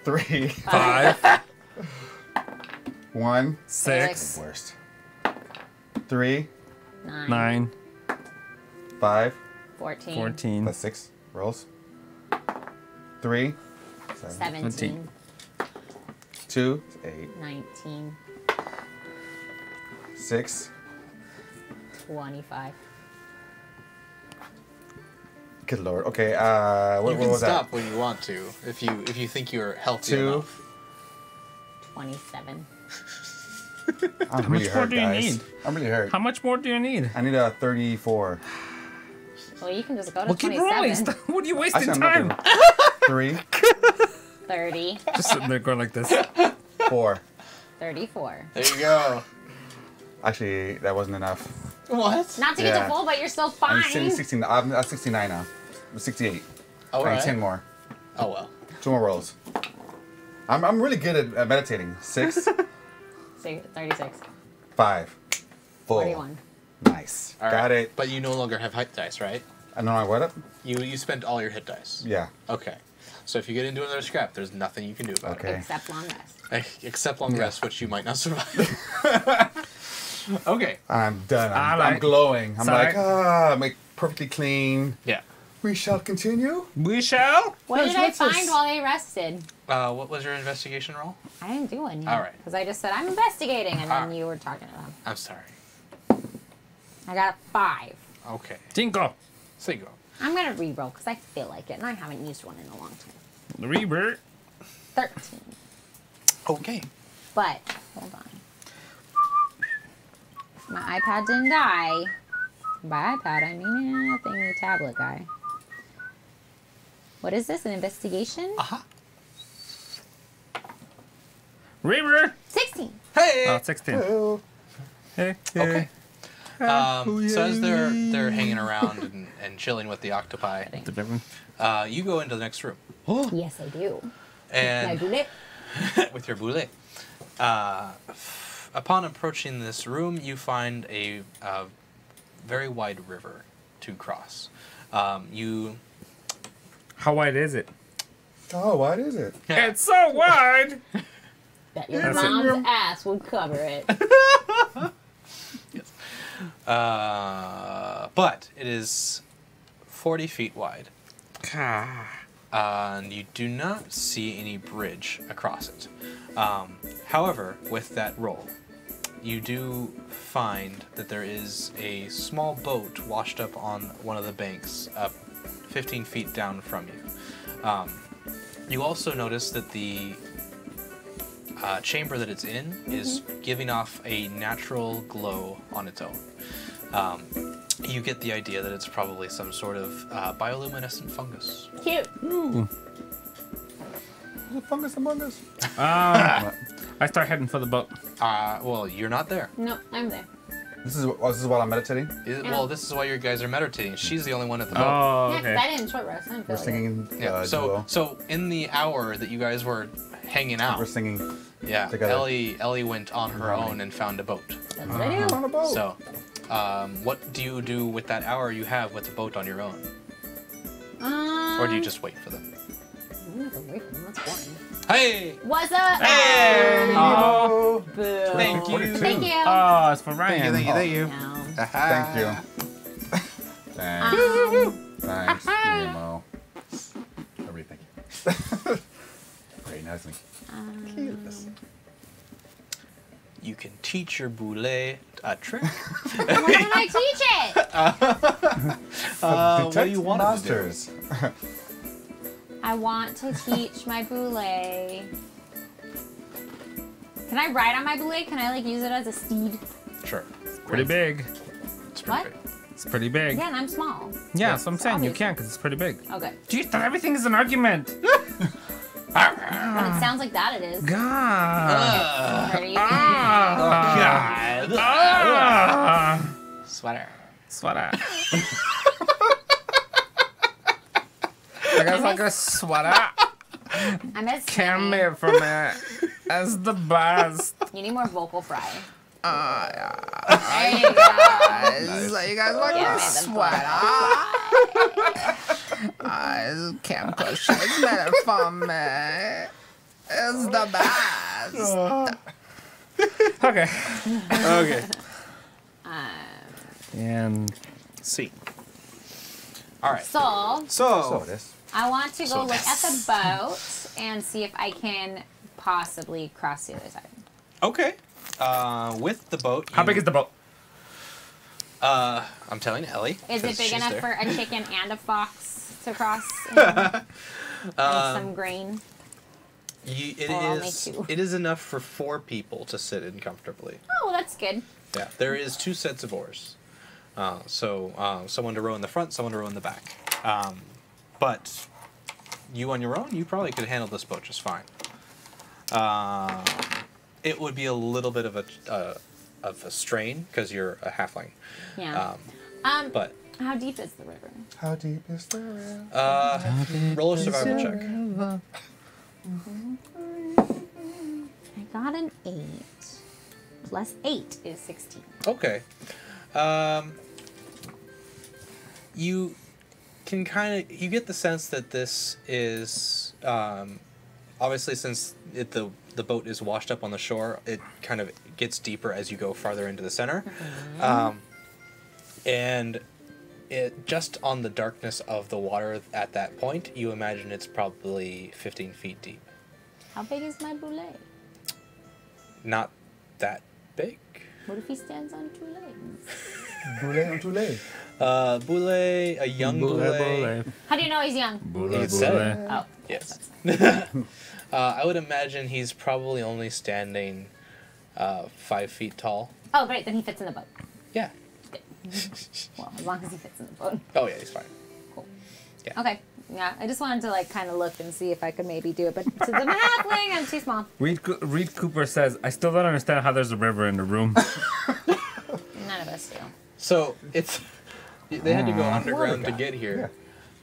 C: 3,
A: 5,
C: 1.
A: 6,
C: Worst. 3,
A: 9,
C: 5,
B: 14.
A: 14.
C: that's 6 rolls. 3,
B: 17.
C: 2, 8,
B: 19.
C: 6.
B: 25.
C: Good lord. Okay, what
D: You can
C: was
D: stop
C: that?
D: when you want to, if you think you're healthy
C: 2.
D: enough.
B: 27.
C: I'm really
A: much more
C: hurt,
A: do you
C: guys.
A: need?
C: I'm really hurt.
A: How much more do you need?
C: I need a 34.
B: Well, you can just go to
A: Well, keep rolling.
B: 27.
A: Stop. What are you wasting
C: Actually, I'm
A: time?
C: not 3,
B: 30.
A: Just sitting there going like this.
C: 4.
B: 34.
D: There you go.
C: Actually, that wasn't enough.
D: What?
B: Not to get
C: Yeah.
B: to full, but you're still
C: I'm
B: fine.
C: sitting 16. I'm at 69 now. I'm 68.
D: All
C: I need
D: right.
C: 10 more.
D: Oh well.
C: 2 more rolls. I'm really good at meditating. 6,
B: 36.
C: 5, 4.
B: 41.
C: Nice.
D: All
C: Got
D: right.
C: it.
D: But you no longer have hit dice, right?
C: I know I what up?
D: You spent all your hit dice.
C: Yeah.
D: Okay. So if you get into another scrap, there's nothing you can do about
C: Okay.
B: Except long rest.
D: it. Except long
C: Yeah.
D: rest, which you might not survive. Okay.
C: I'm done. I'm
A: Alright.
C: glowing. I'm
A: Sorry.
C: like, make perfectly clean.
D: Yeah.
C: We shall continue.
A: We shall.
B: What did I
C: what's this?
B: find while they rested?
D: What was your investigation roll?
B: I didn't do one yet.
D: All right.
B: Because I just said, I'm investigating, and then
D: Alright.
B: you were talking to them.
D: I'm sorry.
B: I got a 5.
D: Okay.
A: Tinko.
D: Cinco.
B: I'm going to re-roll because I feel like it, and I haven't used one in a long time.
A: Rebirth.
B: 13.
D: Okay.
B: But, hold on. My iPad didn't die. By iPad, I mean a thingy tablet guy. What is this, an investigation?
D: Uh-huh.
A: Rebirth.
B: 16.
D: Hey!
A: Oh, 16.
C: Oh,
A: Hey,
D: Okay. So as they're hanging around and chilling with the octopi, you go into the next room.
B: Yes, I do. My
D: And
B: bullet.
D: with your boulet. Upon approaching this room, you find a very wide river to cross. You
A: How wide is it?
C: oh, what is it?
A: It's so wide.
B: That your
A: That's it.
B: mom's ass would cover it.
D: but it is 40 feet wide. And you do not see any bridge across it. However, with that roll, you do find that there is a small boat washed up on one of the banks, 15 feet down from you. You also notice that the chamber that it's in is giving off a natural glow on its own. You get the idea that it's probably some sort of bioluminescent fungus.
B: Cute.
A: Ooh.
C: Is it fungus among us?
A: I start heading for the boat.
D: Well, you're not there.
B: No, I'm there.
C: This is while I'm meditating.
D: Well, this is why you guys are meditating. She's the only one at the boat.
A: Oh,
B: Yeah, 'cause I
A: okay.
B: didn't short rest. I didn't feel
C: We're
B: like
C: singing.
D: Yeah.
C: Duo.
D: So in the hour that you guys were hanging out,
C: We're singing
D: yeah,
C: together.
D: Ellie went on her own and found a boat.
B: it. That's what I do.
C: on a boat.
D: So, what do you do with that hour you have with the boat on your own, or do you just wait for them?
B: I'm not gonna wait for them. That's boring.
D: Hey!
B: What's up?
A: Hey!
C: Oh,
B: Boo.
D: Thank you.
B: Thank you.
A: Oh, it's for Ryan.
D: Thank you.
B: No.
C: thank you. Thanks. Thanks, Nemo. Everything. Very nice. Cute.
D: You can teach your boulet a trick.
B: Why don't I teach it?
D: What do you want it to do?
C: monsters.
B: I want to teach my boulet. Can I ride on my boulet? Can I like use it as a steed?
D: Sure.
A: Pretty big.
D: It's pretty
B: What?
D: big.
A: It's pretty big.
B: Yeah, and I'm small.
A: Yeah, that's what I'm saying. You
B: obviously.
A: can because it's pretty big.
B: Okay.
A: Jeez, that everything is an argument.
B: Well, it sounds like that it is.
A: God.
B: Where do you
A: Ah.
D: God.
A: Ah.
D: Sweater.
A: Sweater. I got like a sweater.
B: I miss
A: Came
B: Sammy.
A: here for me. That's the best.
B: You need more vocal fry.
A: Yeah.
B: There you go.
A: So you guys like
B: Give
A: a
B: me the
A: sweater? I can't push it. It's better for me. It's the best. Okay.
D: Okay.
A: And
D: See. All right.
B: So,
C: So this.
B: I want to go
D: So
B: look at the boat and see if I can possibly cross the other side.
D: Okay. With the boat.
A: how big is the boat?
D: I'm telling Ellie.
B: Is
D: 'cause
B: it big
D: she's
B: enough
D: there.
B: for a chicken and a fox to cross? And some grain.
D: It
B: Or only
D: is.
B: two.
D: It is enough for 4 people to sit in comfortably.
B: Oh, well, that's good.
D: Yeah. There is 2 sets of oars. Someone to row in the front, someone to row in the back. But you on your own, you probably could handle this boat just fine. It would be a little bit of a strain because you're a halfling.
B: Yeah.
D: But
B: How deep is the river?
C: How deep is the river?
D: roll a survival check.
B: I got an 8. Plus 8 is 16.
D: Okay. You can you get the sense that this is obviously since the boat is washed up on the shore, it kind of gets deeper as you go farther into the center. And it just on the darkness of the water at that point, you imagine it's probably 15 feet deep.
B: How big is my boulet?
D: Not that big.
B: What if he stands on 2 legs?
C: Boulet on Toulet.
D: Boulet, a young boulet.
B: How do you know he's young?
D: It said.
B: Oh,
D: Yes. I would imagine he's probably only standing 5 feet tall.
B: Oh, great. Then he fits in the boat.
D: Yeah.
B: Well, as long as he fits in the boat.
D: Oh, yeah, he's fine.
B: Okay. Yeah, I just wanted to like kind of look and see if I could maybe do it, but since I'm a halfling, I'm too small.
A: Reed Cooper says, I still don't understand how there's a river in the room.
B: None of us do.
D: So it's they had to go underground to
C: guy.
D: get here.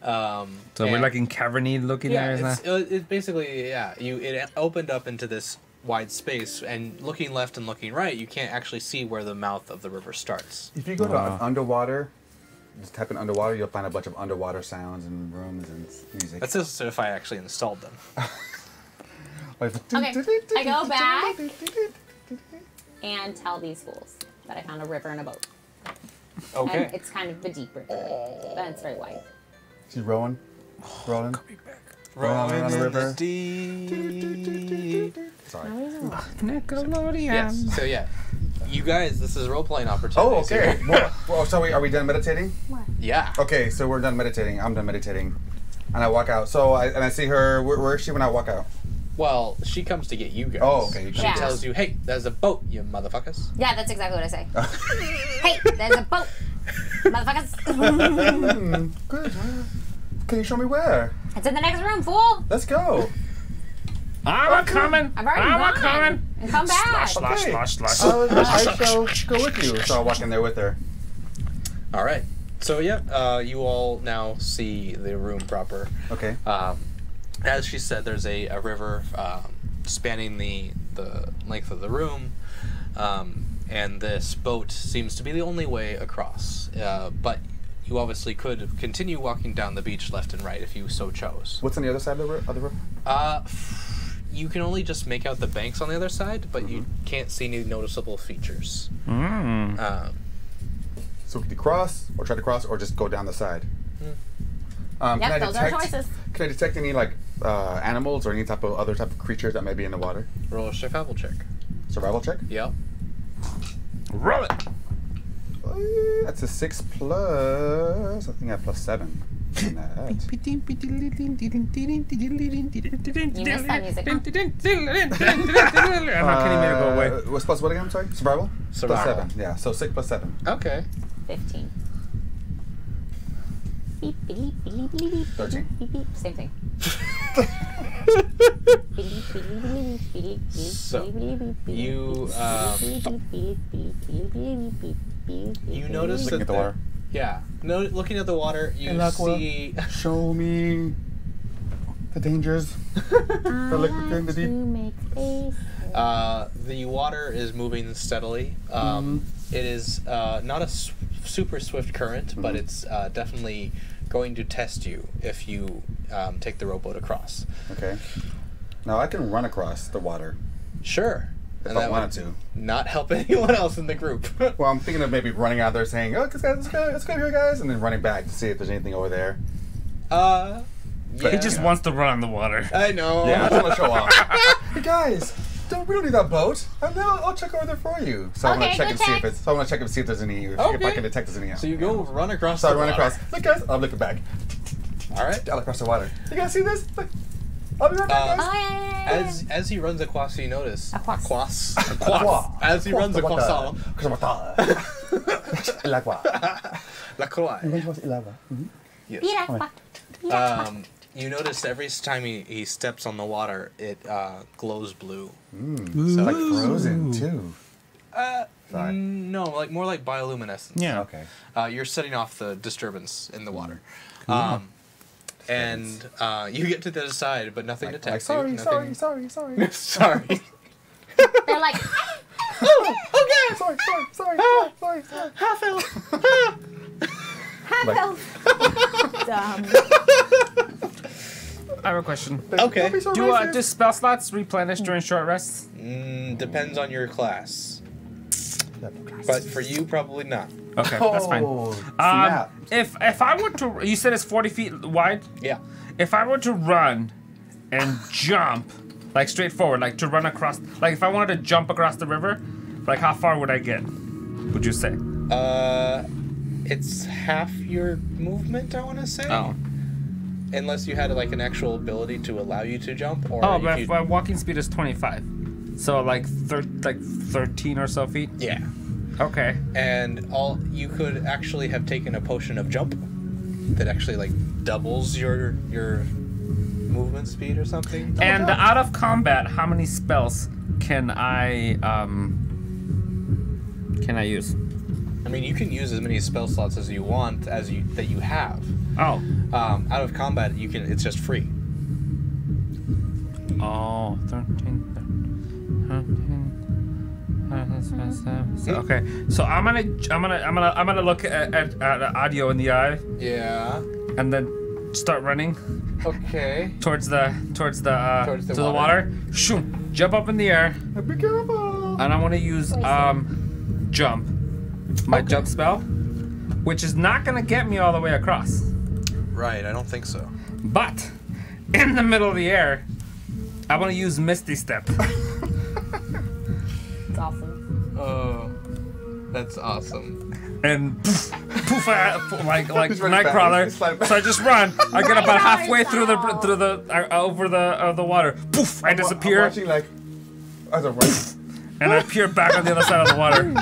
A: So we're like in cavern-y looking
D: Yeah,
A: there.
D: it's basically it opened up into this wide space, and looking left and looking right, you can't actually see where the mouth of the river starts.
C: If you go
A: Wow.
C: to underwater, just type in underwater, you'll find a bunch of underwater sounds and rooms and music.
D: That's just if I actually installed them.
C: Like,
B: Okay, I go back and tell these fools that I found a river and a boat.
D: Okay.
B: And it's kind of a deep river, but it's very wide.
C: She's rolling. Rolling.
D: Rowing
C: on the
D: in
C: river.
D: the deep.
C: Sorry.
A: Nickelodeon.
D: Yes. So yeah, you guys, this is role playing opportunity.
C: Oh, okay. Well, so are we done meditating?
D: Yeah.
C: Okay, so we're done meditating. I'm done meditating. And I walk out. So I see her. Where is she when I walk out?
D: Well, she comes to get you guys.
C: Oh, okay, you
D: She
B: Yeah.
D: tells you, "Hey, there's a boat, you motherfuckers."
B: Yeah, that's exactly what I say. Hey, there's a boat, motherfuckers.
C: Good. Can you show me where?
B: It's in the next room, fool.
C: Let's go.
A: I'm a coming.
B: I've already
A: I'm a
B: gone.
A: coming.
B: And come back.
A: Slash,
C: Okay.
A: slash, slash.
C: I shall go with you. So I walk in there with her.
D: All right. So yeah, you all now see the room proper.
C: Okay.
D: As she said, there's a river spanning the length of the room, and this boat seems to be the only way across. But you obviously could continue walking down the beach left and right if you so chose.
C: What's on the other side of the river?
D: You can only just make out the banks on the other side, but you can't see any noticeable features.
C: So we could cross, or try to cross, or just go down the side. Can I
B: Yep, those are
C: detect-
B: choices.
C: Can I detect any animals or any other type of creatures that may be in the water?
D: Roll a survival check.
C: Survival check.
D: Yep.
A: Roll it.
C: That's a 6 plus. I think I have plus 7.
B: You missed that music.
A: Can you make it go away?
C: What's plus what again? I'm sorry? Survival?
D: Survival.
C: Plus 7. Yeah, so 6 plus 7.
D: Okay.
B: 15. Beep, beep, beep, beep, beep, beep,
C: 13.
B: beep, beep. Same thing.
D: So, you notice
C: Looking
D: that
C: at the water.
D: Yeah. No, looking at the water, you
C: Aqua.
D: see.
C: Show me the dangers. The liquid in the deep.
D: The water is moving steadily. It is not a super swift current, but it's definitely going to test you if you take the rowboat across.
C: Okay. Now I can run across the water
D: Sure.
C: if
D: And
C: I
D: that
C: wanted
D: would
C: to.
D: not help anyone else in the group.
C: Well, I'm thinking of maybe running out there saying, "Oh, let's go here, guys," and then running back to see if there's anything over there.
D: Yeah.
A: He just wants to run on the water.
D: I know.
C: Yeah, I just want to show off. Hey guys, we don't need that boat. I'll check over there for you. So I'm gonna
B: Okay,
C: check
B: good
C: and see if
B: check.
C: it's. So I'm gonna check and see if there's any. If I
D: Okay.
C: can detect there's any.
D: So you go run across
C: So I
D: the
C: run
D: water.
C: across. Look, guys, I'm looking back.
D: All right.
C: I'll across the water. You guys see this? Look. I'll be right back, guys.
B: Oh, yeah.
D: As he runs across, you notice.
B: Across.
D: As he runs across.
C: El agua.
D: La croix.
C: El agua.
D: You notice every time he steps on the water, it glows blue.
C: Like frozen too. Sorry.
D: No, like more like bioluminescence.
A: Yeah.
C: Okay.
D: You're setting off the disturbance in the water. And you get to the other side, but nothing
C: Like,
D: detects
C: sorry,
D: you.
C: sorry,
D: Nothing...
C: sorry, sorry.
D: Sorry.
B: They're like,
C: Okay. Sorry.
D: Half elf.
B: half elf. Dumb.
A: I have a question.
D: Okay.
C: Don't be so
A: Do
C: racist.
A: spell slots replenish during short rests?
D: Depends on your class. But for you, probably not.
A: Okay, that's fine.
C: Snap.
A: If I were to, you said it's 40 feet wide.
D: Yeah.
A: If I were to run and jump, like straight forward, like to run across, like if I wanted to jump across the river, like how far would I get? Would you say?
D: It's half your movement, I want to say.
A: Oh.
D: Unless you had like an actual ability to allow you to jump, or
A: Oh,
D: if
A: but
D: you...
A: if my walking speed is 25, so like 13 or so feet.
D: Yeah.
A: Okay.
D: And you could actually have taken a potion of jump that actually like doubles your movement speed or something.
A: And out of combat, how many spells can I use?
D: I mean, you can use as many spell slots as you want that you have.
A: Oh.
D: Out of combat, you can. It's just free.
A: Oh, 13. Okay, so I'm gonna look at audio in the eye
D: Yeah.
A: and then start running
D: Okay.
A: towards the water. Shoom, jump up in the air,
C: Be careful.
A: and I want to use jump, my jump spell, which is not gonna get me all the way across,
D: Right. I don't think so.
A: but in the middle of the air, I want to use Misty Step.
B: It's awesome.
D: Oh, that's awesome.
A: And poof, like
C: Just run
A: Nightcrawler.
C: back, slide back.
A: So I just run. I get about halfway
B: Nightcrawler
A: through the over the water. Poof! I
C: I'm
A: disappear,
C: watching like as I run.
A: and I appear back on the other side of the water.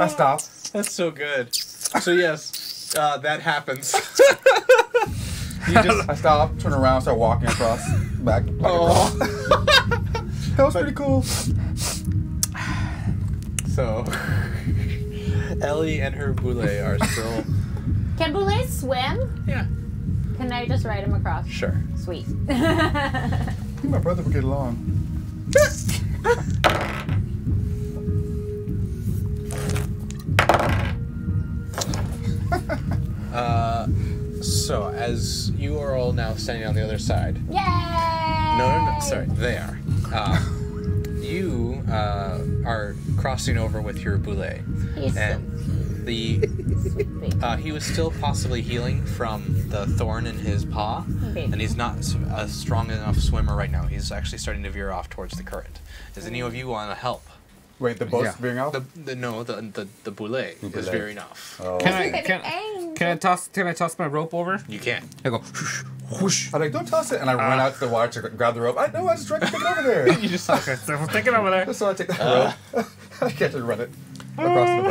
C: I stop.
D: That's so good. So yes, that happens. You just.
C: I stop, turn around, start walking across, back.
D: Oh.
C: That was pretty cool.
D: So, Ellie and her boule are still.
B: Can Boulay swim?
D: Yeah.
B: Can I just ride him across?
D: Sure.
B: Sweet.
C: Me and my brother would get along.
D: So as you are all now standing on the other side.
B: Yay!
D: No. Sorry, they are. You are crossing over with your boule,
B: He's
D: and he was still possibly healing from the thorn in his paw,
B: Okay.
D: and he's not a strong enough swimmer right now. He's actually starting to veer off towards the current. Does any of you want to help?
C: Wait, the boat's
A: Yeah.
C: veering off?
D: The boulet is
C: Boulet.
D: veering off.
C: Oh.
A: Can I toss my rope over?
D: You can.
A: I go whoosh.
C: I'm like, don't toss it. And I run out to the water to grab the rope. I just try to take it over there.
A: You just okay, so we'll take it over there.
C: So I take the rope. I can't just run it across the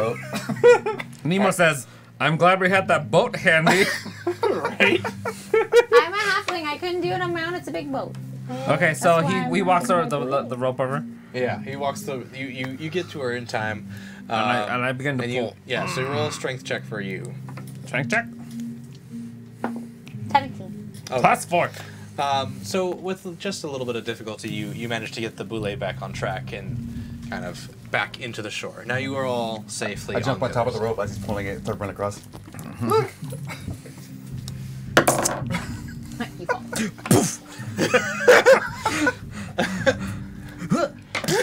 C: boat.
A: Nemo says, "I'm glad we had that boat handy."
D: Right?
B: I'm a halfling. I couldn't do it on my own. It's a big boat.
A: Okay, so
B: That's why
A: he
B: I'm
A: walks over
B: not
A: the rope over,
D: Yeah, he walks the. You get to her in time.
A: and I begin to
D: and
A: pull.
D: so roll a strength check for you.
A: Strength check.
B: 17.
D: Okay.
A: +4.
D: So with just a little bit of difficulty, you manage to get the boulet back on track and kind of back into the shore. Now you are all safely.
C: I jump on top of the
D: other
C: rope as he's pulling it, start running across. Look!
B: You fall.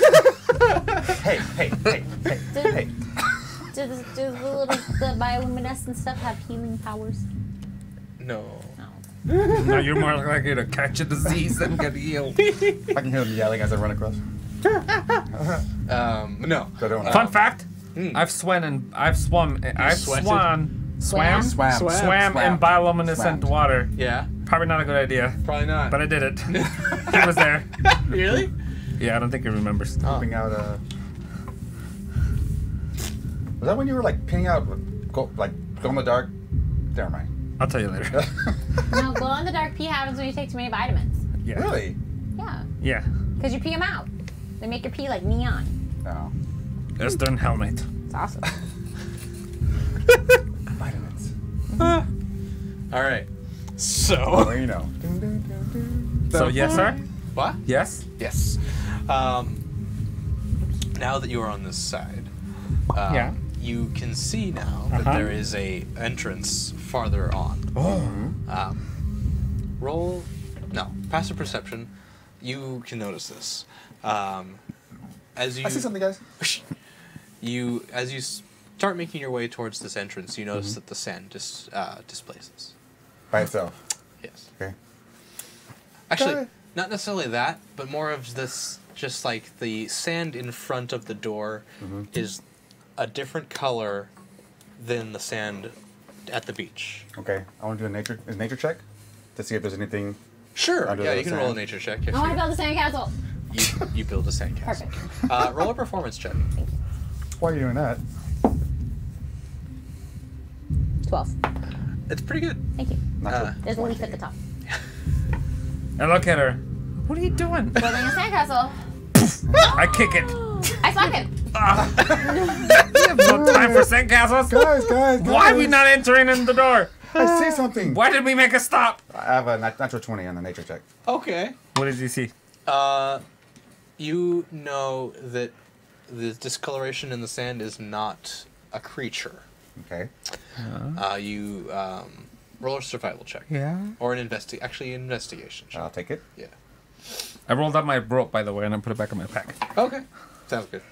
C: Hey, hey, hey, hey, hey.
B: Do the bioluminescent stuff have healing powers?
D: side. No.
B: No.
A: No, you're more likely to catch a disease than get healed.
C: I can hear them yelling as I run across.
D: No.
C: So I don't
A: Fun fact:
D: Mm.
A: I've swum in
C: Swam.
A: bioluminescent
C: Swam.
A: water.
D: Yeah.
A: Probably not a good idea,
D: Probably not.
A: but I did it. He was there.
D: Really?
A: Yeah, I don't think he remembers.
C: Pooping out Was that when you were like peeing out, glow in the dark? Never mind.
A: I'll tell you later.
B: No, glow in the dark pee happens when you take too many vitamins.
A: Yeah.
C: Really?
B: Yeah.
A: Yeah.
B: Because you pee them out. They make your pee like neon.
C: No.
A: Eastern helmet.
B: It's awesome.
C: Vitamins.
D: All right.
C: Well,
D: So.
C: you know.
A: So yes, sir.
D: What?
A: Yes.
D: Yes. Now that you are on this side,
A: Yeah.
D: you can see now that
A: Uh-huh.
D: there is a entrance farther on.
A: Oh.
D: Roll, no, passive perception. You can notice this. As you
C: I see something, guys.
D: as you start making your way towards this entrance, you notice that the sand displaces.
C: By itself.
D: Yes.
C: Okay.
D: Actually,
C: Okay.
D: not necessarily that, but more of this, just like the sand in front of the door is a different color than the sand at the beach.
C: Okay. I want to do a nature check to see if there's anything.
D: Sure.
C: Under
D: Yeah,
C: the
D: you can roll a
C: sand.
D: nature check. If
B: I want to
D: you,
B: build a sandcastle.
D: you build a sandcastle.
B: Perfect.
D: Roll a performance check.
C: Why are you doing that?
B: 12.
D: It's pretty good.
B: Thank you.
C: Not
B: There's a leaf at the top.
A: And look at her. What are you doing?
B: Building a sandcastle.
A: I kick it.
B: I slap it.
A: We have no time for sandcastles.
C: guys.
A: Why are we not entering in the door?
C: I see something.
A: Why did we make a stop?
C: I have a natural 20 on the nature check.
D: Okay.
A: What did you see?
D: You know that the discoloration in the sand is not a creature.
C: Okay.
D: You roll a survival check.
A: Yeah.
D: Or an investigation check.
C: I'll take it.
D: Yeah.
A: I rolled out my rope, by the way, and I put it back in my pack.
D: Okay. Sounds good.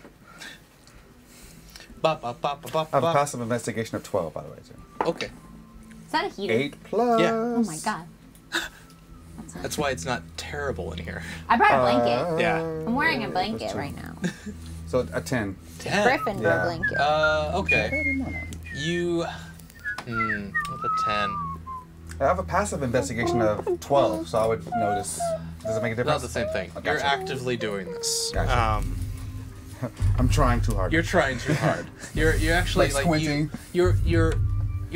D: Ba, ba, ba, ba, ba,
C: I have a
D: ba.
C: passive investigation of 12, by the way, too.
D: Okay.
B: Is that a heater?
C: 8 plus.
D: Yeah.
B: Oh my god.
D: That's why it's not terrible in here.
B: I brought a blanket.
D: Yeah.
B: I'm wearing a blanket
C: that's
B: right now.
C: So a 10.
D: 10.
B: Gryffindor
C: Yeah.
B: blanket.
D: Okay. You. With a 10.
C: I have a passive investigation of 12, so I would notice. Does it make a
D: Not
C: difference?
D: the same thing.
C: Oh,
D: You're
C: gotcha.
D: actively doing this.
C: Gotcha. I'm trying too hard.
D: You're trying too hard. You're actually
C: Like
D: like
C: squinting.
D: you're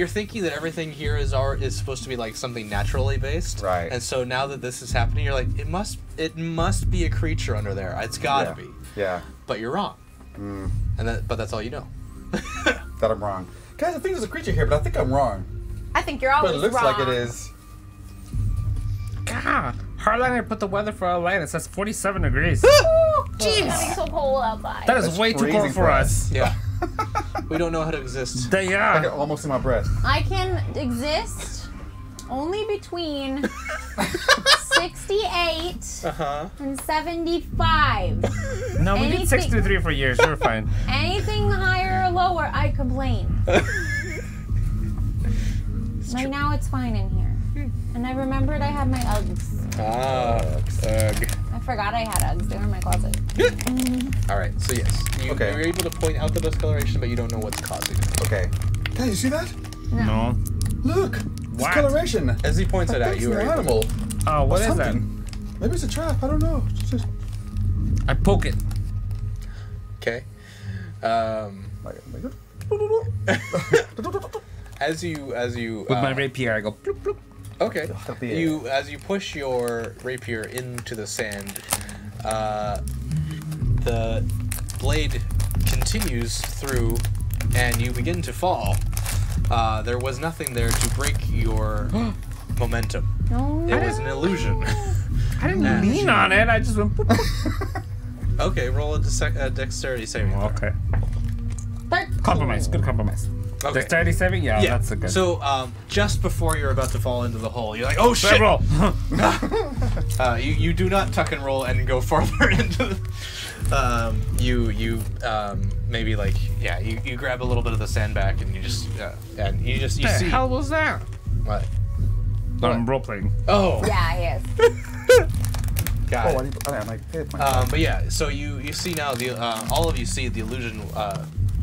D: thinking that everything here is supposed to be like something naturally based.
C: Right.
D: And so now that this is happening, you're like, it must be a creature under there. It's gotta be.
C: Yeah.
D: But you're wrong. But that's all you know.
C: That I'm wrong. Guys, I think there's a creature here, but I think I'm wrong.
B: I think you're
C: But
B: always
C: it looks
B: wrong.
C: like it is.
A: God, Hardliner put the weather for LA. It says 47 degrees.
B: Jeez. It's getting so cold outside.
A: That is
C: That's
A: way too
C: freezing
A: cold
C: for
A: for
C: us.
A: us.
D: Yeah. We don't know how to exist.
C: I can
A: Yeah.
C: almost see my breath.
B: I can exist only between 68
D: Uh-huh.
B: and 75.
A: No, we did
B: Anything-
A: 63 for years. You're fine.
B: Anything higher or lower, I complain. Right now it's fine in here. And I remembered I had my Uggs. I forgot I had Uggs. They were in my closet.
D: All right. So yes,
C: Okay.
D: you're able to point out the discoloration, but you don't know what's causing it.
C: Okay. Hey, you see that?
A: No.
C: Look,
A: What?
C: discoloration.
D: As he points it
C: I
D: out,
C: think
D: you
C: it's
D: are
C: an
D: able.
C: animal.
A: Oh, what
C: Or
A: is that?
C: something. Maybe it's a trap. I don't know. Just
A: I poke it.
D: Okay.
C: like
D: As you
A: With my rapier, I go bloop bloop.
D: Okay.
C: Rapier.
D: As you push your rapier into the sand, the blade continues through, and you begin to fall. There was nothing there to break your momentum.
B: No.
D: It was an illusion.
A: I didn't lean on it. I just went. Bloop, bloop.
D: Okay, roll a dexterity saving throw.
A: Okay.
B: 13.
A: Compromise. Good compromise.
D: Okay.
A: Dexterity saving? Yeah, that's a good.
D: So, just before you're about to fall into the hole, you're like, "Oh shit!"
A: Several.
D: You do not tuck and roll and go farther into the. You maybe like you grab a little bit of the sand back and you
A: the
D: see
A: hell was that?
D: what?
A: I'm role playing.
D: Oh,
B: Yeah, he is.
D: got
C: Oh,
D: it.
C: I'm like, hey, my
D: But yeah, so you see now the all of you see the illusion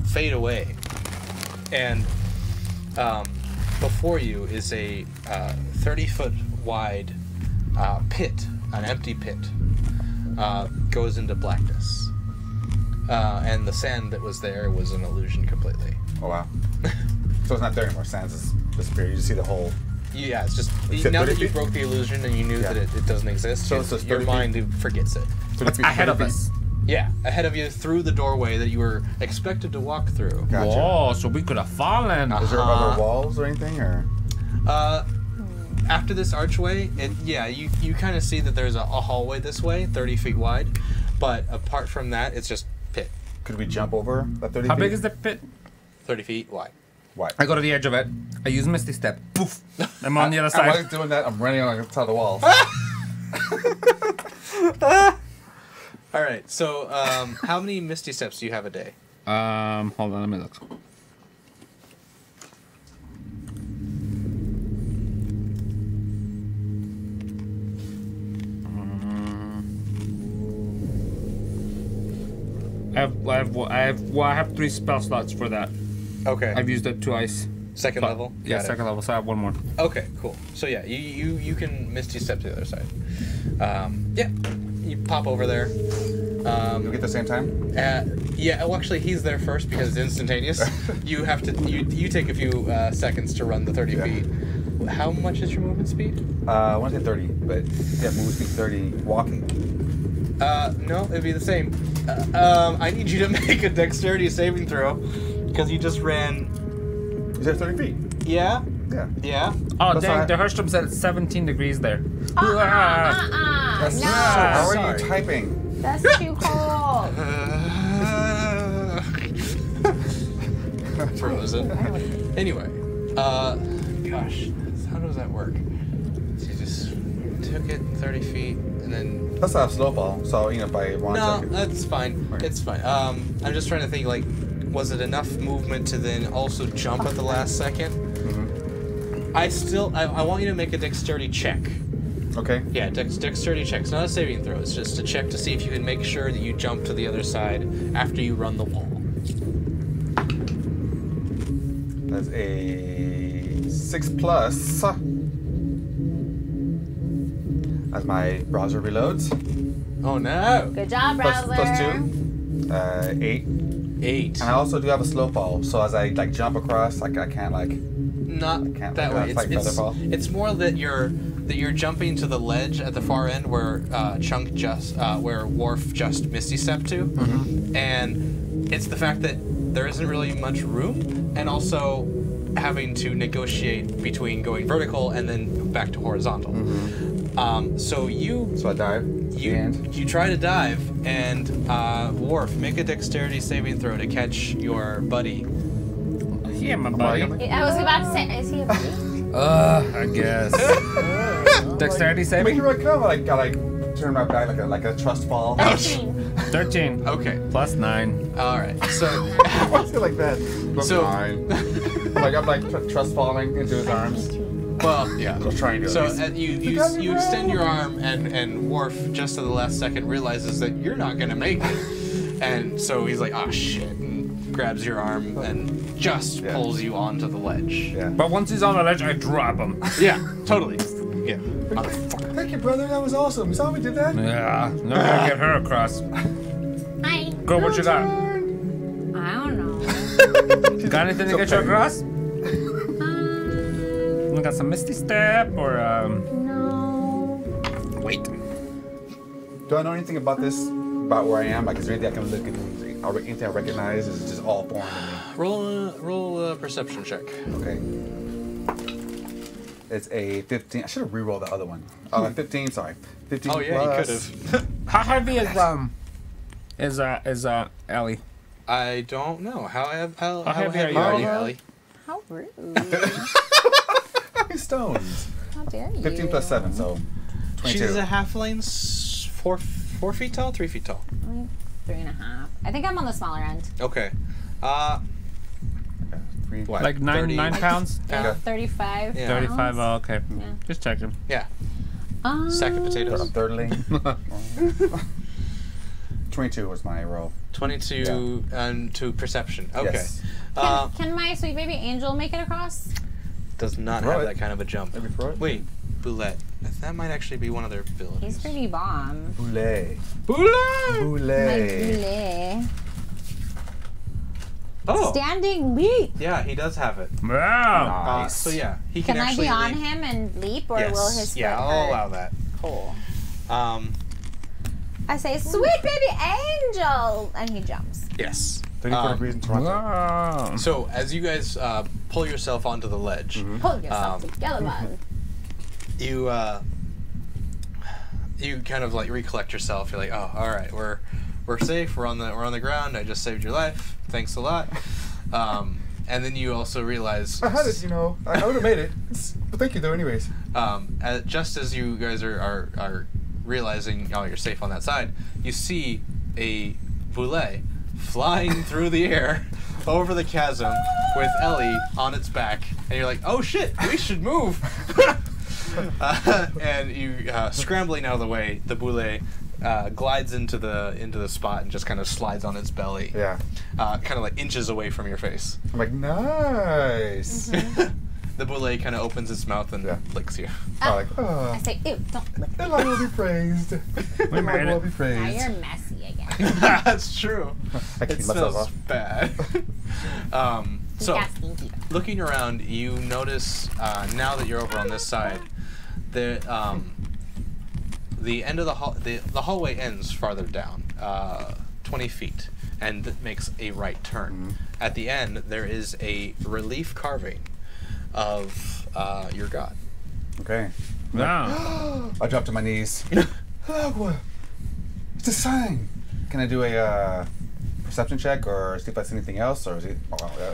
D: fade away, and before you is a 30-foot wide pit, an empty pit, goes into blackness, and the sand that was there was an illusion completely.
C: Oh wow. So it's not there anymore. Sands has disappeared. You just see the whole.
D: Yeah, it's just
C: Except
D: now
C: 30
D: that you
C: feet?
D: broke the illusion and you knew
C: Yeah.
D: that it doesn't exist,
C: So it's just
D: your
C: 30 feet?
D: mind forgets it.
A: It's ahead of us.
D: Yeah, ahead of you through the doorway that you were expected to walk through.
C: Gotcha.
A: Whoa, so we could have fallen.
C: Is there other walls or anything, or?
D: After this archway, you kind of see that there's a hallway this way, 30 feet wide, but apart from that, it's just pit,
C: Could we jump over that 30
A: How
C: feet?
A: big is the pit?
D: 30 feet wide.
C: Why?
A: I go to the edge of it. I use Misty Step. Poof. I'm on the other
C: While
A: side.
C: I'm doing that, I'm running on the top of the walls.
D: All right, so how many Misty Steps do you have a day?
A: Hold on, let me look. I have 3 spell slots for that.
D: Okay.
A: I've used it twice.
D: Second level?
A: Yeah,
D: Got it.
A: second level. So I have 1 more.
D: Okay, cool. So yeah, you can Misty Step to the other side. Yeah, you pop over there.
C: You'll get the same time?
D: Yeah, well actually he's there first because it's instantaneous. You have to, you take a few seconds to run the 30
C: Yeah.
D: feet. How much is your movement speed?
C: I want to say 30, but yeah, move speed 30 walking.
D: No, it'd be the same. I need you to make a dexterity saving throw because you just ran.
C: You said 30 feet?
D: Yeah?
C: Yeah.
D: Yeah?
A: Oh,
C: That's
A: dang,
C: alright.
A: the Herstrom said it's 17 degrees there.
C: That's
B: No.
C: How are
D: Sorry.
C: you typing?
B: That's too cold.
D: Frozen. Anyway, gosh, how does that work? So you just took it 30 feet and then.
C: That's not a slow ball, so you know if I want
D: No,
C: to.
D: that's fine.
C: Okay.
D: It's fine. I'm just trying to think like, was it enough movement to then also jump at the last second? I want you to make a dexterity check.
C: Okay.
D: Yeah, dexterity check. It's not a saving throw. It's just a check to see if you can make sure that you jump to the other side after you run the wall.
C: That's a 6+. As my browser reloads.
D: Oh no!
B: Good job,
C: Plus
B: browser.
C: 2. 8.
D: 8.
C: And I also do have a slow fall, so as I like jump across, like I can't like.
D: Not
C: can't
D: that
C: like
D: way.
C: that, like featherfall.
D: It's more that you're jumping to the ledge at the far end where Chunk just where Warf just misty stepped to, and it's the fact that there isn't really much room, and also having to negotiate between going vertical and then back to horizontal. So
C: So I dive. And
D: you try to dive, and Warf, make a dexterity saving throw to catch your buddy.
A: Yeah, my buddy.
B: I was about to say, is he a buddy?
A: I guess. Dexterity
C: make
A: saving?
C: it come. I like turn my back like a trust fall.
B: 13.
A: 13.
D: Okay.
A: Plus 9.
D: All right. So.
C: What's it like that?
D: So-
C: I'm like trust falling into his arms.
D: Well, yeah.
C: I'll try and do
D: So
C: it.
D: you extend your arm, and Warf, just at the last second, realizes that you're not gonna make it, and so he's like, "Oh shit!" and grabs your arm and just pulls you onto the ledge.
C: Yeah.
A: But once he's on the ledge, I drop him.
D: Yeah, totally. Yeah.
C: Thank you, brother. That was awesome. You saw we did that?
A: Yeah, now I gotta get her across.
B: Hi.
A: Go, what you got?
B: I don't know.
A: Got anything to get you across? You got some Misty Step or
B: No.
A: Wait.
C: Do I know anything about this? About where I am? Like, is there anything I can look at? Anything I recognize? Is it just all foreign to
D: Roll a perception check.
C: me? Okay. It's a 15. I should have re-rolled the other one. 15. Sorry. 15.
D: Oh yeah,
C: plus.
D: you could have.
A: How heavy is Ellie?
D: I don't know. How
A: heavy
D: heavy
A: are
D: are
A: you?
D: you, Ellie?
B: How rude.
C: Stones.
B: How dare you?
C: 15 plus 7, so 22.
D: She's a halfling, 4 feet tall, 3 feet tall.
B: 3.5. I think I'm on the smaller end.
D: Okay.
C: Three.
D: What?
A: Like
D: 30
A: 9 pounds?
B: Yeah,
C: Okay.
B: 35.
D: Yeah.
A: 35, oh, okay.
B: Yeah.
A: Just checking.
D: Yeah. Sack of
C: I'm
D: potatoes.
C: thirdling. 22 was my roll.
D: 22 and to perception. Okay.
C: Yes.
B: Can my sweet baby angel make it across?
D: Does not
C: Throw
D: have
C: it.
D: that kind of a jump.
C: Maybe throw it?
D: Wait, Boulette. That might actually be one of their abilities.
B: He's pretty bomb.
C: Boulet.
A: Boulette!
B: My
C: Boulet.
B: boulet.
D: Oh.
B: Standing leap.
D: Yeah, he does have it.
A: Wow.
C: Nice.
D: So yeah, he
B: Can
D: can
B: I
D: actually
B: be on
D: leap.
B: him and leap, or
D: Yes.
B: will his foot
D: Yeah, I'll
B: hurt?
D: allow that.
B: Cool. I say,
D: Hmm.
B: sweet baby angel, and he jumps.
D: Yes.
C: 34 degrees in Toronto.
A: Wow.
D: So as you guys pull yourself onto the ledge,
B: Pull yourself together, man.
D: you you kind of like recollect yourself. You're like, oh, all right, we're safe. We're on the ground. I just saved your life. Thanks a lot. And then you also realize
C: I had it, you know. I would have made it. But thank you, though, anyways.
D: just as you guys are realizing, oh, you're safe on that side, you see a boulet flying through the air over the chasm with Ellie on its back, and you're like, oh shit, we should move. And you scrambling out of the way, the boulet glides into the spot and just kind of slides on its belly.
C: Yeah.
D: Kind of like inches away from your face.
C: I'm like, nice.
D: The boulet kind of opens its mouth and licks you.
C: I'm like,
B: I
C: oh.
B: say, ew, don't lick me.
C: The Lord will be praised. The Lord
A: made
C: will
A: it.
C: be
B: Now
C: praised.
B: you're messy again.
D: That's true.
C: I
D: It
C: keep myself
D: smells
C: off.
D: bad.
B: You
D: So,
B: got stinky.
D: looking around, you notice now that you're over on this side, the end of the hallway ends farther down, 20 feet, and it makes a right turn. At the end, there is a relief carving of your god.
C: Okay.
A: Wow.
C: I drop to my knees. Agua. It's a sign. Can I do a perception check or see if I see anything else, or is it?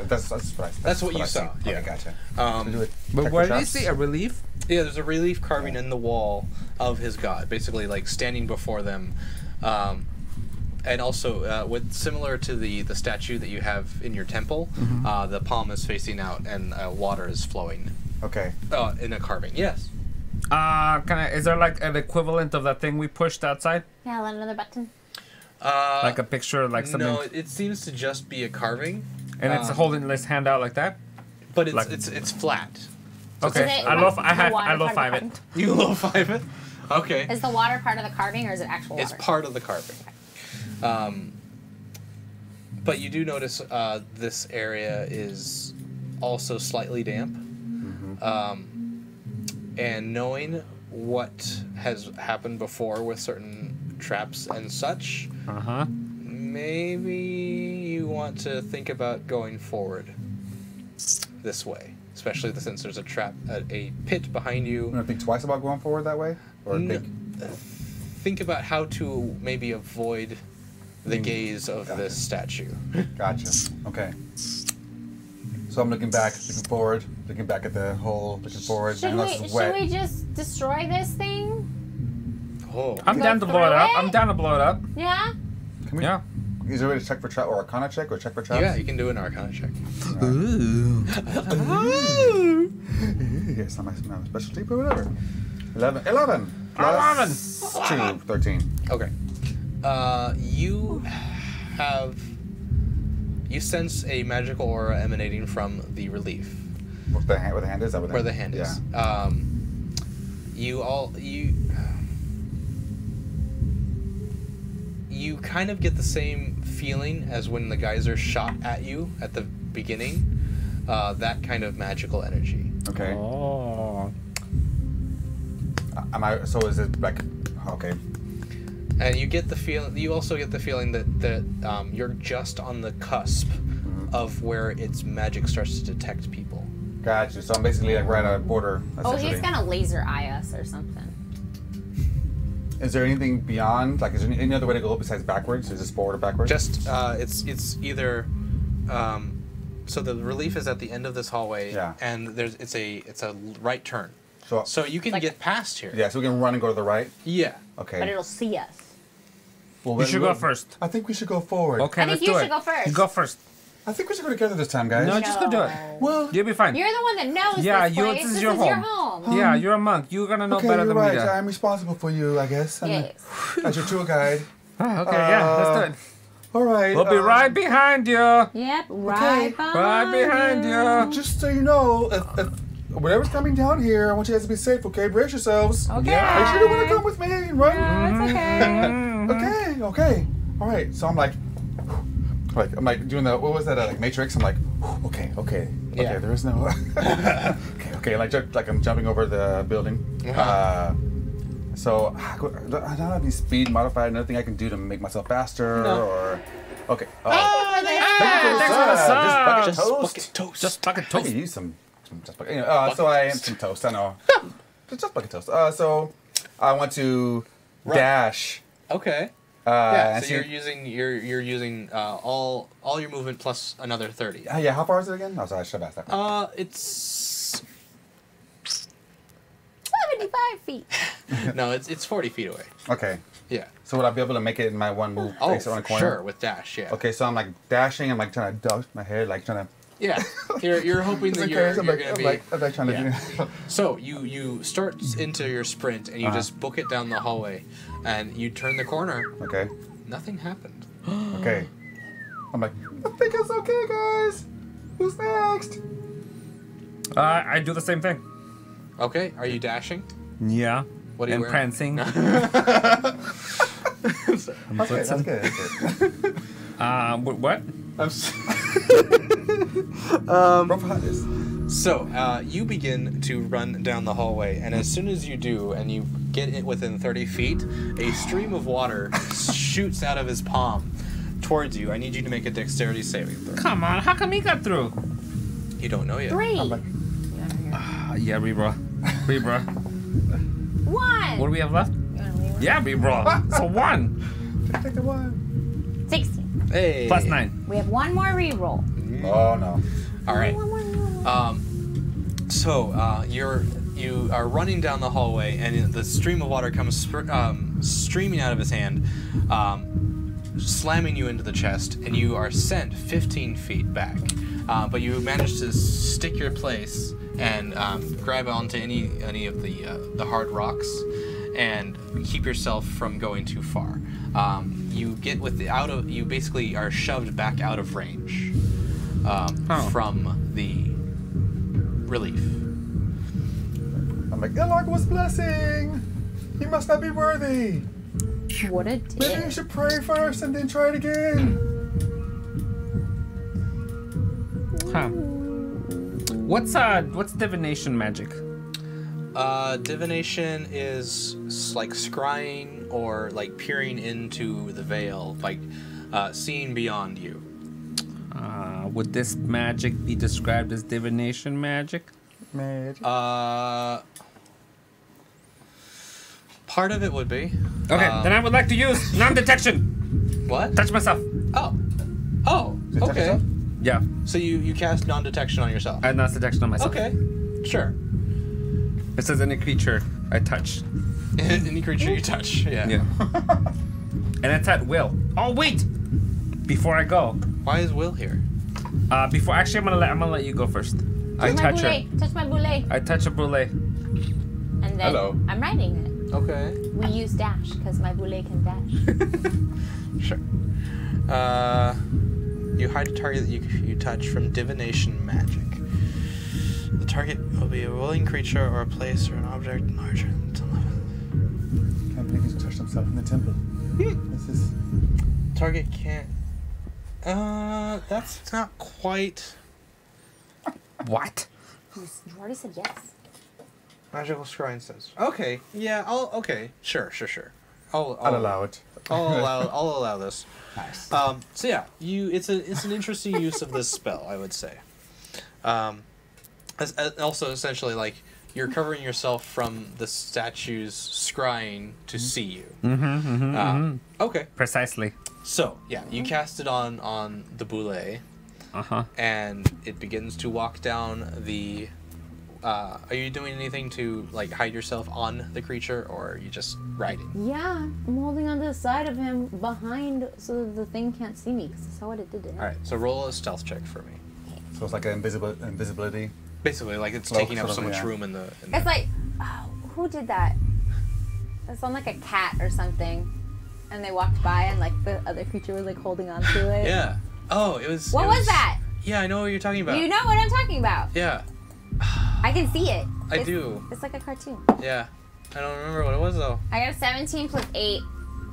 C: That's what I.
D: That's what you
C: I
D: saw,
C: see.
D: yeah.
C: Okay, gotcha. Can I do it?
A: But
C: check
A: where
C: for
A: did you
C: shots?
A: see a relief?
D: Yeah, there's a relief carving in the wall of his god, basically like standing before them, and also with similar to the statue that you have in your temple, the palm is facing out and water is flowing.
C: Okay.
D: In a carving, yes.
A: Is there like an equivalent of that thing we pushed outside?
B: Yeah, let another button.
A: Like a picture, like something,
D: No, it seems to just be a carving,
A: and it's holding this hand out like that?
D: but it's
A: like-
D: it's flat.
A: Okay,
B: Is it
A: I
B: the
A: low
B: water
A: five
B: part
A: it.
B: of the
D: You low five it. Okay.
B: Is the water part of the carving, or is it actual water?
D: It's part of the carving. But you do notice this area is also slightly damp. And knowing what has happened before with certain traps and such,
A: Uh-huh.
D: maybe you want to think about going forward this way. Especially since there's a trap, a pit behind
C: I'm
D: you.
C: gonna think twice about going forward that way, or
D: Think about how to maybe avoid the gaze of this statue.
C: Gotcha. Okay. So I'm looking back, looking forward, looking back at the hole, looking forward.
B: Should
C: and
B: we,
C: it's
B: should
C: wet.
B: we just destroy this thing?
D: Oh.
A: I'm
B: Go
A: down to blow it
B: through
A: up.
B: it?
A: I'm down to blow it up.
B: Yeah?
C: Can we,
A: Yeah.
C: Is there a way to check for trap or Arcana check or check for traps?
D: Yeah, you can do an Arcana check.
A: Ooh.
C: It's not my specialty, but whatever. 11 plus 2, 13.
D: Okay. You sense a magical aura emanating from the relief.
C: Where the hand is?
D: Where the hand is.
C: Yeah.
D: You kind of get the same feeling as when the geyser shot at you at the beginning. That kind of magical energy.
C: Okay.
A: Oh.
C: So is it like... Okay.
D: And you get the feel. You also get the feeling that you're just on the cusp of where its magic starts to detect people.
C: Gotcha. So I'm basically like right at a border.
B: Oh, he's gonna laser eye us or something.
C: Is there anything beyond? Like, is there any other way to go besides backwards? Is this forward or backwards?
D: Just it's either. So the relief is at the end of this hallway,
C: Yeah.
D: and it's a right turn. So you can
B: Like
D: get past here.
C: Yeah, so we can run and go to the right.
D: Yeah.
C: Okay.
B: But it'll see us.
C: Well,
A: You should go first.
C: I think we should go forward.
A: Okay,
B: I
A: let's
B: think you
A: do
B: should
A: it.
B: go first.
A: You go first.
C: I think we should go together this time, guys.
A: No, just go do it.
C: Well,
A: You'll be fine.
B: You're the one that knows
A: Yeah,
B: this
A: you-
B: place.
A: this is
B: This
A: your
B: is your
A: home.
B: home.
A: Yeah, you're a monk. You're gonna know
C: okay,
A: better
C: you're
A: than
C: right.
A: me.
C: I'm responsible for you, I guess.
B: Yes.
C: As your tour guide.
A: Oh, okay, yeah, let's do it.
C: All right.
A: We'll be right behind you.
B: Yep, right behind
A: Right behind you.
C: Just so you know, if whatever's coming down here, I want you guys to be safe, okay? Brace yourselves.
B: Okay.
A: Yeah.
C: Are you sure you want to come with me and run?
B: Yeah, it's okay.
C: Okay. All right. So I'm like doing the, what was that, like Matrix? I'm like, okay.
D: Yeah.
C: There is no, okay. Like I'm jumping over the building. So I don't have any speed modified, nothing I can do to make myself faster or, okay.
A: Thanks for the sub.
C: Just bucket toast.
A: Just bucket
C: I
A: toast.
C: could use some anyway, so I am some toast. I know. Just bucket toast. So I want to dash.
D: Okay.
C: Yeah.
D: So you're using all your movement plus another 30.
C: Yeah. How far is it again? Oh, sorry. I should have asked that.
D: It's
B: 75 feet.
D: no, it's 40 feet away.
C: Okay.
D: Yeah.
C: So would I be able to make it in my one move?
D: Oh,
C: face on a corner?
D: sure, with dash. Yeah.
C: Okay, so I'm like dashing. I'm like trying to duck my head, like trying to.
D: Yeah. You're hoping that you're
C: I'm
D: gonna be.
C: I'm like trying
D: yeah.
C: to do.
D: So you start into your sprint and you just book it down the hallway, and you turn the corner.
C: Okay.
D: Nothing happened.
C: Okay. I'm like, I think it's okay, guys. Who's next?
A: I do the same thing.
D: Okay. Are you dashing?
A: Yeah.
D: What are you
A: and
D: wearing?
A: prancing.
C: That's good.
A: What?
D: So you begin to run down the hallway, and as soon as you do, and you get it within 30 feet, a stream of water shoots out of his palm towards you. I need you to make a dexterity saving throw.
A: Come on, how come he got through?
D: You don't know yet.
B: 3.
C: I'm like,
A: Yeah, reroll. Reroll.
B: 1.
A: What do we have left? Yeah, reroll. So 1.
C: take the one.
B: 16.
D: Hey.
A: Plus 9.
B: We have one more reroll.
C: Oh no.
D: All right.
B: One more reroll.
D: So you are running down the hallway, and the stream of water comes streaming out of his hand, slamming you into the chest, and you are sent 15 feet back. But you manage to stick your place and grab onto any of the hard rocks, and keep yourself from going too far. You get you basically are shoved back out of range from the relief.
C: I'm like, Elog was blessing. He must not be worthy.
B: What a
C: Maybe you
B: dick.
C: should pray first and then try it again.
A: Huh. What's divination magic?
D: Divination is like scrying or like peering into the veil, like seeing beyond you.
A: Would this magic be described as divination magic?
C: Magic.
D: Part of it would be.
A: Okay, then I would like to use non-detection.
D: What?
A: Touch myself.
D: Oh,
C: You touch
D: okay.
C: yourself?
A: Yeah,
D: So you cast non-detection on yourself.
A: I have non-detection on myself.
D: Okay, sure.
A: It says any creature I touch.
D: Any creature you touch, yeah.
A: Yeah. And it's at will. Oh, wait! Before I go,
D: Why is Will here?
A: before actually, I'm gonna let you go first. I touch her.
B: Touch my boule.
A: I touch a boule.
B: And then
C: Hello.
B: I'm riding it.
D: Okay.
B: We use dash because my boule can dash.
D: Sure. You hide a target that you touch from divination magic. The target will be a willing creature or a place or an object larger than 11.
C: Can't believe he's touched himself in the temple. This is.
D: Target can't. That's not quite.
A: What?
B: You already said yes.
D: Magical scrying says. Okay. Yeah. Okay. Sure. I'll
C: allow it.
D: I'll allow this.
C: Nice.
D: So yeah, it's an interesting use of this spell, I would say. Also essentially like you're covering yourself from the statue's scrying to see you. Okay.
A: Precisely.
D: So yeah, you cast it on the boule, and it begins to walk down the. Are you doing anything to like hide yourself on the creature, or are you just riding?
B: Yeah, I'm holding onto the side of him behind so that the thing can't see me because that's how it did it.
D: All right, so roll a stealth check for me.
C: So it's like an invisibility.
D: Basically, like it's
C: Cloak
D: taking up
C: sort
D: so
C: of,
D: much
C: yeah.
D: room in the.
B: It's like, oh, who did that? It sounded like a cat or something. And they walked by and like the other creature was like holding on to it.
D: Yeah. Oh, it was.
B: What was that?
D: Yeah, I know what you're talking about.
B: You know what I'm talking about.
D: Yeah.
B: I can see it.
D: I do.
B: It's like a cartoon.
D: Yeah. I don't remember what it was though.
B: I got a 17 plus 8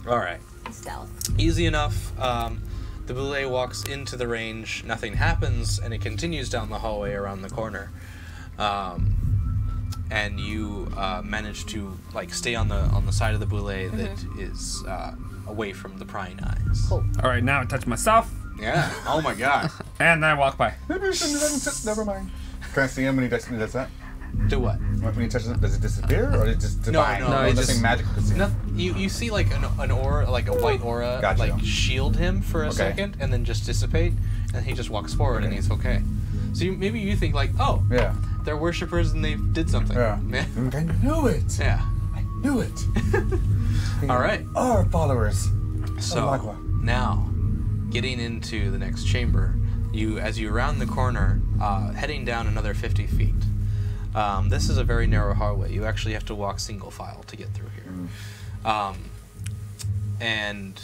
D: All right.
B: stealth.
D: Easy enough. The boule walks into the range. Nothing happens, and it continues down the hallway around the corner. And you manage to like stay on the side of the boule that is away from the prying eyes.
B: Cool.
A: All right, now I touch myself,
D: Yeah. Oh my god.
A: and I walk by.
C: Maybe you shouldn't have done. Never mind. Can I see him when he does that?
D: Do what?
C: When he touches it, does it disappear or is it just divine?
D: no,
A: it
C: nothing
A: just-
C: magical to see.
D: No, you see like an aura, like a white aura,
C: Gotcha.
D: like shield him for a
C: Okay.
D: second, and then just dissipate, and he just walks forward, and
C: Okay.
D: he's okay. So maybe you think like, oh,
C: Yeah.
D: they're worshippers and they did something.
C: Yeah. I knew it.
D: Yeah.
C: I knew it.
D: All right.
C: Our followers.
D: So
C: Magua.
D: now, getting into the next chamber, as you round the corner, heading down another 50 feet. This is a very narrow hallway. You actually have to walk single file to get through here. And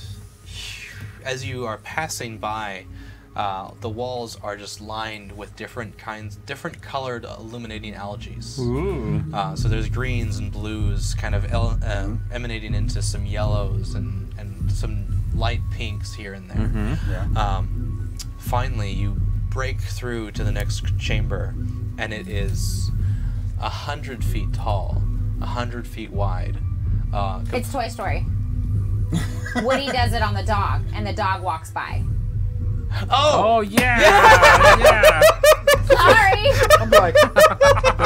D: as you are passing by, the walls are just lined with different colored illuminating algae.
A: Ooh.
D: So there's greens and blues kind of emanating into some yellows and some light pinks here and there.
C: Yeah.
D: Finally, you break through to the next chamber, and it is 100 feet tall, 100 feet wide.
B: It's Toy Story. Woody does it on the dog, and the dog walks by.
A: Oh yeah, yeah.
B: Sorry.
C: I'm like,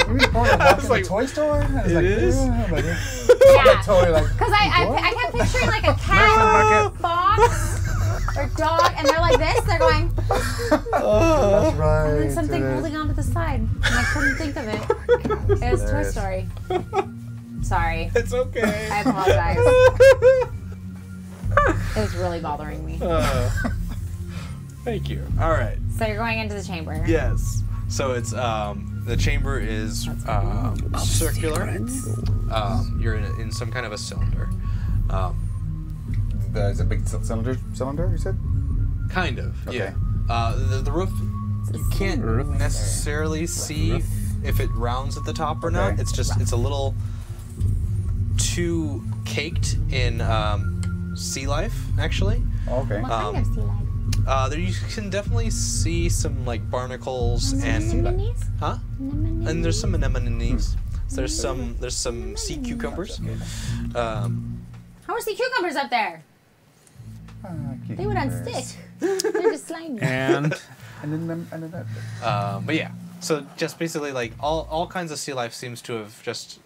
C: we were going to walk in the toy store? And I was like,
D: is?
C: yeah. I'm like,
B: Yeah.
C: like totally like.
B: Because I kept picturing like a cat box or dog, and they're like this. They're going,
C: That's right.
B: and then something
C: it is.
B: holding onto the side, and I couldn't think of it. It was Toy
C: hilarious.
B: Story. Sorry.
D: It's okay.
B: I apologize. It was really bothering me.
D: Thank you. All right.
B: So you're going into the chamber.
D: Yes. So it's the chamber is circular. You're in some kind of a cylinder.
C: There's a big cylinder, you said?
D: Kind of.
C: Okay.
D: Yeah. The roof. You can't necessarily see if it rounds at the top or not.
C: Okay.
D: It's a little too caked in sea life, actually.
C: Oh, okay.
B: What kind of sea life?
D: There you can definitely see some like barnacles and
B: Anemones?
D: huh?
B: Anemones?
D: And there's some anemones. There's some sea cucumbers.
B: How are sea cucumbers up there? They would unstick. They're just slimy.
A: And
C: And then that.
D: But yeah, so just basically like all kinds of sea life seems to have just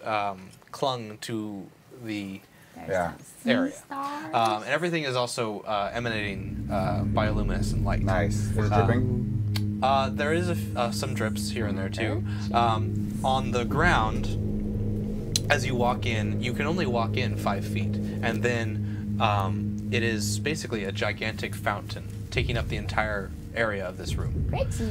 D: clung to the
B: There's
C: Yeah.
B: some sea
D: area.
B: stars.
D: and everything is also emanating bioluminescent light.
C: Nice. Is it dripping?
D: There is some drips here and there too. On the ground, as you walk in, you can only walk in 5 feet, and then it is basically a gigantic fountain taking up the entire area of this room.
B: Pretty.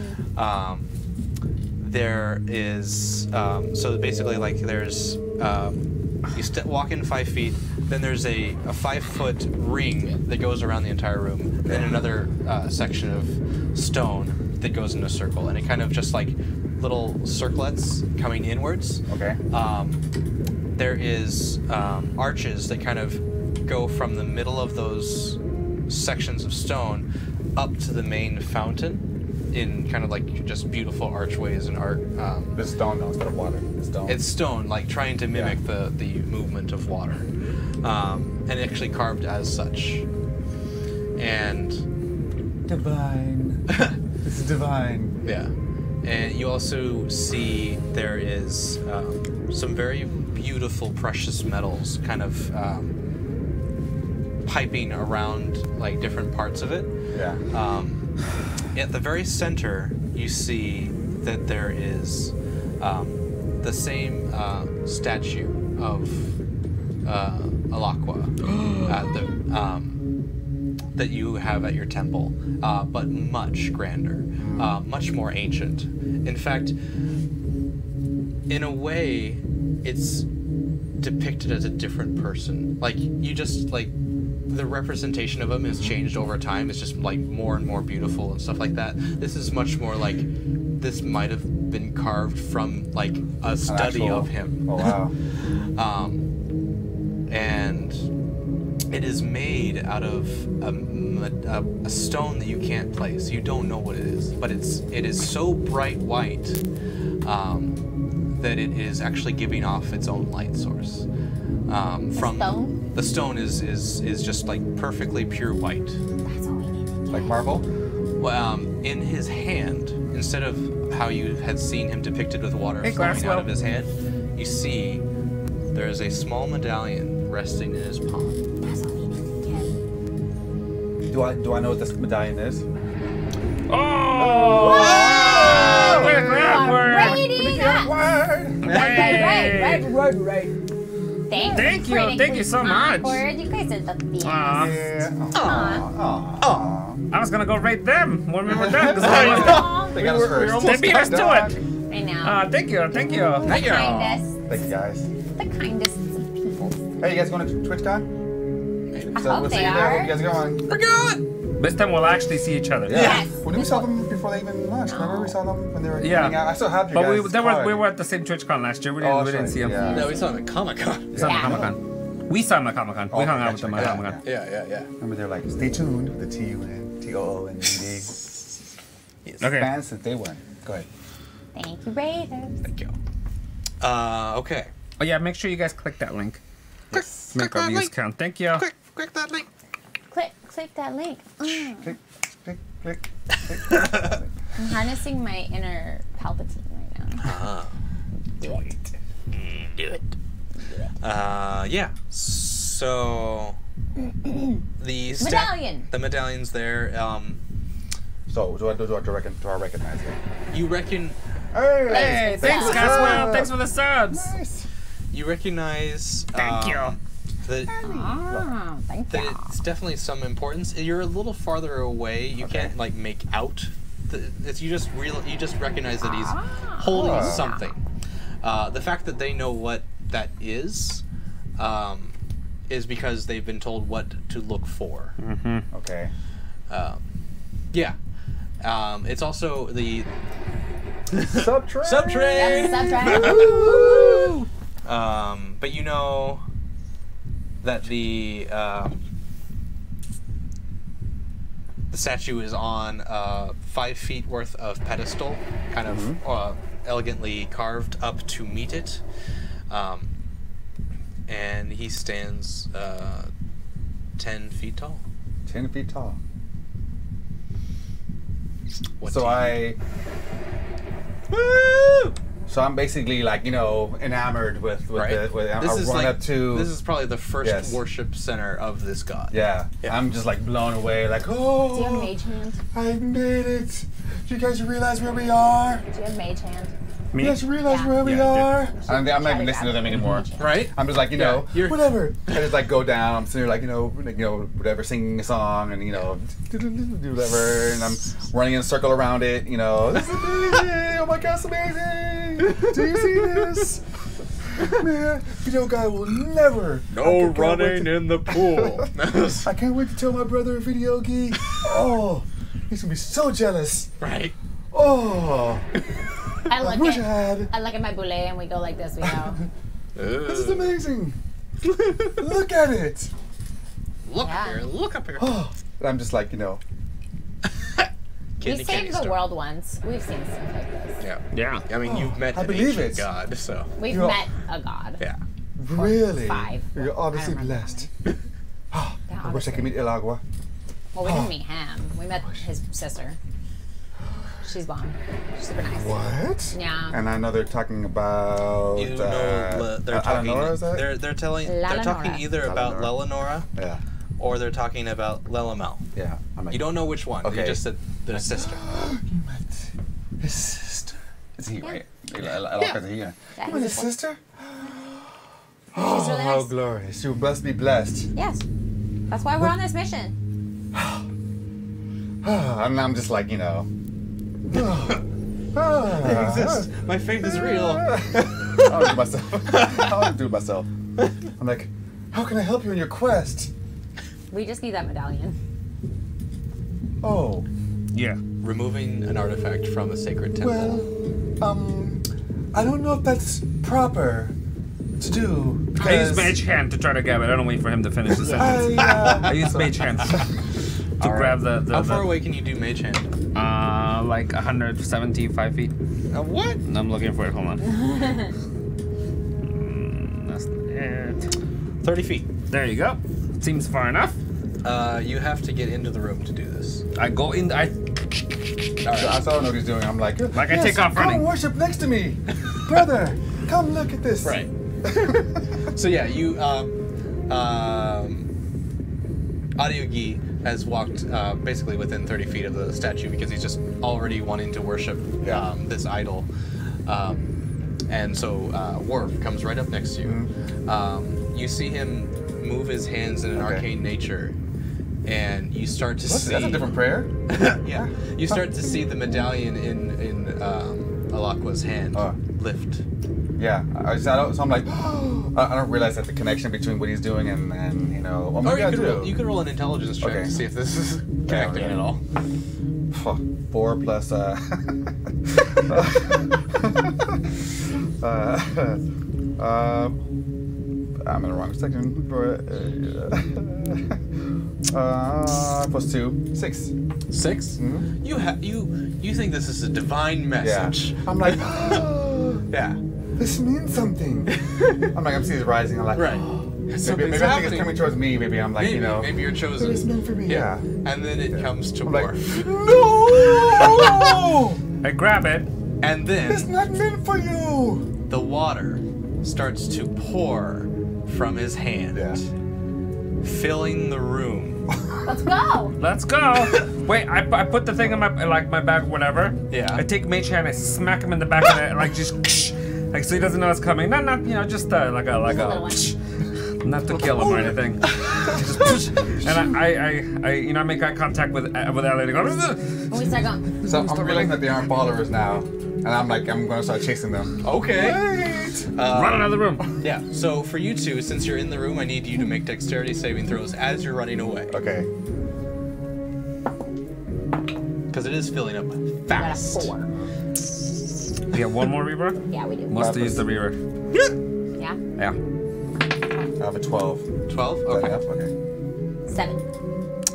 D: There is so basically like there's you walk in 5 feet, then there's a 5-foot ring that goes around the entire room, then another section of stone that goes in a circle, and it kind of just like little circlets coming inwards.
C: Okay.
D: There is arches that kind of go from the middle of those sections of stone up to the main fountain in kind of like just beautiful archways and art.
C: This stone though, instead of water. It's stone.
D: It's stone, like trying to mimic the movement of water, and actually carved as such. And
C: divine. This is divine.
D: yeah, and you also see there is some very beautiful precious metals kind of piping around like different parts of it.
C: Yeah.
D: At the very center, you see that there is the same statue of Alakwa that you have at your temple, but much grander, much more ancient. In fact, in a way, it's depicted as a different person. Like, you just, like, the representation of him has changed over time. It's just, like, more and more beautiful and stuff like that. This is much more like, this might have been carved from, like, a study of him.
C: Oh, wow.
D: And it is made out of a stone that you can't place. You don't know what it is, but it is so bright white that it is actually giving off its own light source.
B: Stone?
D: The stone is just like perfectly pure white.
B: That's all we need to get.
C: Like marble?
D: Well, in his hand, instead of how you had seen him depicted with water
A: Hey,
D: flowing out of
A: Glasswell.
D: his hand, you see there is a small medallion resting in his palm.
B: That's all we need to get.
C: Do I know what this medallion is?
A: Oh! Quick grab word!
B: Rating up.
C: Word!
B: Right.
A: Thank you so much.
B: Awkward. You guys are the best.
C: Yeah.
B: Aw.
A: I was gonna go rate them when we were done. 'cause
B: Aw.
C: They got us first.
A: They beat us to it.
B: I know.
A: Thank you.
B: The kindest.
C: Thank you guys.
B: The kindest of people.
C: Hey, you guys going to TwitchCon?
B: I
C: So
B: hope
C: we'll see
B: they
C: you there. Hope
B: are.
C: you guys are going.
D: We're going!
A: This time we'll actually see each other.
C: Yeah.
B: Yes.
C: When did we saw them before they even launched? Remember we saw them when they were
A: Yeah.
C: hanging out? I still have you
A: But
C: guys.
A: we were at the same TwitchCon last year. We
C: Oh,
A: didn't
C: that's
A: see them.
C: right. Yeah.
D: No, we saw him at Comic-Con.
A: We saw them at
B: Yeah.
A: Comic-Con. We saw them at Comic-Con.
C: Oh,
A: We hung out with
C: gotcha.
A: them at
C: Yeah,
A: Comic-Con.
D: Yeah.
C: Remember they're like, stay tuned with the TOO and DD.
D: Yes.
A: Okay.
C: Fans since day one. Go ahead.
B: Thank you, Raiders.
D: Thank you. Okay.
A: Oh yeah, make sure you guys click that link.
C: Yes.
A: Make our views count. Thank you.
D: Click that link.
B: Click that link.
C: Click, click, click.
B: I'm harnessing my inner Palpatine right now.
D: Do it. Yeah. So
B: Medallion.
D: the medallion's there.
C: So, do I recognize it?
D: You reckon
C: Hey,
A: Thanks,
B: Yeah.
A: Caswell. Thanks for the subs.
C: Nice.
D: you recognize
A: Thank you.
D: that
B: Ah, thank
D: that
B: you.
D: it's definitely some importance. You're a little farther away. You
C: Okay.
D: can't like make out. You just recognize that he's holding
C: Ah.
D: something. The fact that they know what that is because they've been told what to look for.
C: Okay.
D: Yeah. It's also the
C: Subtrain.
D: subtrain.
B: Yep, subtract.
D: But you know that the statue is on 5 feet worth of pedestal, kind of elegantly carved up to meet it, and he stands 10 feet tall.
C: 10 feet tall.
D: What
C: So
D: do you-
C: So I'm basically like, enamored with
D: Right.
C: I run up to.
D: This is probably the first
C: Yes.
D: worship center of this god.
C: Yeah.
D: Yeah.
C: I'm just like blown away. Like,
B: Do you have
C: oh,
B: mage hand?
C: I made it. Do you guys realize where we are?
B: Do you have mage hand?
A: Me?
C: You guys realize
B: Yeah.
C: where we
A: Yeah, I
C: are? I'm not even listening to them anymore.
D: Right?
C: I'm just like, you know,
D: you're-
C: whatever. I just like go down. I'm sitting there like, you know, whatever, singing a song and, you know, do whatever. And I'm running in a circle around it, you know. This is amazing. Oh my God, it's amazing. Do you see this? Man, video guy will never.
D: No
C: I can't wait to-
D: in the pool.
C: I can't wait to tell my brother a video geek. Oh, he's gonna be so jealous.
D: Right.
C: Oh,
B: I
C: I
B: look
C: wish I
B: at
C: had.
B: I look at my boule and we go like this. We go.
C: This is amazing. Look at it.
D: Look
B: Yeah.
D: up here. Look up here.
C: Oh, and I'm just like, you know,
B: We saved the world once. We've seen stuff like this.
D: Yeah.
A: Yeah.
D: I mean, you've met
C: I
D: an
C: believe
D: ancient
C: it.
D: god, so
B: We've
C: You're-
B: met a god.
D: yeah.
C: really.
B: 5.
C: You're obviously
B: I remember.
C: blessed. Oh,
B: Yeah,
C: I wish I could
B: obviously.
C: meet El Agua.
B: Well, we didn't meet him. We met his sister. She's bomb. She's super nice.
C: What?
B: Yeah.
C: And I know they're talking about.
D: You know, they're talking.
C: Eleanor, is that?
D: They're talking
B: Lalanora.
D: either about Lelanora
C: Yeah,
D: or they're talking about Lelamel.
C: yeah. I'm like,
D: You don't know which one.
C: Okay.
D: You just said their sister.
C: You met his sister. Is he right? El Agua, is he?
B: Yeah,
C: You met his
B: he's a-
C: sister?
B: She's really
C: How
B: nice.
C: glorious. You must be blessed.
B: Yes. That's why we're on this mission.
C: And I'm just like, you know.
D: My faith is real.
C: I'll do myself. I'll do myself. I'm like, how can I help you in your quest?
B: We just need that medallion.
C: Oh,
A: Yeah.
D: Removing an artifact from a sacred temple.
C: well, I don't know if that's proper to do.
A: I
C: Because
A: use Mage Hand to try to grab it. I don't wait for him to finish the sentence. I use Mage Hand to grab the
D: How far away can you do Mage Hand?
A: like 175 feet.
D: What?
A: I'm looking for it. Hold on. That's it.
D: 30 feet.
A: There you go. Seems far enough.
D: You have to get into the room to do this.
A: I go in.
C: I saw what he's doing. I'm like,
A: Like I
C: yes,
A: take off running.
C: Come worship next to me, brother. Come look at this.
D: Right. So yeah, you Audiogi has walked basically within 30 feet of the statue because he's just already wanting to worship
C: Yeah.
D: this idol. And so Warf comes right up next to you. You see him move his hands in an
C: Okay.
D: arcane nature, and you start to see.
C: That's a different prayer.
D: Yeah, you start to see the medallion in Alaqua's hand
C: Oh.
D: lift.
C: Yeah. So I'm like, I don't realize that the connection between what he's doing and you know. Well,
D: Or
C: maybe
D: you
C: I
D: could,
C: do.
D: roll, you could roll an intelligence check
C: Okay.
D: to see if this is connecting at all.
C: 4 plus I'm in the wrong section. Plus 2, 6.
D: 6?
C: Mhm.
D: You think this is a divine
C: Yeah.
D: message?
C: I'm like,
D: Yeah.
C: this means something. I'm like, I'm seeing it rising. I'm like,
D: Right.
C: maybe
D: Something's
C: I think
D: happening.
C: it's coming towards me. Maybe I'm like,
D: Maybe,
C: you know,
D: maybe you're chosen.
C: maybe it's meant for me. Yeah.
D: And then it comes to
C: I'm like,
D: Warf.
C: no,
A: I grab it.
D: And
C: it's
D: then
C: not meant for you.
D: the water starts to pour from his hand,
C: Yeah.
D: filling the room.
B: Let's go.
A: Let's go. Wait, I put the thing in my my bag, whatever.
D: Yeah.
A: I take Mage Hand, I smack him in the back of it, like just, like so he doesn't know it's coming. Not you know, just like a
B: little one.
A: not to kill him or anything. Just, and I you know, I make eye contact with Ellie. Go,
B: And we start going.
C: So I'm realizing that they aren't followers now, and I'm like, I'm gonna start chasing them.
D: Okay.
C: Wait.
A: run out of the room.
D: Yeah. So for you two, since you're in the room, I need you to make dexterity saving throws as you're running away,
C: Okay.
D: because it is filling up
B: We got a
D: fast.
B: 4.
A: You have one more Reaver?
B: Yeah, we do.
A: Must use the Reaver.
B: Yeah.
A: Yeah.
C: I have a 12.
D: 12.
C: Is that
D: Okay.
C: enough? Okay.
B: 7.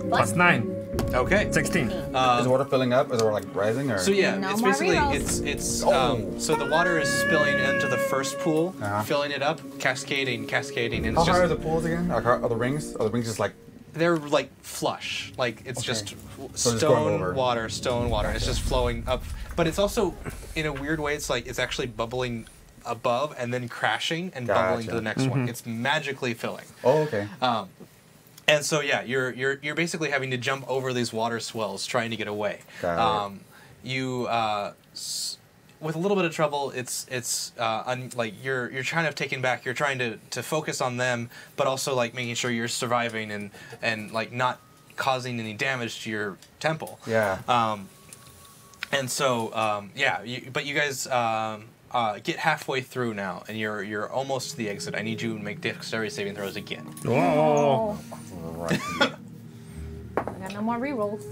A: Plus 9.
D: Okay.
A: 16.
C: Is the water filling up? Is it like rising or?
D: So yeah,
B: No
D: it's
B: more
D: basically
B: rerolls.
D: it's
C: Oh.
D: so the water is spilling into the first pool,
C: Uh-huh.
D: filling it up, cascading, and
C: How
D: it's
C: high are
D: just
C: the pools again? Like, are the rings? Are the rings just like?
D: they're like flush, like it's
C: Okay.
D: just
C: So it's going over.
D: stone water. It's just flowing up, but it's also in a weird way. It's like it's actually bubbling above and then crashing and bubbling to
C: Gotcha.
D: the next one. It's magically filling.
C: Oh, okay.
D: And so yeah, you're basically having to jump over these water swells trying to get away.
C: Got it.
D: You with a little bit of trouble, it's like you're kind of taken back. You're trying to focus on them, but also like making sure you're surviving and like not causing any damage to your temple.
C: Yeah.
D: And so but you guys get halfway through now, and you're almost to the exit. I need you to make dexterity saving throws again.
A: Oh.
C: Right.
B: I got no more rerolls.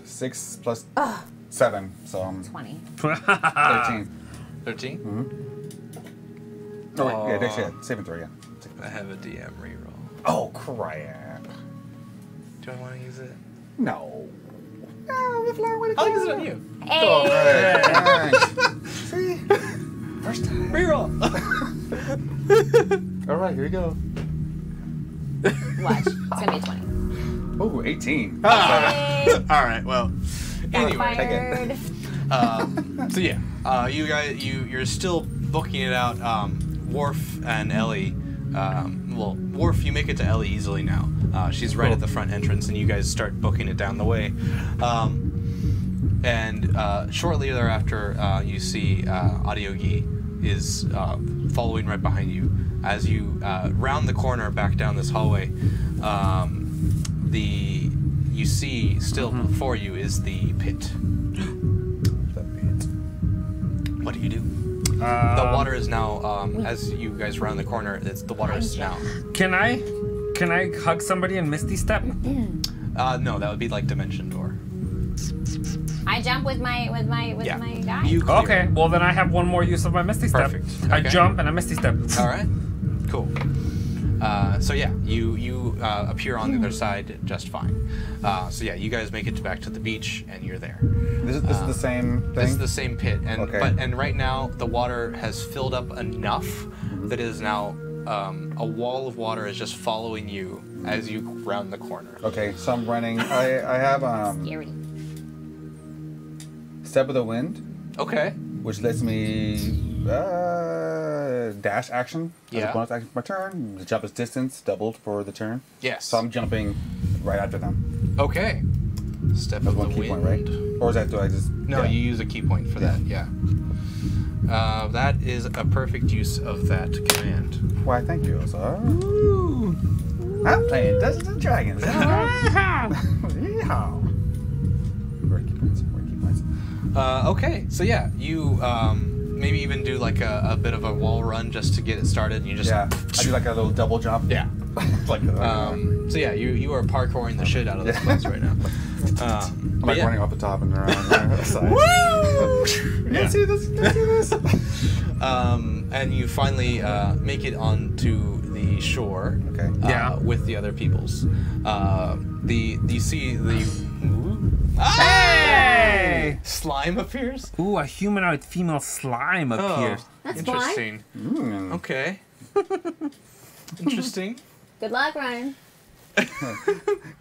C: 6 plus 7, so I'm
B: 20.
C: 13.
D: 13?
C: Oh, wait, yeah, dexterity, saving throw, yeah.
D: I have a DM reroll.
C: Oh, crap.
D: Do I want to use it?
C: No. No, the flower would have
D: I'll use it on you.
B: Hey!
C: Oh, great. Thanks. See? First time.
D: Reroll.
C: All right, here we go.
B: Watch. It's gonna be 20.
C: Oh, 18.
B: Hey!
D: All right. Well. Anyway.
B: Fired.
D: So yeah, you guys, you're still booking it out. Warf and Ellie. Well, Warf, you make it to Ellie easily now. She's right at the front entrance, and you guys start booking it down the way. And shortly thereafter, you see Audiogi is following right behind you. As you round the corner back down this hallway, you see still before you is the pit.
C: The pit.
D: What do you do? The water is now, as you guys round the corner, the water is now.
A: Can I hug somebody in Misty Step?
D: No, that would be like Dimension Door.
B: I jump with my guy.
D: You clear.
A: Okay, well then I have one more use of my Misty Step.
D: Perfect.
A: I
D: Okay.
A: jump and I Misty Step.
D: All right. Cool. So yeah, you appear on the other side just fine. So yeah, you guys make it back to the beach, and you're there.
C: This is the same thing?
D: This is the same pit, and
C: Okay.
D: and right now the water has filled up enough that it is now a wall of water is just following you as you round the corner.
C: Okay, so I'm running. I have
B: Scary.
C: Step of the Wind,
D: Okay.
C: which lets me dash action as
D: Yeah.
C: a bonus action for my turn. The jump is distance doubled for the turn.
D: Yes.
C: So I'm jumping right after them.
D: Okay. Step
C: That's
D: of the
C: one key
D: wind.
C: point, right? Or is that, do I just...
D: No,
C: yeah.
D: you use a key point for that. Yeah. That is a perfect use of that command.
C: Why, thank you, sir. I'm playing Dungeons and Dragons. Yeehaw. Where are key points? Where are key points?
D: Okay, so yeah, you maybe even do like a bit of a wall run just to get it started, and you just
C: Yeah, I do like a little double jump.
D: yeah.
C: like,
D: So yeah, you are parkouring the shit out of this
C: Yeah.
D: place right now.
C: I'm
D: but
C: like
D: yeah.
C: running off the top and around the side.
D: Woo!
C: Let's see this. Let's see this.
D: And you finally make it onto the shore.
C: Okay.
A: Yeah.
D: With the other peoples. You see the
A: Hey!
D: slime appears.
A: Ooh, a humanoid female slime appears.
B: That's
D: Interesting.
C: Mm.
D: Okay. Interesting.
B: Good luck, Ryan.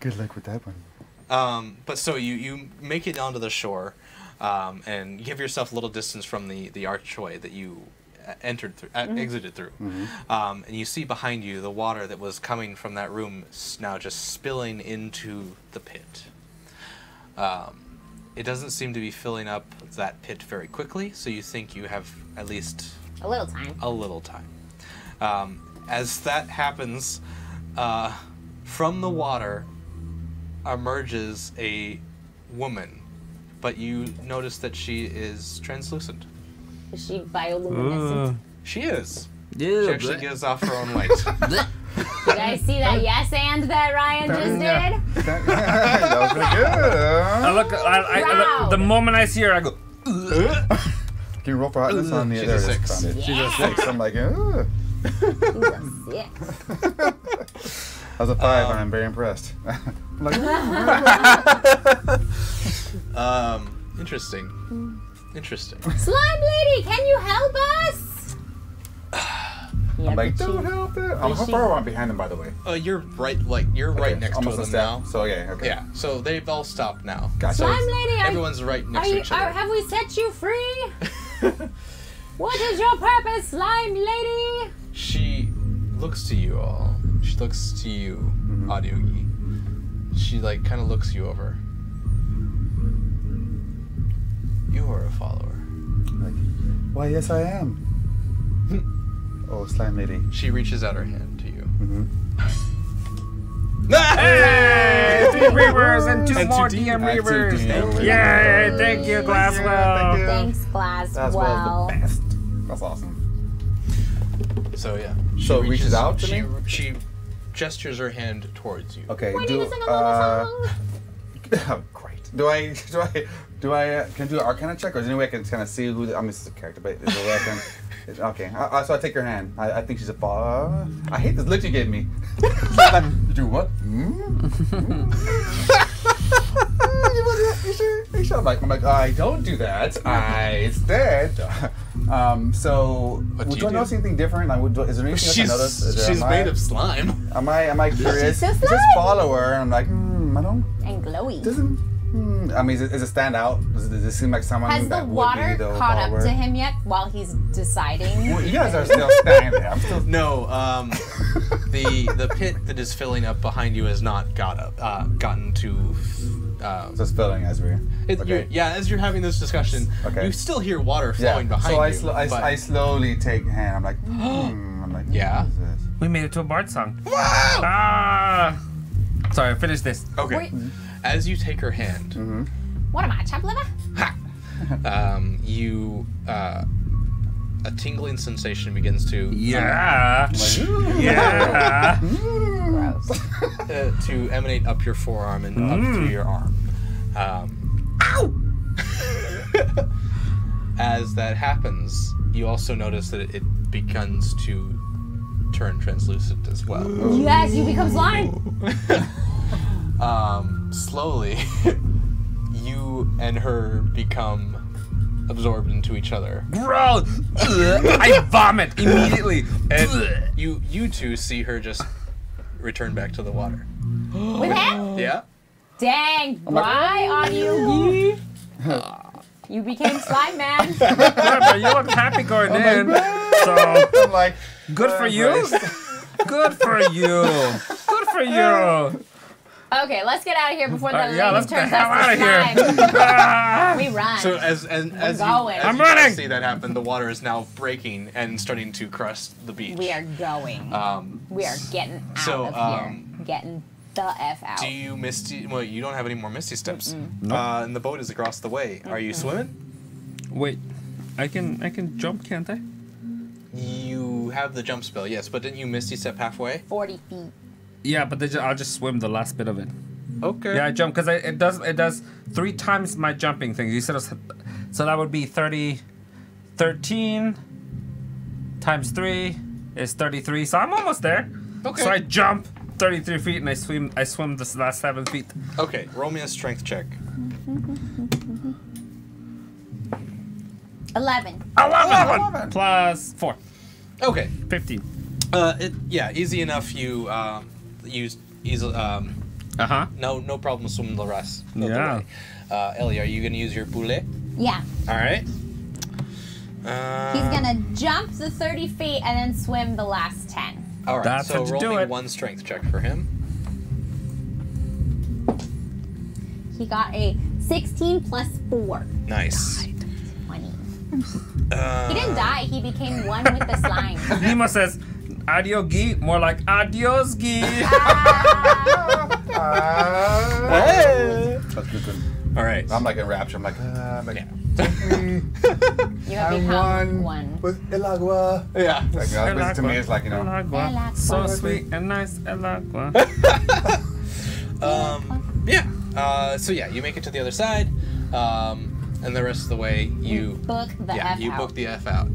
C: Good luck with that one.
D: But so you make it onto the shore, and you give yourself a little distance from the archway that you entered through, exited through, and you see behind you the water that was coming from that room now just spilling into the pit. It doesn't seem to be filling up that pit very quickly, so you think you have at least
B: A little time.
D: a little time. As that happens, from the water emerges a woman, but you notice that she is translucent.
B: Is she bioluminescent?
D: She is.
A: Yeah,
D: She actually gives off her own light.
B: Did I see that yes and that Ryan just
C: Yeah.
B: did?
C: That was pretty good.
A: I look,
B: Wow.
A: the moment I see her, I go,
C: Can you roll for hotness on the
D: She's
C: there
D: a
C: it is,
D: 6.
C: found it. She's a
B: Yeah.
C: 6. I'm like, ugh.
B: Ooh, a 6.
C: I was a 5 and I'm very impressed. I'm like,
D: Interesting. Interesting.
B: Slime lady, can you help us?
C: I'm like, don't help it. How far am I behind them, by the way?
D: You're right, right
C: Okay,
D: next to
C: almost
D: them
C: a step.
D: now.
C: So, yeah, okay.
D: Yeah, so they've all stopped now.
C: Gotcha.
D: So
B: Slime lady,
D: everyone's right next to each other.
B: have we set you free? What is your purpose, slime lady?
D: She looks to you all. She looks to you, Audiogi. She like kind of looks you over. You are a follower.
C: Like, why, yes, I am. Oh, slime lady.
D: She reaches out her hand to you.
A: Hey! 3 Reavers and 2
D: And
A: more
D: 2
A: DM
C: And 2
A: Reavers.
C: DM.
A: Yay! Thank you, Glasswell.
C: Thank you.
B: Thanks,
C: That's
B: Glasswell.
C: the best. That's awesome.
D: So yeah.
C: So it reaches out to
D: she,
C: me?
D: She gestures her hand towards you.
C: Okay.
B: We need to sing a little song.
C: Oh, great. Do I can I do an Arcana check, or is there any way I can kind of see who? I mean, this is a character, but is there a way I can? Okay. So I take your hand. I think she's a fall. I hate this look you gave me. You do what? You sure? I'm like, I don't do that. Instead. So,
D: What do
C: do
D: you
C: I notice anything different? Is there anything else I notice?
D: She's made of slime.
C: Am I curious?
B: so
C: It's this
B: slimy.
C: follower, and I'm like, I don't.
B: And glowy.
C: Doesn't. I mean, does it stand out? Does it seem like someone
B: Has the
C: that would
B: water
C: be the
B: caught
C: follower?
B: up to him yet while he's deciding?
C: Well, you guys are still standing there. I'm still.
D: No, the pit that is filling up behind you has not gotten to.
C: Just filling as we're. Okay.
D: As you're having this discussion,
C: Okay.
D: you still hear water flowing behind
C: So
D: you.
C: I slowly take hand. I'm like, I'm like,
D: Yeah.
C: What is this?
A: We made it to a Bard song.
D: Wow!
A: Ah! Sorry, finish this.
D: Okay.
B: Wait.
D: As you take her hand,
B: What am I, chop liver?
D: a tingling sensation begins to
A: Yeah.
C: Like,
A: Yeah.
B: Gross.
D: to emanate up your forearm and up through your arm.
A: Ow!
D: As that happens, you also notice that it begins to turn translucent as well.
B: Yes, you become slime.
D: Slowly, you and her become absorbed into each other.
A: Gross! I vomit immediately.
D: And you two see her just return back to the water.
B: With him?
D: Yeah?
B: Dang, why on you? You became slime man.
A: Yeah, but you look happy going in. So
C: I'm like,
A: good for you. Good for you. Good for you.
B: Okay, let's get out of here before the
A: Yeah,
B: lady
A: let's get
B: turns
A: the hell
B: us
A: out
B: to
A: of here.
B: slime.
A: Ah.
B: We run.
D: So as
B: going.
D: you
A: I'm
D: guys
A: running.
D: see that happen, the water is now breaking and starting to crust the beach.
B: We are going. We are getting out
D: so,
B: of here. Getting the F out.
D: Do you misty? Well, you don't have any more misty steps. And the boat is across the way. Are you swimming?
A: Wait, I can jump, can't I?
D: You have the jump spell, yes, but didn't you misty step halfway?
B: 40 feet.
A: Yeah, but I'll just swim the last bit of it.
D: Okay.
A: Yeah, I jump because it does 3 times my jumping thing. You said it was, so that would be 13 times 3 is 33. So I'm almost there.
D: Okay.
A: So I jump 33 feet and I swim this last 7 feet.
D: Okay. Roll me a strength check.
B: 11.
A: 11 plus 4.
D: Okay.
A: 15.
D: Easy enough. You use easily.
A: Uh-huh.
D: No problem swimming the rest. Of
A: Yeah.
D: The way. Ellie, are you gonna use your poulet?
B: Yeah.
D: All right.
B: He's gonna jump the 30 feet and then swim the last 10.
D: All right.
A: That's
D: so
A: how you
D: roll
A: do
D: me
A: it.
D: 1 strength check for him.
B: He got a 16 plus 4.
D: Nice.
B: 20. He didn't die. He became one with the slime.
A: Nemo says, "Adio gi," more like "Adios gi."
C: That's good.
D: All right.
C: I'm like in rapture. I'm like,
D: Yeah.
B: You have become one.
C: with El Agua.
D: Yeah.
C: Like, to me, it's like, you know.
A: El agua.
B: El agua.
A: So sweet and nice, el agua.
D: So you make it to the other side, and the rest of the way you
B: Book the F
D: you
B: out.
D: book the F out.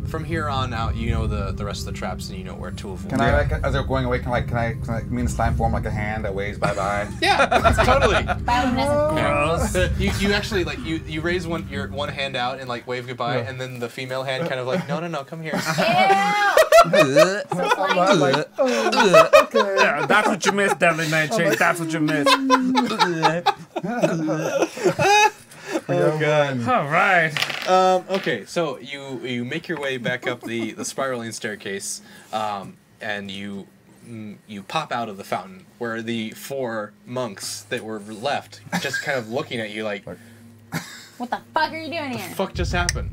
D: From here on out, you know the rest of the traps, and you know where to avoid.
C: Can I, like, as they're going away, can I me in slime form like a hand that waves bye bye?
D: Yeah, totally.
B: Bioluminescent.
D: You actually like you raise your one hand out and like wave goodbye,
C: Yeah.
D: and then the female hand kind of like no, come here.
B: Ew! So slimy.
C: I'm like, okay.
A: Yeah, that's what you missed, Deadly Nightshade. That's what you missed.
C: Oh god.
A: All right.
D: Okay, so you make your way back up the spiraling staircase, and you pop out of the fountain, where the 4 monks that were left just kind of looking at you like,
B: What the fuck are you doing here?
D: What the fuck just happened?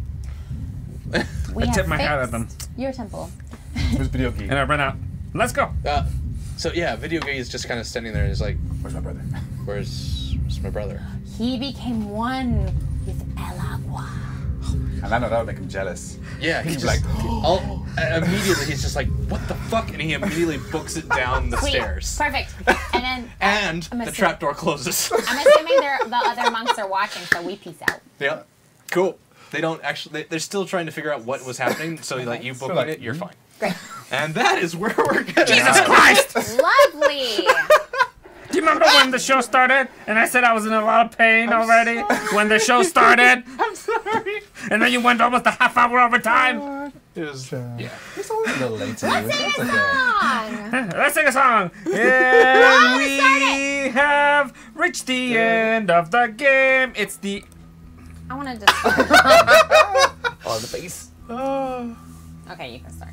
B: We
A: I
B: have
A: tipped my hat at
B: fixed
A: them.
B: your temple.
C: Where's Video Geek?
A: And I ran out. Let's go.
D: So yeah, Video Geek is just kind of standing there. And he's like,
C: Where's my brother?
D: where's my brother?
B: He became one with El Agua.
C: And I know that would make him jealous.
D: Yeah, he's
C: He's
D: just
C: like,
D: immediately he's just like, what the fuck? And he immediately books it down the
B: Sweet.
D: stairs.
B: Perfect. And then
D: And
B: I'm
D: the
B: assuming-
D: trapdoor closes.
B: I'm assuming the other monks are watching, so we peace out.
D: Yeah. Cool. They don't actually. They're still trying to figure out what was happening. So like you booking
C: like,
D: it, you're fine.
B: Great.
D: And that is where we're getting.
A: Jesus Christ!
B: Lovely.
A: Do you remember when the show started and I said I was in a lot of pain already when the show started?
D: I'm sorry.
A: And then you went almost a half hour over time.
D: It was. Yeah.
C: It's always a little late to you.
B: Let's sing a
C: That's okay.
B: song.
A: Let's sing a song. And we have reached the end of the game. It's the...
B: I want to just.
C: Oh, the face.
B: Okay, you can start.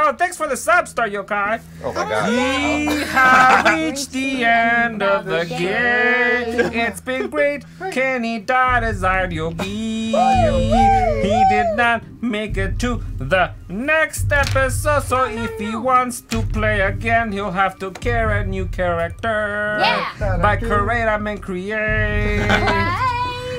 A: Oh, thanks for the sub, Star Yokai.
C: Oh my god.
A: We have reached the end of the game. It's been great. Kenny died as Yogi. He did not make it to the next episode. So if he wants to play again, he'll have to carry a new character.
B: Yeah.
A: By create, I mean create.
B: Right.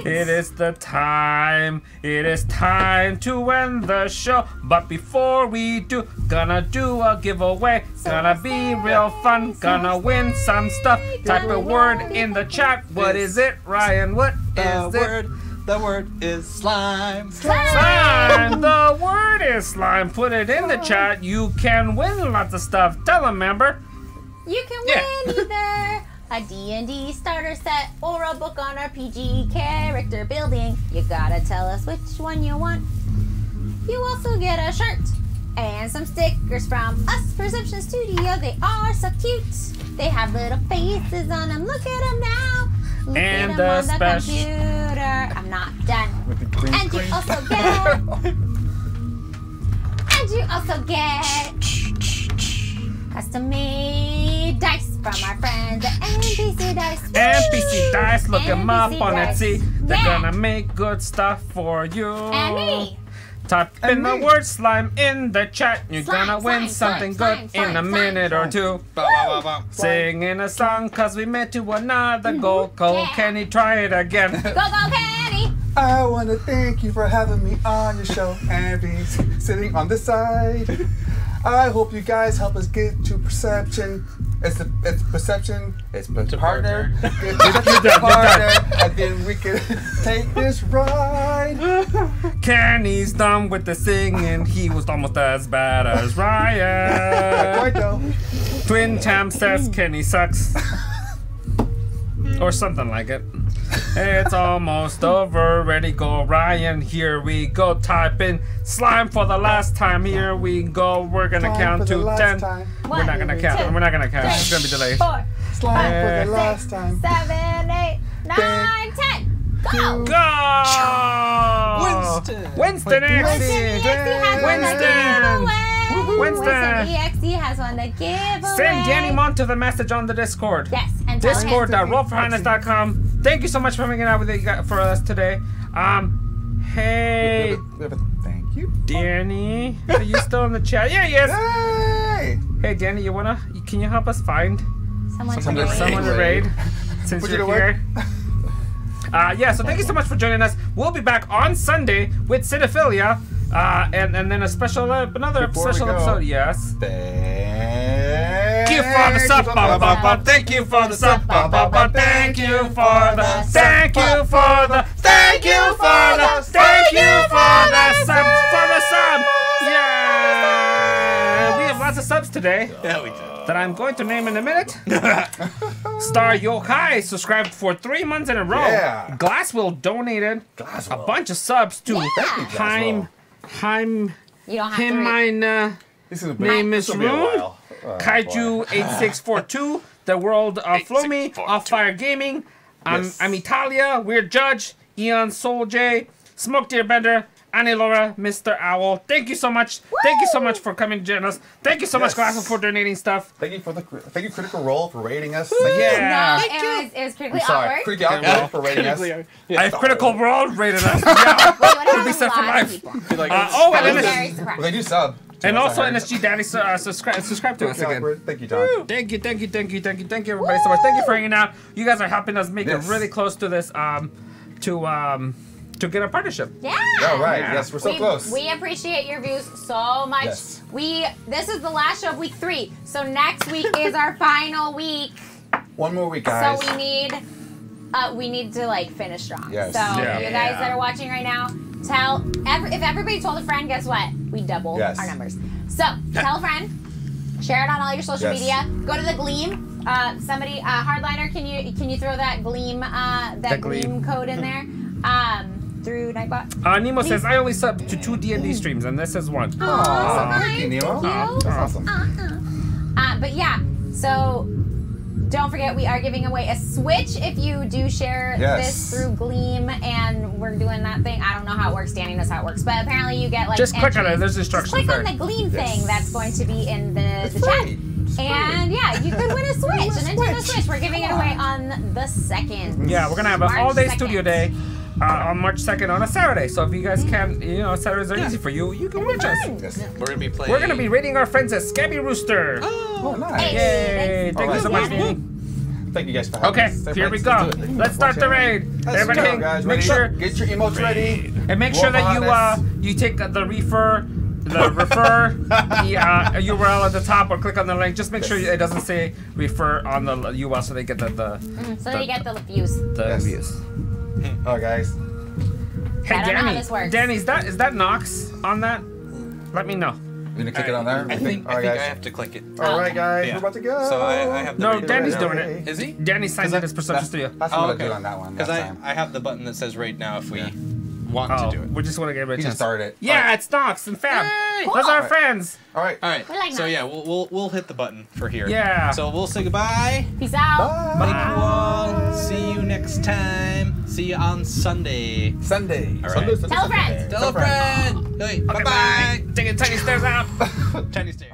A: It is the time. It is time to end the show. But before we do, gonna do a giveaway. Gonna be real fun. Gonna win some stuff. Type a word in the chat. What is it, Ryan? What is it?
D: The word is slime.
A: Slime. The word is slime. Put it in the chat. You can win lots of stuff. Tell them, member.
B: You can win either a D&D starter set or a book on RPG character building. You gotta tell us which one you want. You also get a shirt and some stickers from us, Perception Studio. They are so cute. They have little faces on them. Look at them now. Look
A: And
B: at
A: the
B: them on the
A: special-
B: computer. I'm not done.
C: With the green
B: And you
C: screen.
B: also get. And you also get custom-made dice from our friends at NPC Dice.
A: NPC Dice, look them up
B: NPC
A: on
B: Dice.
A: Etsy. They're
B: Yeah.
A: gonna make good stuff for you.
B: And me.
A: Type in the word slime in the chat. You're
B: Slime,
A: gonna win
B: slime,
A: something
B: slime,
A: good
B: slime,
A: in a
B: slime,
A: minute or
C: slime.
A: two.
D: Bow, bow, bow, bow.
A: Singing a song cause we made to another goal. Go,
B: Yeah.
A: Kenny, try it again.
B: Go, go, Kenny.
C: I want to thank you for having me on your show and be sitting on the side. I hope you guys help us get to perception. It's perception. It's partner. Get to partner, and then we can take this ride.
A: Kenny's done with the singing. He was almost as bad as
C: Right
A: Ryan.
C: though.
A: Twin Champ says Kenny sucks. Or something like it. It's almost over. Ready, go, Ryan. Here we go. Type in slime for the last time. Here we go. We're gonna
C: Slime
A: count
C: for the
A: to
C: last
A: 10.
C: time.
A: We're not gonna count.
B: two,
A: We're not gonna count. It's
B: three,
A: gonna be delayed.
B: 4,
C: Slime for the
B: 5,
C: last
B: 6,
C: time.
B: 7, 8, 9, 10. Go.
A: Go!
D: Winston.
A: Winston
B: Winston
A: EXE!
B: EXE has won the
A: Winston!
B: giveaway.
A: Winston.
B: EXE has won the giveaway.
A: Send Danny Monto the message on the Discord.
B: Yes, and tell him.
A: Discord.rollforhighness.com. Thank you so much for hanging out with for us today. Hey,
C: Thank you.
A: Danny, are you still in the chat? Yeah, he is.
C: Hey!
A: Hey, Danny, can you help us find
B: Someone
C: Someone
B: to
C: to
B: raid.
A: someone to raid since
C: Put you
A: you're
C: to work.
A: here? Yeah, so thank you so much for joining us. We'll be back on Sunday with Cinephilia, and then a special another
C: Before we
A: special
C: go.
A: episode. Yes.
C: Thank
A: you for the sub, bum, bum, bum. Thank you for the sub, bum, bum, bum. Thank you for the, thank you for the, thank you for the, thank you for the sub, Yeah! We have lots of subs today
D: Yeah, we did.
A: that I'm going to name in a minute. Star Yokai subscribed for 3 months in a row.
C: Yeah.
A: Glasswill donated a
C: Glasswill.
A: bunch of subs to
C: Glasswill.
A: Heim,
B: You don't have to read.
A: Himina.
C: This is a big,
A: Name is
C: this will be a
A: Rune.
C: while. Oh, boy.
A: Kaiju8642, The World of Flomi, Off Fire Gaming,
C: Yes.
A: I'm Italia, Weird Judge, Eon Soul J, Smoke Deer Bender, Annie Laura, Mr. Owl. Thank you so much. Woo! Thank you so much for coming to join us. Thank you so much, Glassel, for donating stuff.
C: Thank you Critical Role for rating us.
A: Yeah.
B: No, it was critically
C: Sorry,
B: awkward.
C: Critical Role for rating us.
A: I have Critical Role rated us. Yeah.
B: Wait,
A: Be set for life.
B: people.
A: And
B: Very surprised.
C: Well, they do sub.
A: And also NSG Daddy, subscribe to us again.
C: Thank you, John.
A: Thank you, everybody so much. Thank you for hanging out. You guys are helping us make it really close to this, to get a partnership.
B: Yeah.
C: All right. Yes, we're so close.
B: We appreciate your views so much.
C: Yes.
B: This is the last show of week 3, so next week is our final week.
C: One more week, guys.
B: So we need to like finish strong.
C: Yes.
B: So you guys that are watching right now, if everybody told a friend, guess what? We double our numbers. So tell a friend, share it on all your social media. Go to the Gleam. Somebody, Hardliner, can you throw that Gleam Gleam code in there? Through Nightbot.
A: Nemo says I only sub to 2 D&D streams, and this is one.
B: Aww,
C: thank you, Nemo. That's awesome.
B: But yeah, so don't forget we are giving away a Switch if you do share this through Gleam, and we're doing that thing. I don't know how it works. Danny knows how it works, but apparently you get like
A: just click on it. There's instructions.
B: Just click on the Gleam thing that's going to be in the chat. And yeah, you could win a Switch, a Nintendo Switch. We're giving it away on the 2nd.
A: Yeah, we're gonna have an all-day studio day on March 2nd on a Saturday. So if you guys can, Saturdays are easy for you. You can watch us.
C: Yes.
D: We're gonna be playing.
A: We're gonna be rating our friends at Scabby Rooster.
C: Oh, nice.
A: Yay! Thank you so much, Danny.
C: Thank you guys for having us.
A: Here we go. Let's start the raid. Everybody,
C: guys.
A: make sure
C: Get your emotes ready.
A: and make sure that you take the refer URL at the top or click on the link. Just make sure it doesn't say refer on the URL so they get
B: so they get the views.
A: The views.
C: All right, guys.
A: Hey,
B: I don't know how this works.
A: Danny, is that Nox on that? Let me know.
C: You gonna click it on there?
D: I think I have to click it.
C: All right, guys.
D: Yeah.
C: We're about to go.
D: So I have the
A: No,
D: raid
A: Danny's
D: right
A: doing
D: now.
A: it.
D: Is he?
A: Danny signed in his Perception Studio.
C: That's what I'm gonna do on that one.
D: Because I have the button that says raid now if we want to do it.
A: We just want to get a
C: He just started it.
A: Yeah, it's Nox and Fab.
D: Yay!
A: Those are our friends.
C: All right.
D: All right.
B: We like
D: So
B: that.
D: yeah, we'll hit the button for here.
A: Yeah.
D: So we'll say goodbye.
B: Peace out.
D: Thank you all. See you next time. See you on Sunday.
C: Sunday.
D: All right.
B: Tell a friend.
D: Tell a friend. Hey,
A: Okay,
D: bye bye.
A: Taking tiny stairs out.
D: Tiny stairs.